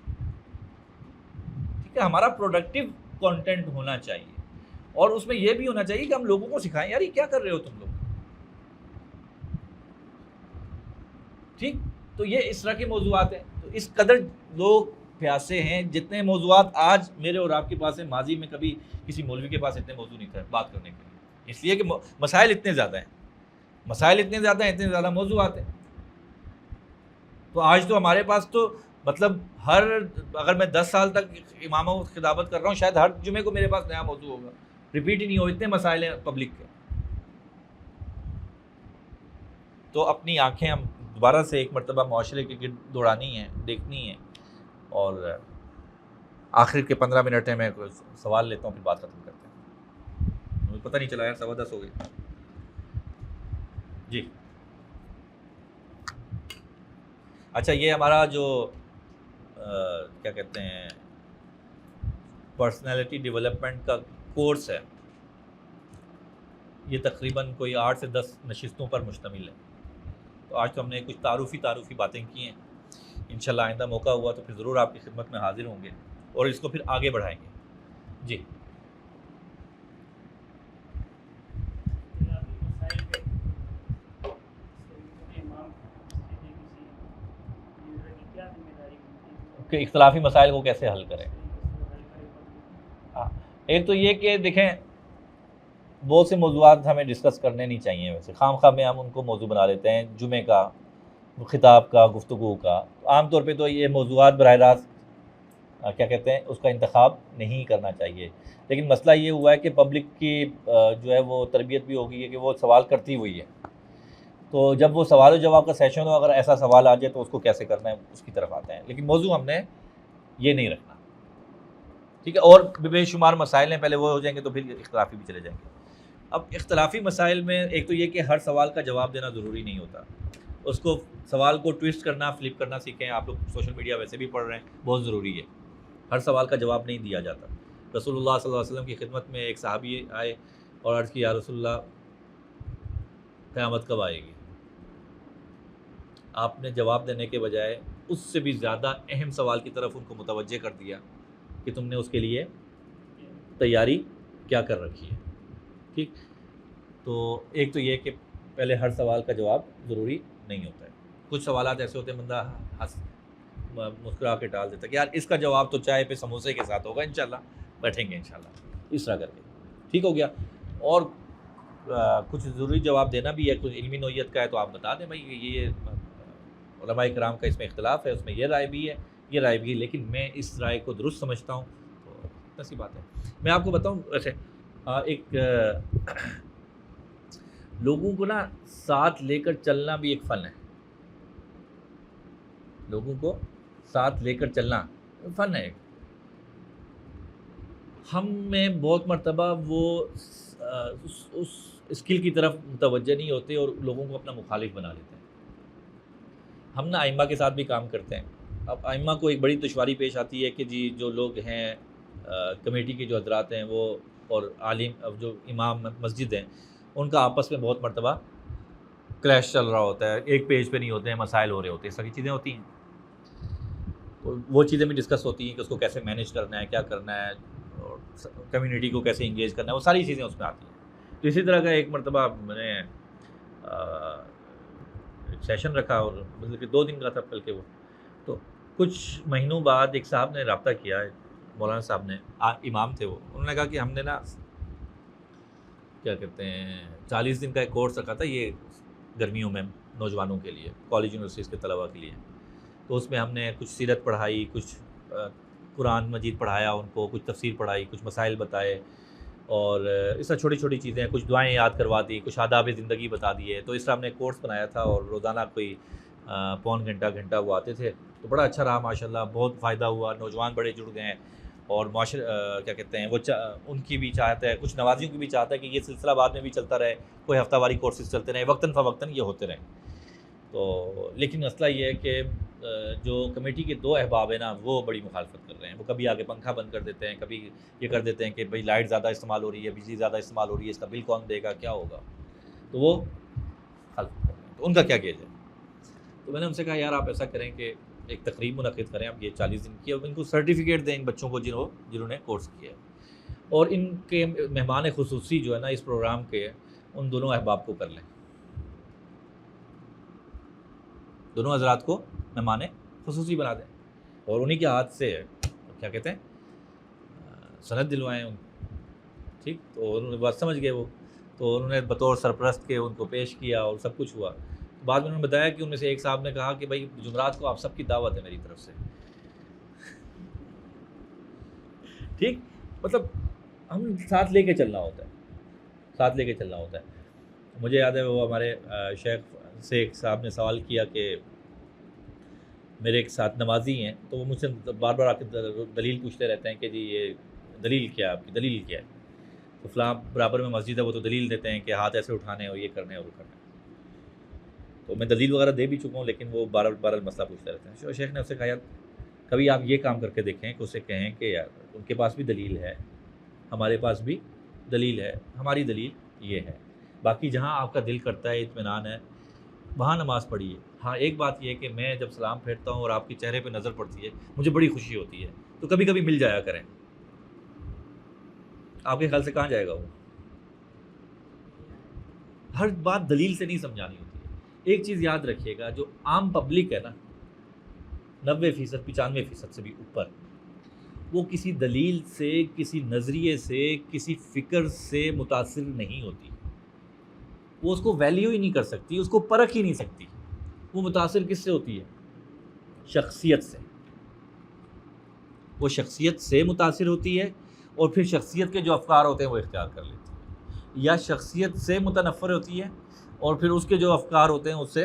ٹھیک ہے, ہمارا پروڈکٹیو کانٹینٹ ہونا چاہیے, اور اس میں یہ بھی ہونا چاہیے کہ ہم لوگوں کو سکھائیں یار یہ کیا کر رہے ہو تم لوگ. ٹھیک, تو یہ اس طرح کے موضوعات ہیں. تو اس قدر لوگ پیاسے ہیں, جتنے موضوعات آج میرے اور آپ کے پاس ہیں, ماضی میں کبھی کسی مولوی کے پاس اتنے موضوع نہیں تھے بات کرنے کے لیے, اس لیے کہ مسائل اتنے زیادہ ہیں, اتنے زیادہ موضوعات ہیں. تو آج تو ہمارے پاس تو مطلب اگر میں 10 سال تک امامہ خطابت کر رہا ہوں, شاید ہر جمعے کو میرے پاس نیا موضوع ہوگا, ریپیٹ ہی نہیں ہو, اتنے مسائل ہیں پبلک کے. تو اپنی آنکھیں ہم دوبارہ سے ایک مرتبہ معاشرے کے گرد دوڑانی ہیں, دیکھنی ہے. اور آخر کے 15 منٹ میں کوئی سوال لیتا ہوں, پھر بات ختم کرتے ہیں. مجھے پتہ نہیں چلا یار 10:15 ہو گئی. جی اچھا, یہ ہمارا جو کیا کہتے ہیں پرسنالٹی ڈیولپمنٹ کا کورس ہے, یہ تقریباً کوئی 8 سے 10 نشستوں پر مشتمل ہے. تو آج تو ہم نے کچھ تعارفی باتیں کی ہیں. انشاءاللہ آئندہ موقع ہوا تو پھر ضرور آپ کی خدمت میں حاضر ہوں گے اور اس کو پھر آگے بڑھائیں گے. جی کہ اختلافی مسائل کو کیسے حل کریں. ایک تو یہ کہ دیکھیں بہت سے موضوعات ہمیں ڈسکس کرنے نہیں چاہیے, ویسے خام خواہ میں ہم ان کو موضوع بنا لیتے ہیں, جمعے کا, خطاب کا, گفتگو کا. عام طور پہ تو یہ موضوعات براہ راست کیا کہتے ہیں اس کا انتخاب نہیں کرنا چاہیے. لیکن مسئلہ یہ ہوا ہے کہ پبلک کی جو ہے وہ تربیت بھی ہو گئی ہے کہ وہ سوال کرتی ہوئی ہے. تو جب وہ سوال و جواب کا سیشن ہو, اگر ایسا سوال آ جائے تو اس کو کیسے کرنا ہے اس کی طرف آتے ہیں. لیکن موضوع ہم نے یہ نہیں رکھنا. ٹھیک ہے, اور بے شمار مسائل ہیں, پہلے وہ ہو جائیں گے تو پھر اختلافی بھی چلے جائیں گے. اب اختلافی مسائل میں ایک تو یہ کہ ہر سوال کا جواب دینا ضروری نہیں ہوتا, اس کو سوال کو ٹویسٹ کرنا, فلپ کرنا سیکھیں. آپ لوگ سوشل میڈیا ویسے بھی پڑھ رہے ہیں, بہت ضروری ہے. ہر سوال کا جواب نہیں دیا جاتا. رسول اللہ صلی اللہ علیہ وسلم کی خدمت میں ایک صحابی آئے اور عرض کی یا رسول اللہ قیامت کب آئے گی. آپ نے جواب دینے کے بجائے اس سے بھی زیادہ اہم سوال کی طرف ان کو متوجہ کر دیا کہ تم نے اس کے لیے تیاری کیا کر رکھی ہے. ٹھیک, تو ایک تو یہ کہ پہلے ہر سوال کا جواب ضروری نہیں ہوتا ہے. کچھ سوالات ایسے ہوتے ہیں بندہ مسکرا کے ٹال دیتا ہے کہ یار اس کا جواب تو چائے پہ سموسے کے ساتھ ہوگا انشاءاللہ, بیٹھیں گے انشاءاللہ, اس طرح کر کے ٹھیک ہو گیا. اور کچھ ضروری جواب دینا بھی ہے, کچھ علمی نوعیت کا ہے تو آپ بتا دیں بھائی یہ علماء کرام کا اس میں اختلاف ہے, اس میں یہ رائے بھی ہے, یہ رائے بھی ہے, لیکن میں اس رائے کو درست سمجھتا ہوں. تو ایسی بات ہے. میں آپ کو بتاؤں ویسے ایک لوگوں کو نا ساتھ لے کر چلنا بھی ایک فن ہے. لوگوں کو ساتھ لے کر چلنا فن ہے. ہم میں بہت مرتبہ وہ اس اسکل کی طرف متوجہ نہیں ہوتے اور لوگوں کو اپنا مخالف بنا لیتے ہیں. ہم نا ائمہ کے ساتھ بھی کام کرتے ہیں. اب ائمہ کو ایک بڑی دشواری پیش آتی ہے کہ جی جو لوگ ہیں کمیٹی کے جو حضرات ہیں وہ اور عالم جو امام مسجد ہیں ان کا آپس میں بہت مرتبہ کلیش چل رہا ہوتا ہے, ایک پیج پہ نہیں ہوتے ہیں, مسائل ہو رہے ہوتے ہیں, اس طرح کی چیزیں ہوتی ہیں. تو وہ چیزیں بھی ڈسکس ہوتی ہیں کہ اس کو کیسے مینیج کرنا ہے, کیا کرنا ہے, اور کمیونٹی کو کیسے انگیج کرنا ہے, وہ ساری چیزیں اس میں آتی ہیں. تو اسی طرح کا ایک مرتبہ میں نے ایک سیشن رکھا, اور مطلب کہ 2 دن کا تھا بلکہ وہ. تو کچھ مہینوں بعد ایک صاحب نے رابطہ کیا, مولانا صاحب نے, امام تھے وہ, انہوں نے کہا کہ ہم نے نا کیا کہتے ہیں 40 دن کا ایک کورس رکھا تھا یہ گرمیوں میں نوجوانوں کے لیے, کالج یونیورسٹیز کے طلباء کے لیے. تو اس میں ہم نے کچھ سیرت پڑھائی, کچھ قرآن مجید پڑھایا ان کو, کچھ تفسیر پڑھائی, کچھ مسائل بتائے, اور اس طرح چھوٹی چھوٹی چیزیں, کچھ دعائیں یاد کروا دی, کچھ آداب زندگی بتا دیے. تو اس طرح ہم نے کورس بنایا تھا, اور روزانہ کوئی پون گھنٹہ وہ آتے تھے. تو بڑا اچھا رہا ماشاءاللہ, بہت فائدہ ہوا, نوجوان بڑے جڑ گئے ہیں. اور کیا کہتے ہیں وہ ان کی بھی چاہت ہے, کچھ نوازیوں کی بھی چاہت ہے کہ یہ سلسلہ بعد میں بھی چلتا رہے, کوئی ہفتہ واری کورسز چلتے رہے, وقتاً فوقتاً یہ ہوتے رہیں. تو لیکن مسئلہ یہ ہے کہ جو کمیٹی کے 2 احباب ہیں نا وہ بڑی مخالفت کر رہے ہیں. وہ کبھی آگے پنکھا بند کر دیتے ہیں, کبھی یہ کر دیتے ہیں کہ بھئی لائٹ زیادہ استعمال ہو رہی ہے, بجلی زیادہ استعمال ہو رہی ہے, اس کا بل کون دے گا, کیا ہوگا. تو وہ مخالفت کر رہے ہیں. تو ان کا کیا کیا جائے. تو میں نے ان سے کہا یار آپ ایسا کریں کہ ایک تقریب منعقد کریں آپ یہ 40 دن کی, اور ان کو سرٹیفکیٹ دیں ان بچوں کو جنہوں نے کورس کیا ہے. اور ان کے مہمان خصوصی جو ہے نا اس پروگرام کے, ان دونوں احباب کو کر لیں, دونوں حضرات کو مہمان خصوصی بنا دیں, اور انہی کے ہاتھ سے کیا کہتے ہیں سند دلوائیں ان. ٹھیک, تو انہوں نے بات سمجھ گئے وہ. تو انہوں نے بطور سرپرست کے ان کو پیش کیا اور سب کچھ ہوا. بعد میں انہوں نے بتایا کہ ان میں سے ایک صاحب نے کہا کہ بھائی جمعرات کو آپ سب کی دعوت ہے میری طرف سے. ٹھیک, مطلب ہم ساتھ لے کے چلنا ہوتا ہے, ساتھ لے کے چلنا ہوتا ہے. مجھے یاد ہے وہ ہمارے شیخ سے ایک صاحب نے سوال کیا کہ میرے ایک ساتھ نمازی ہیں, تو وہ مجھ سے بار بار آ کے دلیل پوچھتے رہتے ہیں کہ جی یہ دلیل کیا ہے آپ کی, دلیل کیا ہے. تو فلاں برابر میں مسجد ہے, وہ تو دلیل دیتے ہیں کہ ہاتھ ایسے اٹھانے اور یہ کرنے اور وہ کرنے. تو میں دلیل وغیرہ دے بھی چکا ہوں, لیکن وہ بار مسئلہ پوچھتے رہتے ہیں. شیخ نے اس سے کہا یار کبھی آپ یہ کام کر کے دیکھیں کہ اسے کہیں کہ یار ان کے پاس بھی دلیل ہے, ہمارے پاس بھی دلیل ہے, ہماری دلیل یہ ہے, باقی جہاں آپ کا دل کرتا ہے اطمینان ہے وہاں نماز پڑھیے. ہاں ایک بات یہ ہے کہ میں جب سلام پھیرتا ہوں اور آپ کے چہرے پہ نظر پڑتی ہے مجھے بڑی خوشی ہوتی ہے, تو کبھی کبھی مل جایا کریں. آپ کے خیال سے کہاں جائے گا وہ؟ ہر بات دلیل سے نہیں سمجھانی ہوتی ہے. ایک چیز یاد رکھیے گا, جو عام پبلک ہے نا 90% 95% سے بھی اوپر, وہ کسی دلیل سے, کسی نظریے سے, کسی فکر سے متاثر نہیں ہوتی. وہ اس کو ویلیو ہی نہیں کر سکتی, اس کو پرکھ ہی نہیں سکتی. وہ متاثر کس سے ہوتی ہے؟ شخصیت سے. وہ شخصیت سے متاثر ہوتی ہے, اور پھر شخصیت کے جو افکار ہوتے ہیں وہ اختیار کر لیتی ہے, یا شخصیت سے متنفر ہوتی ہے اور پھر اس کے جو افکار ہوتے ہیں اس سے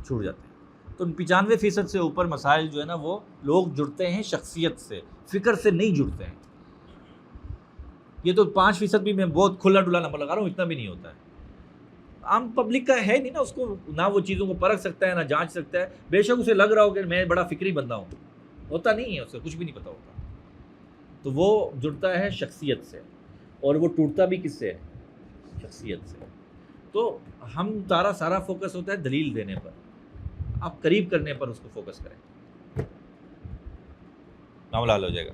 چھوٹ جاتے ہیں. تو 95% سے اوپر مسائل جو ہے نا وہ لوگ جڑتے ہیں شخصیت سے, فکر سے نہیں جڑتے ہیں. یہ تو 5% بھی میں بہت کھلا ڈلا نمبر لگا رہا ہوں, اتنا بھی نہیں ہوتا ہے. عام پبلک کا ہے نہیں نا, اس کو نہ وہ چیزوں کو پرکھ سکتا ہے, نہ جانچ سکتا ہے. بے شک اسے لگ رہا ہو کہ میں بڑا فکری بندہ ہوں, ہوتا نہیں ہے, اسے کچھ بھی نہیں پتہ ہوتا. تو وہ جڑتا ہے شخصیت سے, اور وہ ٹوٹتا بھی کس سے ہے؟ شخصیت سے. تو ہم سارا فوکس ہوتا ہے دلیل دینے پر, آپ قریب کرنے پر اس کو فوکس کریں, معاملہ حل ہو جائے گا.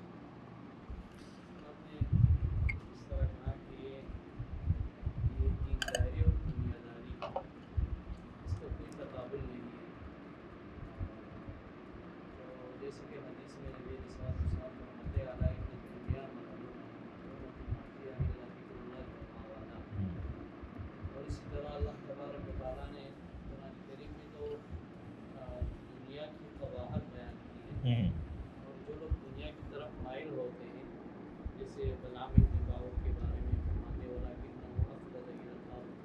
کلام ابن باؤ کے بارے میں فرماتے والا کہ افضل الخلق،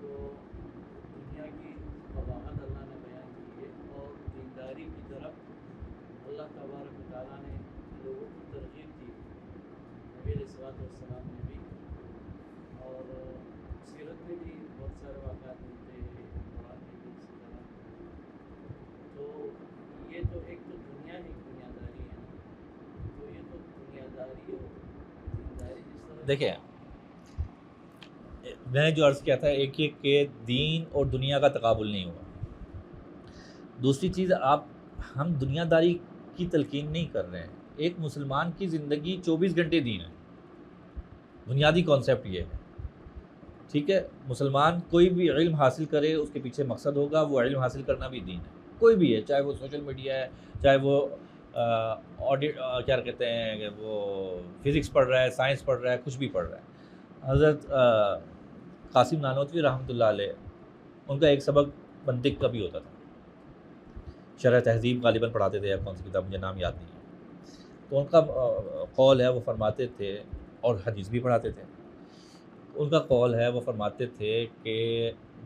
تو دنیا کی قباحت اللہ نے بیان کی ہے اور دینداری کی طرف اللہ تبارک و تعالیٰ نے لوگوں کو ترغیب دی، نبی علیہ الصلوۃ والسلام نے بھی، اور سیرت میں بھی بہت سارے واقعات ملتے ہیں، قرآن میں بھی اسی طرح۔ تو یہ تو ایک تو دنیا ایک دنیا داری ہے نا، تو یہ تو دنیا داری اور دینداری جس طرح دیکھیں میں نے جو عرض کیا تھا ایک کہ دین اور دنیا کا تقابل نہیں ہوا۔ دوسری چیز ہم دنیا داری کی تلقین نہیں کر رہے ہیں۔ ایک مسلمان کی زندگی 24 گھنٹے دین ہے، بنیادی کانسیپٹ یہ ہے، ٹھیک ہے۔ مسلمان کوئی بھی علم حاصل کرے اس کے پیچھے مقصد ہوگا، وہ علم حاصل کرنا بھی دین ہے، کوئی بھی ہے، چاہے وہ سوشل میڈیا ہے، چاہے وہ کیا کہتے ہیں کہ وہ فزکس پڑھ رہا ہے، سائنس پڑھ رہا ہے، کچھ بھی پڑھ رہا ہے۔ حضرت قاسم نانوتوی رحمۃ اللہ علیہ، ان کا ایک سبق منطق کا بھی ہوتا تھا، شرح تہذیب غالباً پڑھاتے تھے، یا کون سی کتاب مجھے نام یاد نہیں ہے، تو ان کا قول ہے، وہ فرماتے تھے، اور حدیث بھی پڑھاتے تھے، ان کا قول ہے، وہ فرماتے تھے کہ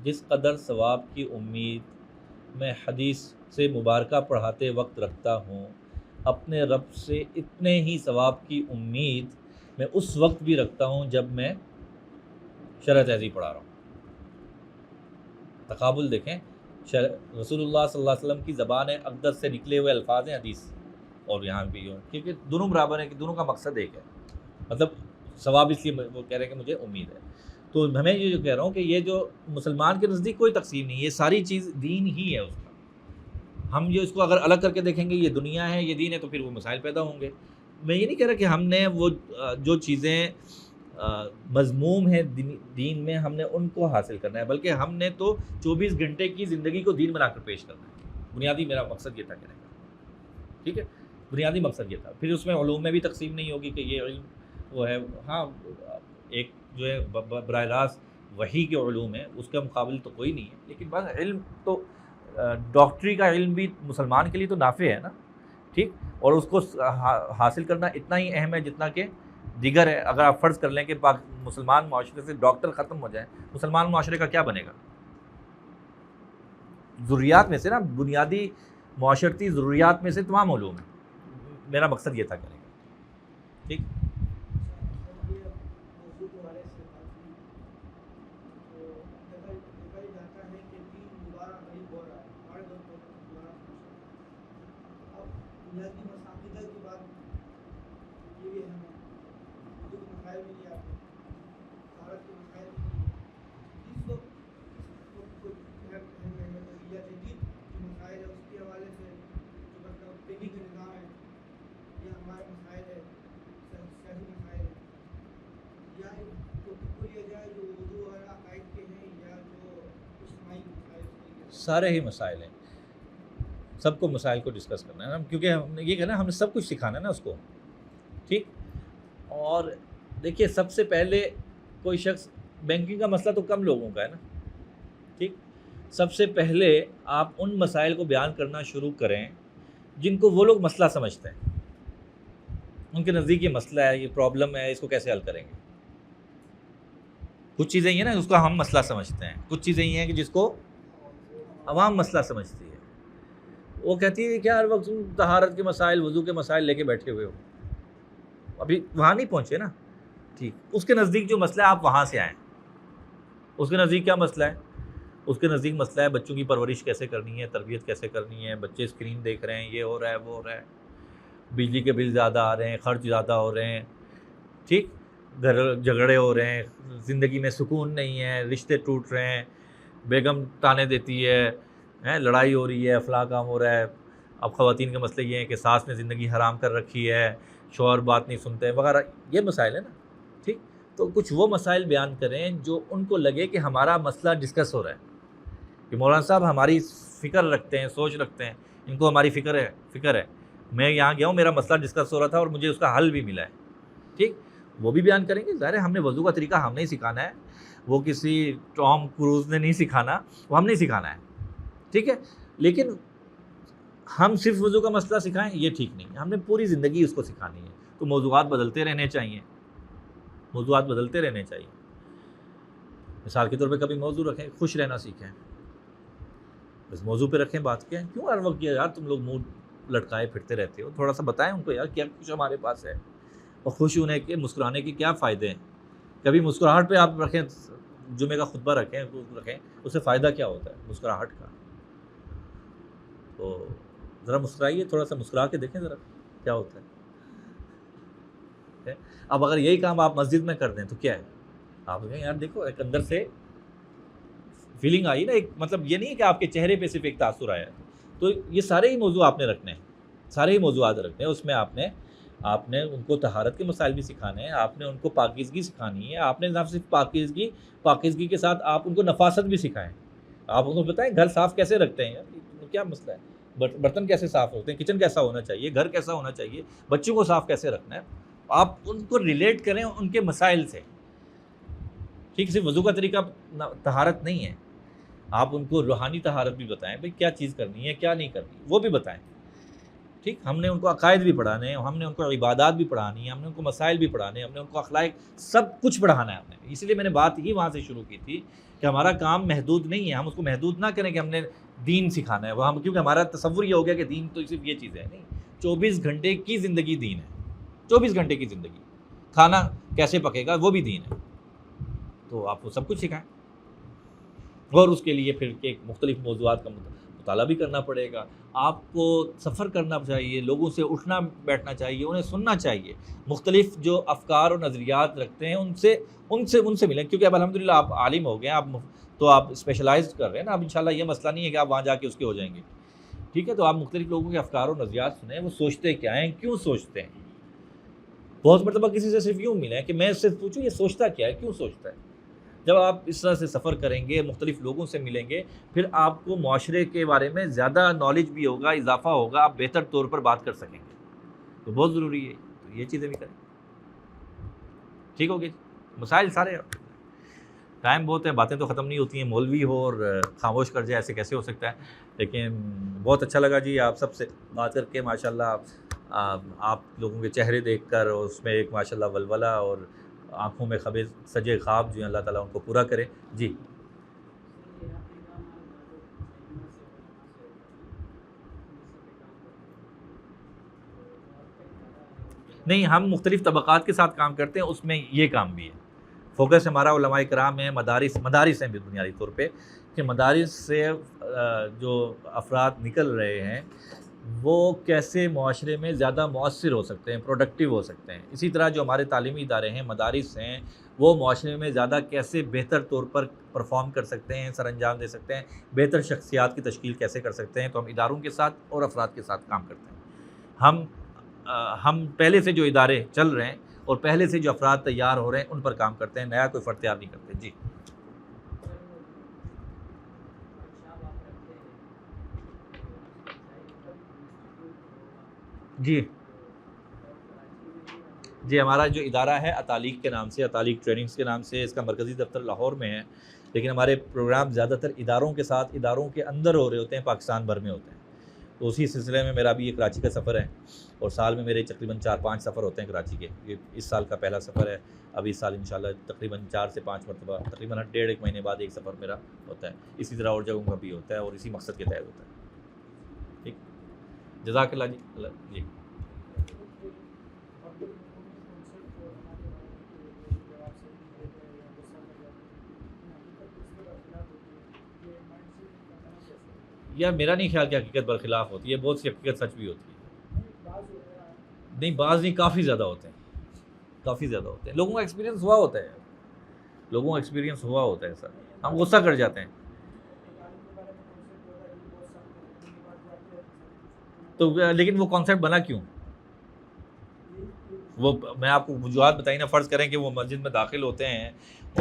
جس قدر ثواب کی امید میں حدیث سے مبارکہ پڑھاتے وقت رکھتا ہوں، اپنے رب سے اتنے ہی ثواب کی امید میں اس وقت بھی رکھتا ہوں جب میں شرح تہذیب پڑھا رہا ہوں۔ تقابل دیکھیں، رسول اللہ صلی اللہ علیہ وسلم کی زبان اقدس سے نکلے ہوئے الفاظ ہیں حدیث، اور یہاں بھی کیونکہ دونوں برابر ہیں، کہ دونوں کا مقصد ایک ہے، مطلب ثواب، اس لیے وہ کہہ رہے ہیں کہ مجھے امید ہے۔ تو میں یہ جو کہہ رہا ہوں کہ یہ جو مسلمان کے نزدیک کوئی تقسیم نہیں، یہ ساری چیز دین ہی ہے اس کا۔ ہم جو اس کو اگر الگ کر کے دیکھیں گے یہ دنیا ہے یہ دین ہے، تو پھر وہ مسائل پیدا ہوں گے۔ میں یہ نہیں کہہ رہا کہ ہم نے وہ جو چیزیں مذموم ہیں دین میں ہم نے ان کو حاصل کرنا ہے، بلکہ ہم نے تو 24 گھنٹے کی زندگی کو دین بنا کر پیش کرنا ہے۔ بنیادی میرا مقصد یہ تھا کہنے کا، ٹھیک ہے، بنیادی مقصد یہ تھا۔ پھر اس میں علوم میں بھی تقسیم نہیں ہوگی کہ یہ علم وہ ہے، ہاں ایک جو ہے براہ راست وحی کے علوم ہے، اس کا مقابل تو کوئی نہیں ہے، لیکن بس علم تو ڈاکٹری کا علم بھی مسلمان کے لیے تو نافع ہے نا، ٹھیک، اور اس کو حاصل کرنا اتنا ہی اہم ہے جتنا کہ دیگر ہے۔ اگر آپ فرض کر لیں کہ مسلمان معاشرے سے ڈاکٹر ختم ہو جائیں، مسلمان معاشرے کا کیا بنے گا؟ ضروریات میں سے نا، بنیادی معاشرتی ضروریات میں سے تمام علوم ہیں، میرا مقصد یہ تھا کرنے کا، ٹھیک۔ سارے ہی مسائل ہیں، سب کو مسائل کو ڈسکس کرنا ہے نا، کیونکہ ہم نے یہ کہنا ہے ہم نے سب کچھ سکھانا ہے نا اس کو، ٹھیک۔ اور دیکھیے سب سے پہلے کوئی شخص، بینکنگ کا مسئلہ تو کم لوگوں کا ہے نا، ٹھیک، سب سے پہلے آپ ان مسائل کو بیان کرنا شروع کریں جن کو وہ لوگ مسئلہ سمجھتے ہیں، ان کے نزدیک یہ مسئلہ ہے، یہ پرابلم ہے، اس کو کیسے حل کریں گے۔ کچھ چیزیں یہ نا جس کو ہم مسئلہ سمجھتے ہیں، کچھ چیزیں یہ ہیں کہ جس کو عوام مسئلہ سمجھتی ہے۔ وہ کہتی ہے کہ ہر وقت طہارت کے مسائل، وضو کے مسائل لے کے بیٹھے ہوئے ہو، ابھی وہاں نہیں پہنچے نا، ٹھیک۔ اس کے نزدیک جو مسئلہ ہے آپ وہاں سے آئیں، اس کے نزدیک کیا مسئلہ ہے؟ اس کے نزدیک مسئلہ ہے بچوں کی پرورش کیسے کرنی ہے، تربیت کیسے کرنی ہے، بچے اسکرین دیکھ رہے ہیں، یہ ہو رہا ہے وہ ہو رہا ہے، بجلی کے بل زیادہ آ رہے ہیں، خرچ زیادہ ہو رہے ہیں، ٹھیک، گھر جھگڑے ہو رہے ہیں، زندگی میں سکون نہیں ہے، رشتے ٹوٹ رہے ہیں، بیگم تانے دیتی ہے، لڑائی ہو رہی ہے، فلاں کام ہو رہا ہے۔ اب خواتین کے مسئلے یہ ہیں کہ ساس نے زندگی حرام کر رکھی ہے، شوہر بات نہیں سنتے وغیرہ، یہ مسائل ہیں نا، ٹھیک۔ تو کچھ وہ مسائل بیان کریں جو ان کو لگے کہ ہمارا مسئلہ ڈسکس ہو رہا ہے، کہ مولانا صاحب ہماری فکر رکھتے ہیں، سوچ رکھتے ہیں، ان کو ہماری فکر ہے، میں یہاں گیا ہوں، میرا مسئلہ ڈسکس ہو رہا تھا اور مجھے اس کا حل بھی ملا ہے، ٹھیک، وہ بھی بیان کریں گے۔ ظاہر ہے ہم نے وضو کا طریقہ ہم نہیں سکھانا ہے، وہ کسی ٹام کروز نے نہیں سکھانا، وہ ہم نہیں سکھانا ہے، ٹھیک ہے، لیکن ہم صرف وضو کا مسئلہ سکھائیں یہ ٹھیک نہیں ہے، ہم نے پوری زندگی اس کو سکھانی ہے۔ تو موضوعات بدلتے رہنے چاہیے، موضوعات بدلتے رہنے چاہیے. مثال کے طور پہ کبھی موضوع رکھیں، خوش رہنا سیکھیں، بس موضوع پہ رکھیں بات. کیوں ہر وقت یار تم لوگ منہ لٹکائے پھرتے رہتے ہو؟ تھوڑا سا بتائیں ان کو یار کیا کچھ ہمارے پاس ہے، اور خوش ہونے کے مسکرانے کے کیا فائدے ہیں. کبھی مسکراہٹ پہ آپ رکھیں، جمعے کا خطبہ رکھیں، اس سے فائدہ کیا ہوتا ہے مسکراہٹ کا. تو ذرا مسکرائیے، تھوڑا سا مسکرا کے دیکھیں ذرا کیا ہوتا ہے. اب اگر یہی کام آپ مسجد میں کر دیں تو کیا ہے، آپ کہیں یار دیکھو ایک اندر سے فیلنگ آئی نا، ایک مطلب یہ نہیں کہ آپ کے چہرے پہ صرف ایک تاثر آیا. تو یہ سارے ہی موضوع آپ نے رکھنے ہیں، سارے ہی موضوعات رکھنے ہیں. اس میں آپ نے ان کو طہارت کے مسائل بھی سکھانے ہیں، آپ نے ان کو پاکیزگی سکھانی ہے، آپ نے نہ صرف پاکیزگی کے ساتھ آپ ان کو نفاست بھی سکھائیں. آپ ان کو بتائیں گھر صاف کیسے رکھتے ہیں، کیا مسئلہ ہے، برتن کیسے صاف ہوتے ہیں، کچن کیسا ہونا چاہیے، گھر کیسا ہونا چاہیے، بچوں کو صاف کیسے رکھنا ہے. آپ ان کو ریلیٹ کریں ان کے مسائل سے. ٹھیک، صرف وضو کا طریقہ طہارت نہیں ہے، آپ ان کو روحانی طہارت بھی بتائیں، بھئی کیا چیز کرنی ہے کیا نہیں کرنی، وہ بھی بتائیں. ٹھیک، ہم نے ان کو عقائد بھی پڑھانے ہیں، ہم نے ان کو عبادات بھی پڑھانی ہے، ہم نے ان کو مسائل بھی پڑھانے ہیں، ہم نے ان کو اخلاق سب کچھ پڑھانا ہے ہم نے. اسی لیے میں نے بات ہی وہاں سے شروع کی تھی کہ ہمارا کام محدود نہیں ہے. ہم اس کو محدود نہ کریں کہ ہم نے دین سکھانا ہے، وہ ہم کیونکہ ہمارا تصور یہ ہو گیا کہ دین تو صرف یہ چیز ہے. نہیں، 24 گھنٹے کی زندگی دین ہے. 24 گھنٹے کی زندگی، کھانا کیسے پکے گا وہ بھی دین ہے. تو آپ کو سب کچھ سکھائیں، اور اس کے لیے پھر ایک مختلف موضوعات کا مطالعہ بھی کرنا پڑے گا. آپ کو سفر کرنا چاہیے، لوگوں سے اٹھنا بیٹھنا چاہیے، انہیں سننا چاہیے، مختلف جو افکار اور نظریات رکھتے ہیں ان سے ملیں. کیونکہ اب الحمدللہ آپ عالم ہو گئے ہیں، تو آپ اسپیشلائز کر رہے ہیں نا. اب انشاءاللہ یہ مسئلہ نہیں ہے کہ آپ وہاں جا کے اس کے ہو جائیں گے. ٹھیک ہے، تو آپ مختلف لوگوں کے افکار اور نظریات سنیں، وہ سوچتے کیا ہیں، کیوں سوچتے ہیں. بہت مرتبہ کسی سے صرف یوں ملا ہے کہ میں اس سے پوچھوں یہ سوچتا کیا ہے، کیوں سوچتا ہے. جب آپ اس طرح سے سفر کریں گے، مختلف لوگوں سے ملیں گے، پھر آپ کو معاشرے کے بارے میں زیادہ نالج بھی ہوگا، اضافہ ہوگا، آپ بہتر طور پر بات کر سکیں گے. تو بہت ضروری ہے، تو یہ چیزیں بھی کریں. ٹھیک ہوگی، مسائل سارے. ٹائم بہت ہے، باتیں تو ختم نہیں ہوتی ہیں. مولوی ہو اور خاموش کر جائے، ایسے کیسے ہو سکتا ہے. لیکن بہت اچھا لگا جی آپ سب سے بات کر کے. ماشاءاللہ آپ لوگوں کے چہرے دیکھ کر، اور اس میں ایک ماشاءاللہ ولولہ اور آنکھوں میں سجے خواب جو ہیں، اللہ تعالیٰ ان کو پورا کرے. جی نہیں، ہم مختلف طبقات کے ساتھ کام کرتے ہیں، اس میں یہ کام بھی ہے. فوکس ہمارا علماء کرام ہیں، مدارس ہیں بنیادی طور پہ، کہ مدارس سے جو افراد نکل رہے ہیں وہ کیسے معاشرے میں زیادہ مؤثر ہو سکتے ہیں، پروڈکٹیو ہو سکتے ہیں. اسی طرح جو ہمارے تعلیمی ادارے ہیں، مدارس ہیں، وہ معاشرے میں زیادہ کیسے بہتر طور پر پرفارم کر سکتے ہیں، سر انجام دے سکتے ہیں، بہتر شخصیات کی تشکیل کیسے کر سکتے ہیں. تو ہم اداروں کے ساتھ اور افراد کے ساتھ کام کرتے ہیں. ہم پہلے سے جو ادارے چل رہے ہیں اور پہلے سے جو افراد تیار ہو رہے ہیں ان پر کام کرتے ہیں، نیا کوئی فرد تیار نہیں کرتے. جی جی ہمارا جو ادارہ ہے اتالیق کے نام سے، اتالیق ٹریننگز کے نام سے، اس کا مرکزی دفتر لاہور میں ہے. لیکن ہمارے پروگرام زیادہ تر اداروں کے ساتھ، اداروں کے اندر ہو رہے ہوتے ہیں، پاکستان بھر میں ہوتے ہیں. تو اسی سلسلے میں میرا بھی یہ کراچی کا سفر ہے، اور سال میں میرے تقریباً 4-5 سفر ہوتے ہیں کراچی کے. یہ اس سال کا پہلا سفر ہے. اب اس سال انشاءاللہ تقریباً 4 سے 5 مرتبہ، تقریباً 1.5 مہینے بعد ایک سفر میرا ہوتا ہے. اسی طرح اور جگہوں کا بھی ہوتا ہے، اور اسی مقصد کے تحت ہوتا ہے. ٹھیک، جزاک اللہ جی. جی یار میرا نہیں خیال کہ حقیقت برخلاف ہوتی ہے، بہت سی حقیقت سچ بھی ہوتی ہے. نہیں، بعض نہیں، کافی زیادہ ہوتے ہیں، کافی زیادہ ہوتے ہیں. لوگوں کا ایکسپیرینس ہوا ہوتا ہے، لوگوں کا ایکسپیرینس ہوا ہوتا ہے سر. ہم غصہ کر جاتے ہیں. تو لیکن وہ کانسیپٹ بنا کیوں؟ وہ میں آپ کو وجوہات بتائی نا. فرض کریں کہ وہ مسجد میں داخل ہوتے ہیں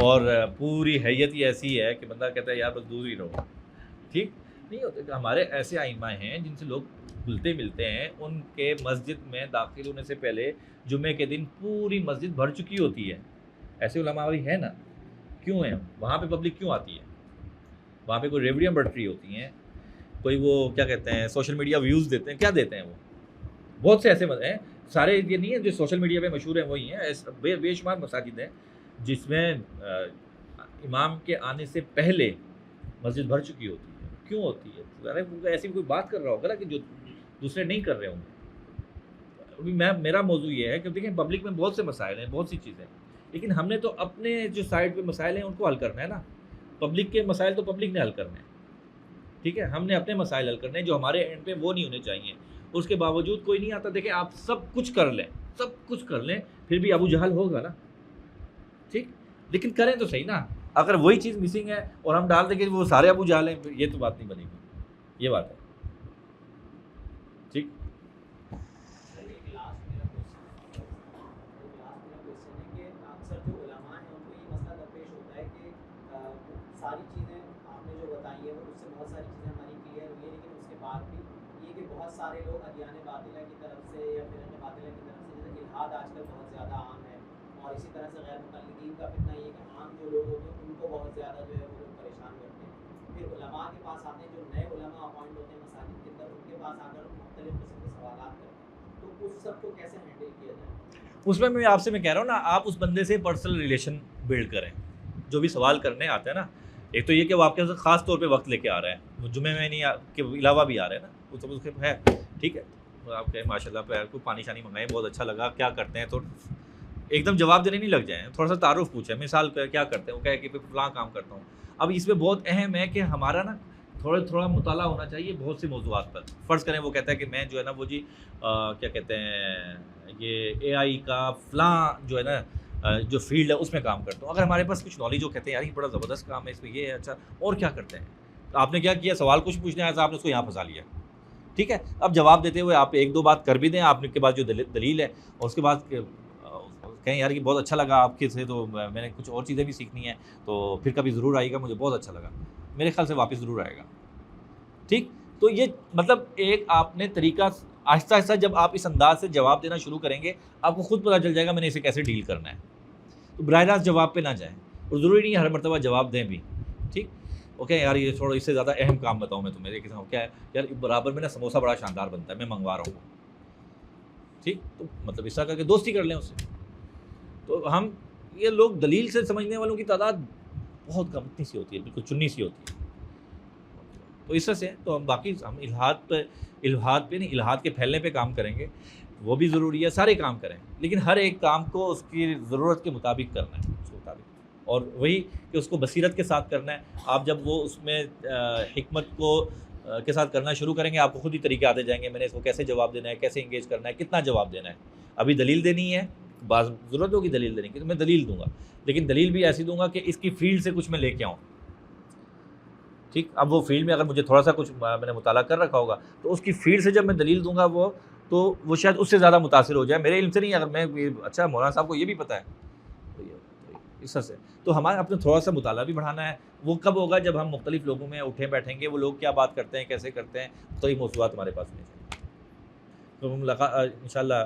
اور پوری حیت ہی ایسی ہے کہ بندہ کہتا ہے یار بس دور ہی رہو. ٹھیک نہیں ہوتے. ہمارے ایسے ائمہ ہیں جن سے لوگ گھلتے ملتے ہیں، ان کے مسجد میں داخل ہونے سے پہلے جمعے کے دن پوری مسجد بھر چکی ہوتی ہے. ایسے علماء بھی ہے نا. کیوں ہیں وہاں پہ پبلک کیوں آتی ہے؟ وہاں پہ کوئی ریوڑیاں بڑھ رہی ہوتی ہیں، کوئی وہ کیا کہتے ہیں سوشل میڈیا ویوز دیتے ہیں، کیا دیتے ہیں وہ. بہت سے ایسے ہیں سارے یہ نہیں ہے جو سوشل میڈیا پہ مشہور ہیں وہی ہیں، بے شمار مساجد ہیں جس میں امام کے آنے سے پہلے مسجد بھر چکی ہوتی ہے. کیوں ہوتی ہے؟ ارے ایسی کوئی بات کر رہا ہوگا نا کہ جو دوسرے نہیں کر رہے ہوں گے. ابھی میرا موضوع یہ ہے کہ دیکھیں پبلک میں بہت سے مسائل ہیں، بہت سی چیزیں، لیکن ہم نے تو اپنے جو سائڈ پہ مسائل ہیں ان کو حل کرنا ہے نا. پبلک کے مسائل تو پبلک نے حل کرنے ہیں، ٹھیک ہے، ہم نے اپنے مسائل حل کرنے ہیں جو ہمارے اینڈ پہ وہ نہیں ہونے چاہیے. اس کے باوجود کوئی نہیں آتا. دیکھیں آپ سب کچھ کر لیں پھر بھی ابو جہل ہوگا نا، ٹھیک، لیکن کریں تو صحیح نا. اگر وہی چیز مسنگ ہے اور ہم ڈال دیں کہ وہ سارے ابو جہل ہیں، یہ تو بات نہیں بنے گی. یہ بات ہے، ٹھیک. ایک لاسٹ میرا کوشچن ہے کہ اکثر جو علماء ہیں ان کو یہ مسئلہ درپیش ہوتا ہے کہ ساری چیزیں آپ نے جو بتائی ہے وہ اس سے بہت ساری چیزیں ہماری کلیئر ہوئی ہیں، لیکن اس کے بعد بھی یہ کہ بہت سارے لوگ ادیان باطلہ کی طرف سے یا فرق باطلہ کی طرف سے، جیسے الحاد آج کل بہت زیادہ عام ہے، اور اسی طرح سے غیر مقلدین کا فتنہ یہ کہ عام جو لوگ ہوتے ہیں ان کو بہت زیادہ جو ہے وہ لوگ پریشان کرتے ہیں. پھر علماء کے پاس آتے ہیں، جو نئے علماء اپوائنٹ ہوتے ہیں مساجد کے اندر، ان کے پاس آ کر مختلف قسم کے سوالات کرتے ہیں، تو اس سب کو کیسے ہینڈل کیا جائے؟ اس میں آپ سے میں کہہ رہا ہوں نا، آپ اس بندے سے پرسنل ریلیشن بلڈ کریں جو بھی سوال کرنے آتے ہیں نا. ایک تو یہ کہ وہ آپ کے خاص طور پہ وقت لے کے آ رہا ہے، وہ جمعے میں نہیں کے علاوہ بھی آ رہا ہے نا، اس کے ہے ٹھیک ہے. آپ کہیں ماشاء اللہ پہ کوئی پانی شانی منگائیں، بہت اچھا لگا، کیا کرتے ہیں، تو ایک دم جواب دینے نہیں لگ جائیں، تھوڑا سا تعارف پوچھیں. مثال کیا کرتے ہیں، وہ کہے کہ فلاں کام کرتا ہوں. اب اس میں بہت اہم ہے کہ ہمارا نا تھوڑا مطالعہ ہونا چاہیے بہت سے موضوعات پر. فرض کریں وہ کہتا ہے کہ میں جو ہے نا وہ جی کیا کہتے ہیں یہ اے آئی کا فلاں جو ہے نا جو فیلڈ ہے اس میں کام کرتا ہوں. اگر ہمارے پاس کچھ نالج ہو، کہتے ہیں یار یہ بڑا زبردست کام ہے، اس میں یہ ہے، اچھا اور کیا کرتے ہیں. آپ نے کیا کیا، سوال کچھ پوچھنے آیا تھا، آپ نے اس کو یہاں پھنسا لیا، ٹھیک ہے. اب جواب دیتے ہوئے آپ ایک دو بات کر بھی دیں آپ کے بعد جو دلیل ہے، اور اس کے بعد کہیں یار یہ بہت اچھا لگا آپ کے سے، تو میں نے کچھ اور چیزیں بھی سیکھنی ہیں، تو پھر کبھی ضرور آئیے گا، مجھے بہت اچھا لگا، میرے خیال سے واپس ضرور آئے گا، ٹھیک. تو یہ مطلب ایک آپ نے طریقہ آہستہ آہستہ جب آپ اس انداز سے جواب دینا شروع کریں گے، آپ کو خود پتہ چل جائے گا میں نے اسے کیسے ڈیل کرنا ہے. تو براہ راست جواب پہ نہ جائیں، اور ضروری نہیں ہر مرتبہ جواب دیں بھی، ٹھیک. اوکے یار یہ چھوڑو، اس سے زیادہ اہم کام بتاؤں میں تمہیں، دیکھ کیا ہے یار برابر میں نا سموسہ بڑا شاندار بنتا ہے، میں منگوا رہا ہوں، ٹھیک. تو مطلب اس طرح کر کے دوستی کر لیں اس سے. تو ہم یہ لوگ دلیل سے سمجھنے والوں کی تعداد بہت کم، اتنی سی ہوتی ہے، بالکل چنی سی ہوتی ہے. تو اس طرح سے تو ہم باقی ہم الحاد پہ نہیں، الحاد کے پھیلنے پہ کام کریں گے، وہ بھی ضروری ہے، سارے کام کریں، لیکن ہر ایک کام کو اس کی ضرورت کے مطابق کرنا ہے، اس کے مطابق، اور وہی کہ اس کو بصیرت کے ساتھ کرنا ہے. آپ جب وہ اس میں حکمت کو کے ساتھ کرنا شروع کریں گے، آپ کو خود ہی طریقے آتے جائیں گے، میں نے اس کو کیسے جواب دینا ہے، کیسے انگیج کرنا ہے، کتنا جواب دینا ہے. ابھی دلیل دینی ہے، بعض ضرورت ہوگی دلیل دینے کی تو میں دلیل دوں گا، لیکن دلیل بھی ایسی دوں گا کہ اس کی فیلڈ سے کچھ میں لے کے آؤں، ٹھیک. اب وہ فیلڈ میں اگر مجھے تھوڑا سا کچھ میں نے مطالعہ کر رکھا ہوگا تو اس کی فیلڈ سے جب میں دلیل دوں گا وہ شاید اس سے زیادہ متاثر ہو جائے، میرے علم سے نہیں. اگر میں اچھا مولانا صاحب کو یہ بھی پتہ ہے، تو اس طرح سے تو ہمارا اپنا تھوڑا سا مطالعہ بھی بڑھانا ہے. وہ کب ہوگا، جب ہم مختلف لوگوں میں اٹھیں بیٹھیں گے، وہ لوگ کیا بات کرتے ہیں، کیسے کرتے ہیں، مختلف موضوعات ہمارے پاس ہونے چاہیے. تو ہم انشاءاللہ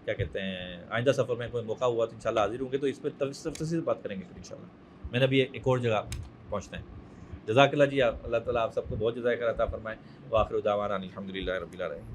کیا کہتے ہیں آئندہ سفر میں کوئی موقع ہوا تو انشاءاللہ حاضر ہوں گے، تو اس پہ تفصیل سے بات کریں گے پھر انشاءاللہ. میں نے ابھی ایک اور جگہ پہنچنا ہے. جزاک اللہ جی، اللہ تعالیٰ آپ سب کو بہت جزائے خیر عطا فرمائے. وآخر دعوانا الحمدللہ رب العالمین.